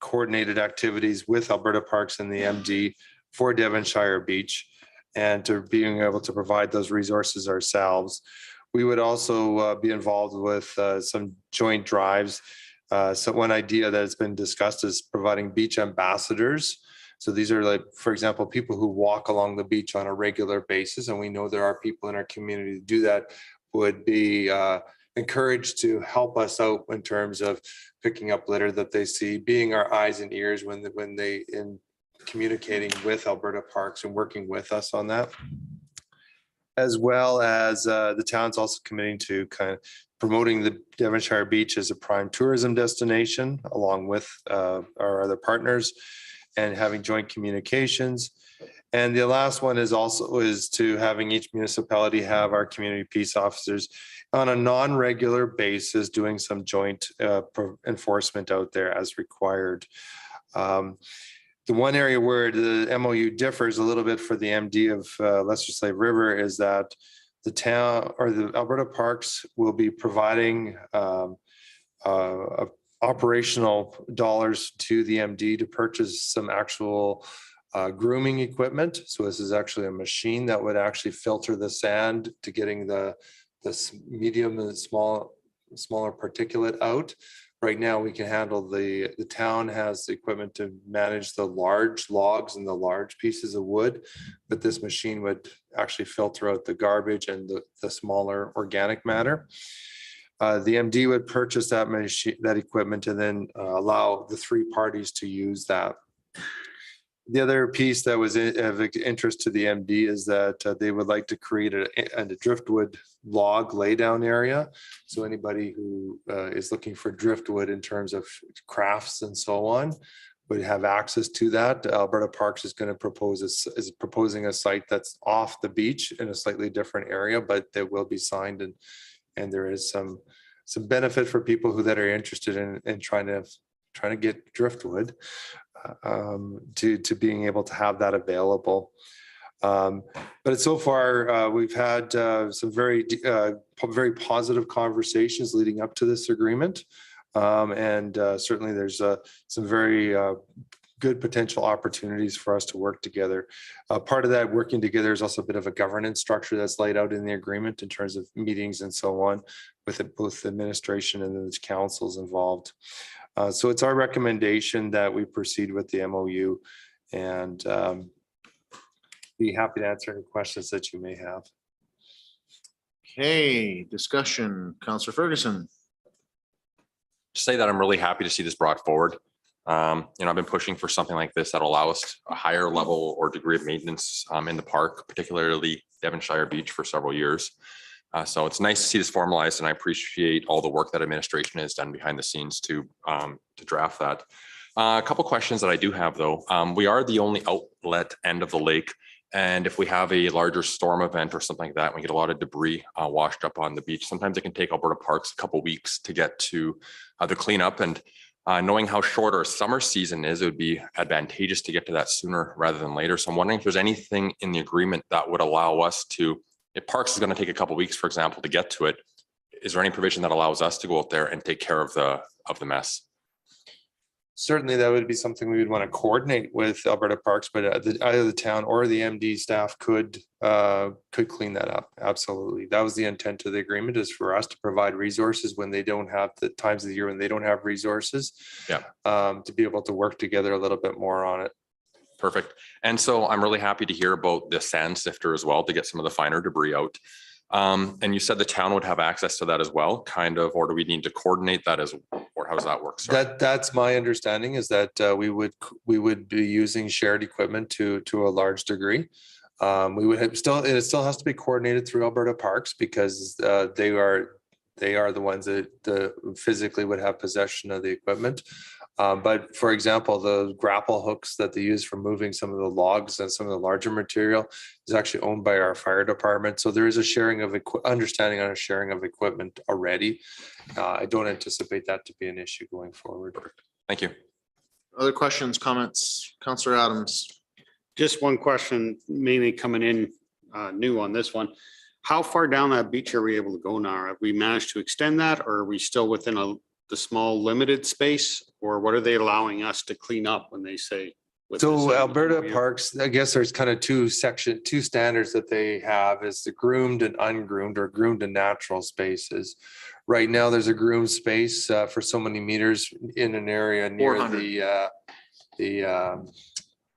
coordinated activities with Alberta Parks and the MD for Devonshire Beach. and to being able to provide those resources ourselves. We would also be involved with some joint drives. So one idea that has been discussed is providing beach ambassadors. So these are like, for example, people who walk along the beach on a regular basis, and we know there are people in our community to do that, would be encouraged to help us out in terms of picking up litter that they see, being our eyes and ears when they in communicating with Alberta Parks and working with us on that. As well as the town's also committing to kind of promoting the Devonshire Beach as a prime tourism destination along with our other partners, and having joint communications. And the last one is to having each municipality have our community peace officers on a non-regular basis doing some joint enforcement out there as required. The one area where the MOU differs a little bit for the MD of Lesser Slave River is that the town or the Alberta Parks will be providing operational dollars to the MD to purchase some actual grooming equipment. So this is actually a machine that would actually filter the sand to getting the medium and smaller particulate out. Right now, we can handle the town has the equipment to manage the large logs and the large pieces of wood, but this machine would actually filter out the garbage and the smaller organic matter. The MD would purchase that machine, that equipment, and then allow the three parties to use that. The other piece that was of interest to the MD is that they would like to create a driftwood log laydown area. So anybody who is looking for driftwood in terms of crafts and so on would have access to that. Alberta Parks is going to is proposing a site that's off the beach in a slightly different area, but that will be signed, and there is some benefit for people that are interested in trying to get driftwood to being able to have that available. But so far, we've had some very positive conversations leading up to this agreement. And certainly there's some very good potential opportunities for us to work together. Part of that working together is also a bit of a governance structure that's laid out in the agreement in terms of meetings and so on, with both the administration and the councils involved. So it's our recommendation that we proceed with the MOU, and be happy to answer any questions that you may have. Okay, discussion, Councillor Ferguson. To say that I'm really happy to see this brought forward. I've been pushing for something like this that allow us a higher level or degree of maintenance in the park, particularly Devonshire Beach, for several years. So it's nice to see this formalized, and I appreciate all the work that administration has done behind the scenes to draft that. A couple questions that I do have, though. We are the only outlet end of the lake, and if we have a larger storm event or something like that, we get a lot of debris washed up on the beach. Sometimes it can take Alberta Parks a couple weeks to get to the cleanup, and knowing how short our summer season is, it would be advantageous to get to that sooner rather than later. So I'm wondering if there's anything in the agreement that would allow us to, if Parks is going to take a couple weeks, for example, to get to it, is there any provision that allows us to go out there and take care of the mess? Certainly, that would be something we would want to coordinate with Alberta Parks, but either the town or the MD staff could clean that up. Absolutely. That was the intent of the agreement, is for us to provide resources when they don't have the times of the year when they don't have resources. Yeah. To be able to work together a little bit more on it. Perfect. And so I'm really happy to hear about the sand sifter as well to get some of the finer debris out. And you said the town would have access to that as well, kind of, or do we need to coordinate that or how does that work? Sorry. That's my understanding, is that we would be using shared equipment to a large degree. We would have it still has to be coordinated through Alberta Parks, because they are the ones that physically would have possession of the equipment. But for example, the grapple hooks that they use for moving some of the logs and some of the larger material is actually owned by our fire department. So there is a sharing of understanding on a sharing of equipment already. I don't anticipate that to be an issue going forward. Thank you. Other questions, comments? Councillor Adams. Just one question, mainly coming in new on this one. How far down that beach are we able to go now? Have we managed to extend that, or are we still within the small limited space, or what are they allowing us to clean up when they say with So this Alberta year? Parks, I guess there's kind of two standards that they have is the groomed and ungroomed or groomed and natural spaces. Right now, there's a groomed space for so many meters in an area near 400. the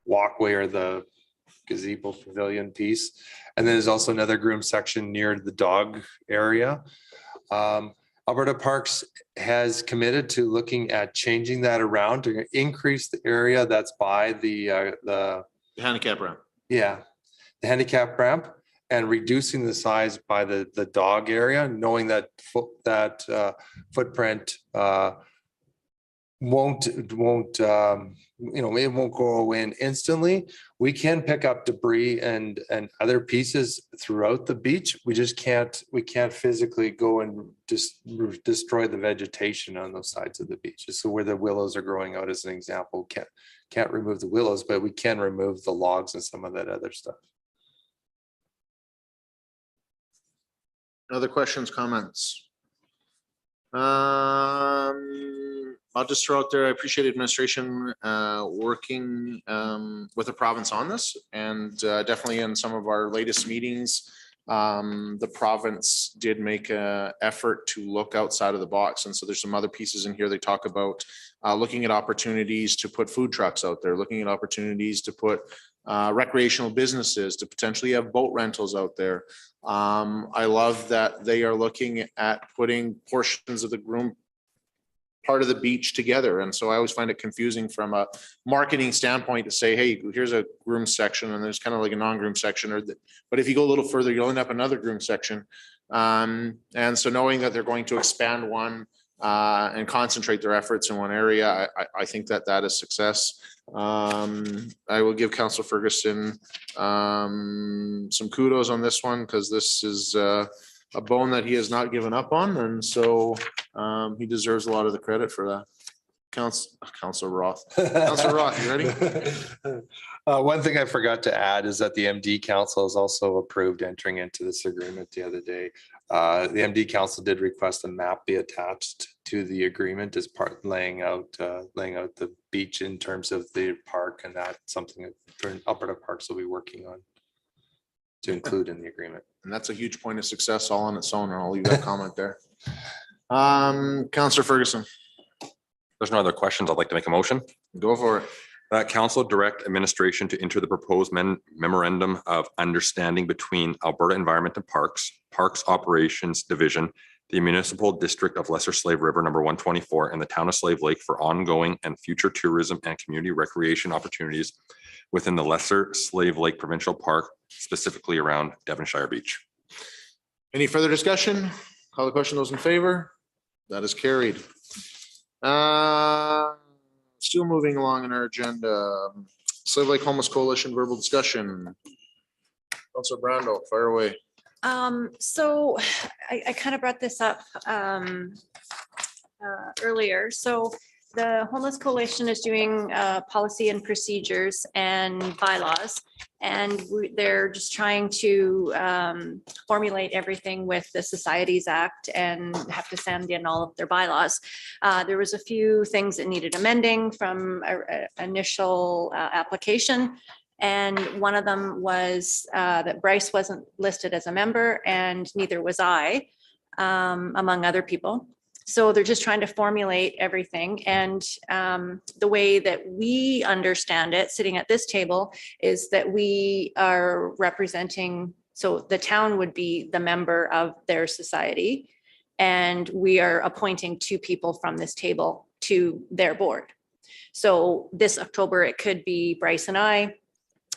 walkway or the gazebo pavilion piece. And then there's also another groomed section near the dog area. Alberta Parks has committed to looking at changing that around to increase the area that's by the Handicap ramp. yeah, the handicap ramp and reducing the size by the dog area, knowing that footprint won't it won't go in instantly. We can pick up debris and other pieces throughout the beach. We just can't physically go and just destroy the vegetation on those sides of the beaches. So where the willows are growing out as an example, can't remove the willows, but we can remove the logs and some of that other stuff. Other questions, comments? I'll just throw out there, I appreciate administration working with the province on this, and definitely in some of our latest meetings, the province did make an effort to look outside of the box. And so there's some other pieces in here. They talk about looking at opportunities to put food trucks out there, looking at opportunities to put recreational businesses, to potentially have boat rentals out there. I love that they are looking at putting portions of the part of the beach together. And so I always find it confusing from a marketing standpoint to say, hey, here's a groom section and there's kind of like a non-groom section, but if you go a little further, you'll end up another groom section. And so knowing that they're going to expand one and concentrate their efforts in one area, I think that is success. I will give Councillor Ferguson some kudos on this one, because this is a bone that he has not given up on, and so he deserves a lot of the credit for that. Councillor Roth. Councillor Roth, you ready? One thing I forgot to add is that the MD Council has also approved entering into this agreement the other day. The MD Council did request a map be attached to the agreement as part laying out the beach in terms of the park, and that's something that Alberta Parks will be working on to include in the agreement. And that's a huge point of success all on its own, and I'll leave that comment there. Councillor Ferguson. There's no other questions. I'd like to make a motion. Go for it. That council direct administration to enter the proposed memorandum of understanding between Alberta Environment and Parks Operations Division, the Municipal District of Lesser Slave River number 124, and the Town of Slave Lake for ongoing and future tourism and community recreation opportunities within the Lesser Slave Lake Provincial Park, specifically around Devonshire Beach. Any further discussion? Call the question. Those in favor? That is carried. Still moving along in our agenda. Slave Lake Homeless Coalition verbal discussion. Councilor Brando, fire away. So I kind of brought this up earlier. So the Homeless Coalition is doing policy and procedures and bylaws. And they're just trying to formulate everything with the Societies Act and have to send in all of their bylaws. There was a few things that needed amending from initial application. And one of them was that Bryce wasn't listed as a member, and neither was I, among other people. So they're just trying to formulate everything. And the way that we understand it, sitting at this table, is that we are representing, so the town would be the member of their society, and we are appointing two people from this table to their board. So this October, it could be Bryce and I.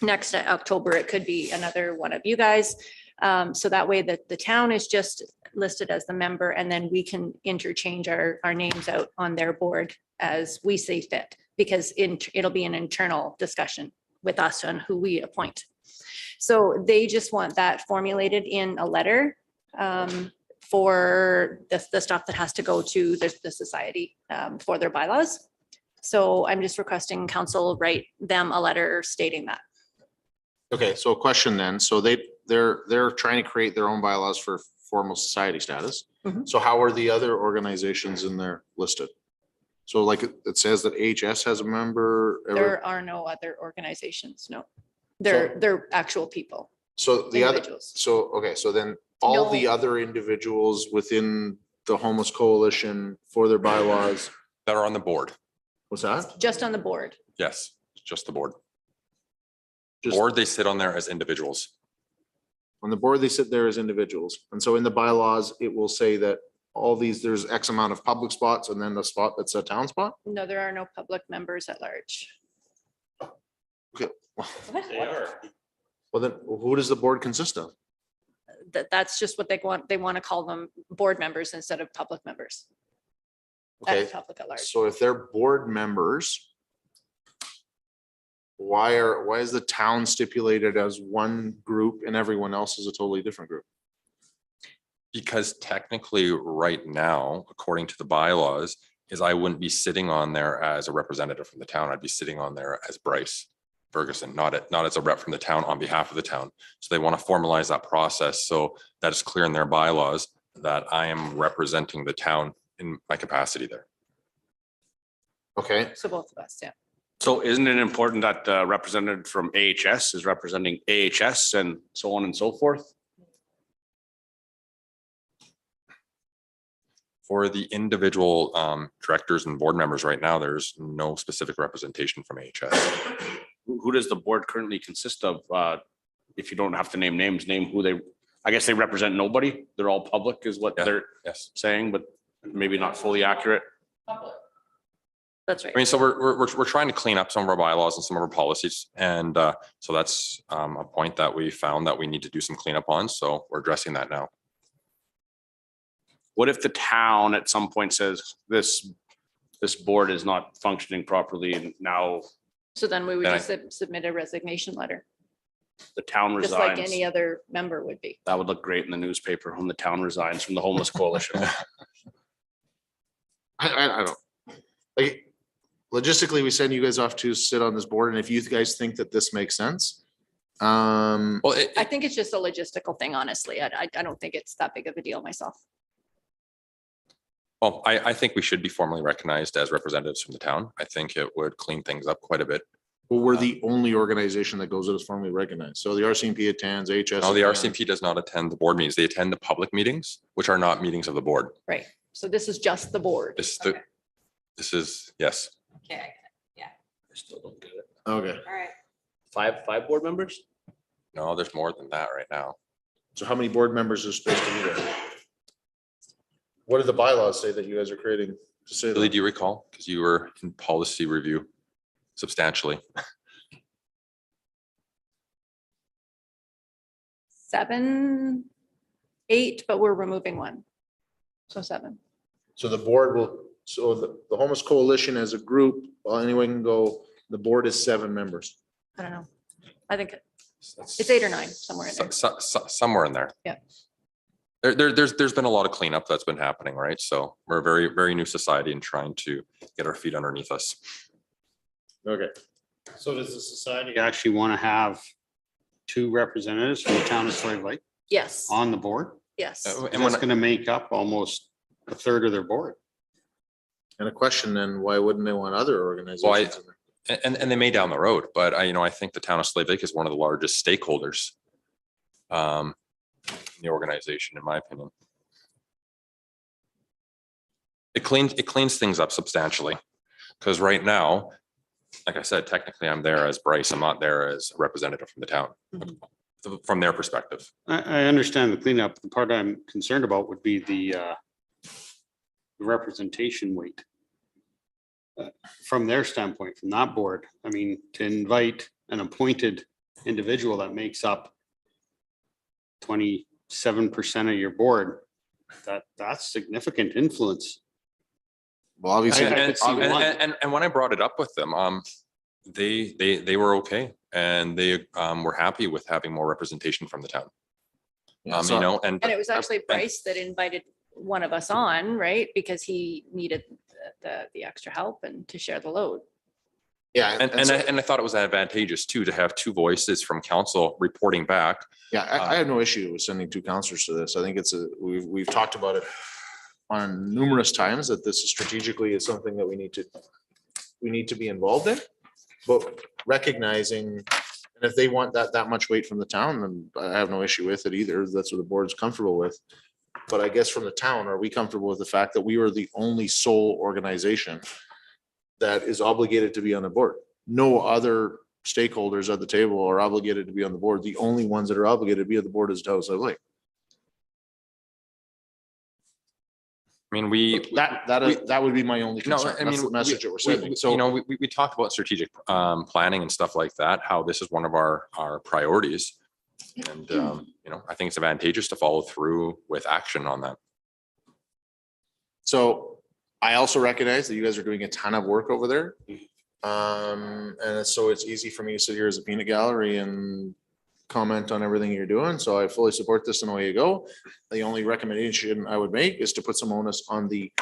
Next October, it could be another one of you guys. So that way that the town is just listed as the member, and then we can interchange our names out on their board as we see fit, because it'll be an internal discussion with us on who we appoint. So they just want that formulated in a letter for the stuff that has to go to the society for their bylaws. So I'm just requesting council write them a letter stating that. Okay, so a question then. So they're trying to create their own bylaws for formal society status. Mhm. So how are the other organizations in there listed? So like it says that AHS has a member. There are no other organizations, no. They're actual people, So the other, individuals. so, okay, so then all the No. other individuals within the homeless coalition for their bylaws, That are on the board. what's that? Just on the board. Yes, just the board. Just Or they sit on there as individuals. on the board, they sit there as individuals. And so in the bylaws, it will say that all these, there's X amount of public spots and then the spot that's a town spot? No, there are no public members at large. Well, then who does the board consist of? That's just what they want to call them board members instead of public members. Okay, Public at large. so if they're board members, why is the town stipulated as one group and everyone else is a totally different group? Because technically, right now, according to the bylaws, is I wouldn't be sitting on there as a representative from the town. I'd be sitting on there as Bryce Ferguson, not as a rep from the town on behalf of the town. So they want to formalize that process so that it's clear in their bylaws that I am representing the town in my capacity there. Okay, So both of us, yeah. So isn't it important that the representative from AHS is representing AHS and so on and so forth? For the individual directors and board members right now, there's no specific representation from AHS. Who does the board currently consist of? If you don't have to name names, name who they, I guess they represent nobody. They're all public is what Yeah. they're Yes. saying, but maybe not fully accurate. That's right. I mean, so we're trying to clean up some of our bylaws and some of our policies. And so that's a point that we found that we need to do some cleanup on. So we're addressing that now. What if the town at some point says this board is not functioning properly and now So then we would Then I- just submit a resignation letter, the town just like resigns? any other member would be. That would look great in the newspaper when the town resigns from the homeless coalition. I don't, like, logistically, we send you guys off to sit on this board, and if you guys think that this makes sense, Well, I think it's just a logistical thing, honestly. I don't think it's that big of a deal myself. well, I think we should be formally recognized as representatives from the town. I think it would clean things up quite a bit. well, we're the only organization that goes that is formally recognized. So the RCMP attends, HS. No, the attends. RCMP does not attend the board meetings. They attend the public meetings, which are not meetings of the board. Right. So this is just the board. This is, yes. Okay, I still don't get it. Okay, all right. Five board members? No, there's more than that right now. so how many board members are supposed to be there? What do the bylaws say that you guys are creating to say Billy, that? do you recall? Because you were in policy review substantially. 7, 8, but we're removing one. So 7. So the board will, so the homeless coalition as a group, well, anyone can go, the board is 7 members. I don't know. I think it's 8 or 9, somewhere in there. Somewhere in there. Yeah. There's been a lot of cleanup that's been happening, right? So we're a very new society and trying to get our feet underneath us. Okay, So does the society actually want to have 2 representatives from the town of Slave Lake Yes, on the board? yes. And And when that's going to make up almost a third of their board. and a question then, why wouldn't they want other organizations in there? and they may down the road, but I think the town of Slave Lake is one of the largest stakeholders in the organization, in my opinion. It cleans things up substantially. Because right now, like I said, technically I'm there as Bryce. I'm not there as a representative from the town, from their perspective. I understand the cleanup. The part I'm concerned about would be the representation weight. From their standpoint, from that board, I mean, to invite an appointed individual that makes up 27% of your board, that's significant influence. Well, obviously, I could see one. And when I brought it up with them, they were okay. And they were happy with having more representation from the town. yeah, You so- know, And it was actually Bryce that invited one of us on, right? Because he needed the extra help and to share the load. yeah, And I thought it was advantageous too, to have 2 voices from council reporting back. yeah, I have no issue with sending 2 counselors to this. I think we've talked about it on numerous times that this is strategically is something that we need to be involved in. But recognizing, and if they want that much weight from the town, then I have no issue with it either. That's what the board's comfortable with. But I guess from the town, are we comfortable with the fact that we are the only sole organization that is obligated to be on the board? No other stakeholders at the table are obligated to be on the board. The only ones that are obligated to be on the board is Taos Slave Lake. I mean, we. That would be my only No, concern. I That's mean, the message that we're sending. you So, know, we talked about strategic planning and stuff like that, how this is one of our priorities. And, you know, I think it's advantageous to follow through with action on that. so I also recognize that you guys are doing a ton of work over there. And so it's easy for me to sit here as a peanut gallery and comment on everything you're doing. So I fully support this and away you go. The only recommendation I would make is to put some onus on the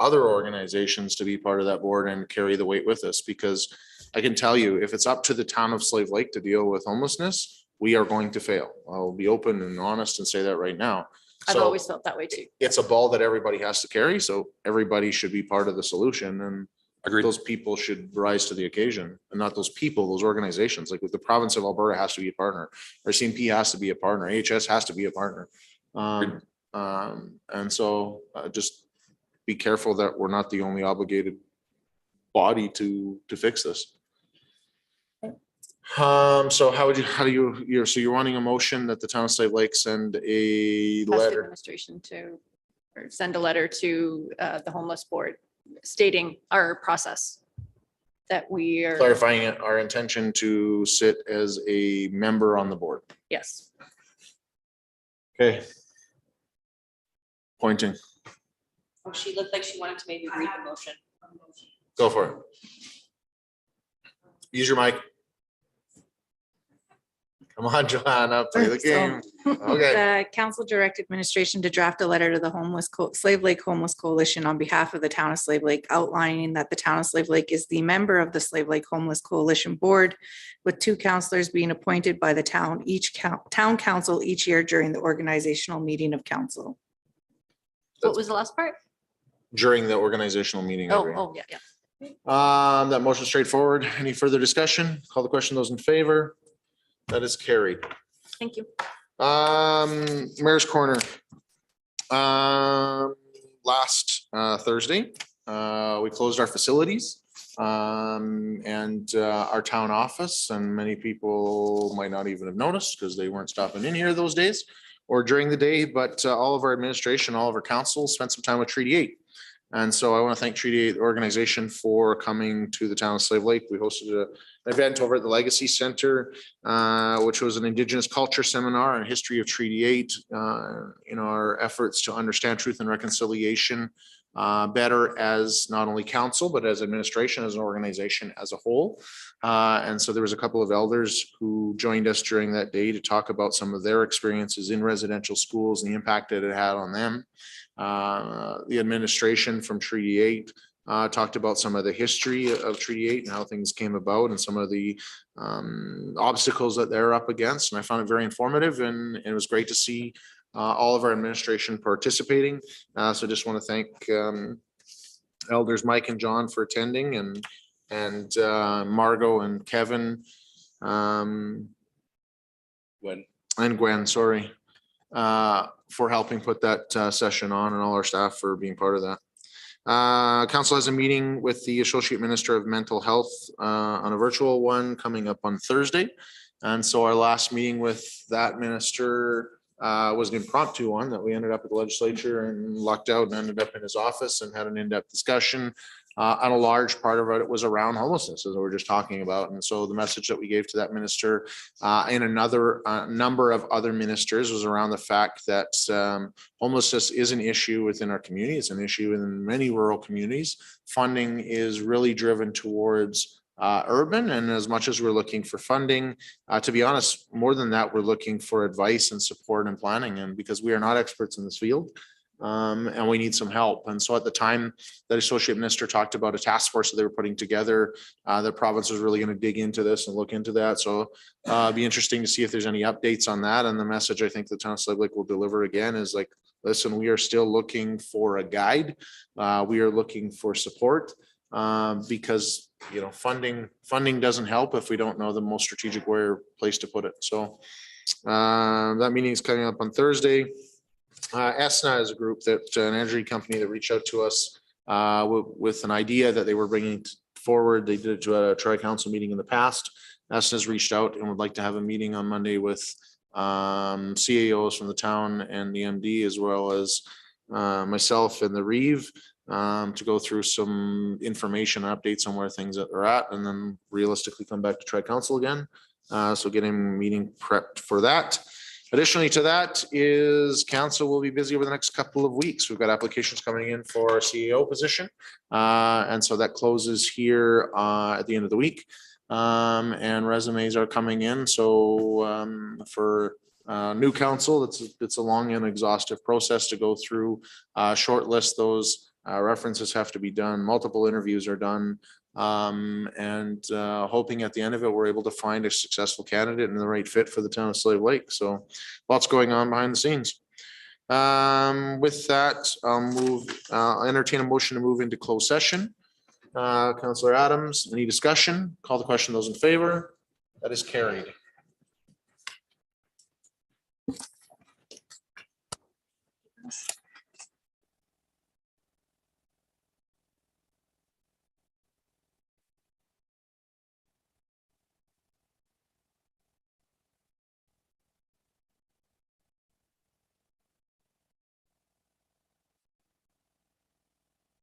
other organizations to be part of that board and carry the weight with us, because I can tell you, if it's up to the town of Slave Lake to deal with homelessness, we are going to fail. I'll be open and honest and say that right now. I've So always felt that way too. it's a ball that everybody has to carry, so everybody should be part of the solution, and Agreed. those people should rise to the occasion, and not those people, those organizations. Like with the province of Alberta has to be a partner, RCMP has to be a partner, AHS has to be a partner. And so just be careful that we're not the only obligated body to fix this. So how do so you're wanting a motion that the town of Slave Lake send a Ask the letter? administration to, or send a letter to the homeless board stating our process. That we are, Clarifying our intention to sit as a member on the board. yes. Okay. Pointing, Oh, she looked like she wanted to maybe read the motion. go for it. Use your mic. Come on, Johanna, play the game. Okay. The council direct administration to draft a letter to the Slave Lake Homeless Coalition on behalf of the town of Slave Lake, outlining that the town of Slave Lake is the member of the Slave Lake Homeless Coalition Board, with 2 counselors being appointed by the town, town council each year during the organizational meeting of council. What was the last part? During the organizational meeting. every- Yeah. That motion straightforward. Any further discussion? Call the question. Those in favor? That is carried. Thank you. Mayor's Corner. Last Thursday, we closed our facilities and our town office, and many people might not even have noticed because they weren't stopping in here those days or during the day, but all of our administration, all of our council spent some time with Treaty 8. And so I want to thank Treaty 8 organization for coming to the town of Slave Lake. We hosted an event over at the Legacy Center, which was an Indigenous culture seminar on history of Treaty 8, in our efforts to understand truth and reconciliation better as not only council, but as administration, as an organization as a whole. And so there was a couple of elders who joined us during that day to talk about some of their experiences in residential schools and the impact that it had on them. The administration from Treaty 8 talked about some of the history of Treaty 8 and how things came about and some of the obstacles that they're up against. And I found it very informative, and it was great to see all of our administration participating. So just want to thank elders Mike and John for attending, and Margot and Kevin and Gwen, sorry, for helping put that session on, and all our staff for being part of that. Council has a meeting with the Associate Minister of Mental Health on a virtual one coming up on Thursday. And so our last meeting with that minister was an impromptu one that we ended up at the legislature and lucked out and ended up in his office and had an in-depth discussion. And a large part of it was around homelessness, as we were just talking about. And so the message that we gave to that minister and another number of other ministers was around the fact that homelessness is an issue within our community. It's an issue in many rural communities. Funding is really driven towards urban, and as much as we're looking for funding, to be honest, more than that, we're looking for advice and support and planning. And because we are not experts in this field, And we need some help. And so at the time, that associate minister talked about a task force that they were putting together. The province was really going to dig into this and look into that. So it'd be interesting to see if there's any updates on that. And the message I think the town of Slave Lake will deliver again is like, listen, we are still looking for a guide. We are looking for support because, you know, funding doesn't help if we don't know the most strategic place to put it. So that meeting is coming up on Thursday. ESNA is a group that, an energy company that reached out to us with an idea that they were bringing forward. They did it to a tri-council meeting in the past. ESNA has reached out and would like to have a meeting on Monday with CAOs from the town and the MD, as well as myself and the Reeve to go through some information updates on where things are at, and then realistically come back to tri-council again. So getting a meeting prepped for that. Additionally to that is council will be busy over the next couple of weeks. We've got applications coming in for our CEO position. And so that closes here at the end of the week. And resumes are coming in. So for new council, it's a long and exhaustive process to go through, shortlist those references have to be done. Multiple interviews are done. And hoping at the end of it, we're able to find a successful candidate and the right fit for the town of Slave Lake. So lots going on behind the scenes. With that, I'll entertain a motion to move into closed session. Councillor Adams, any discussion? Call the question. Those in favor? That is carried.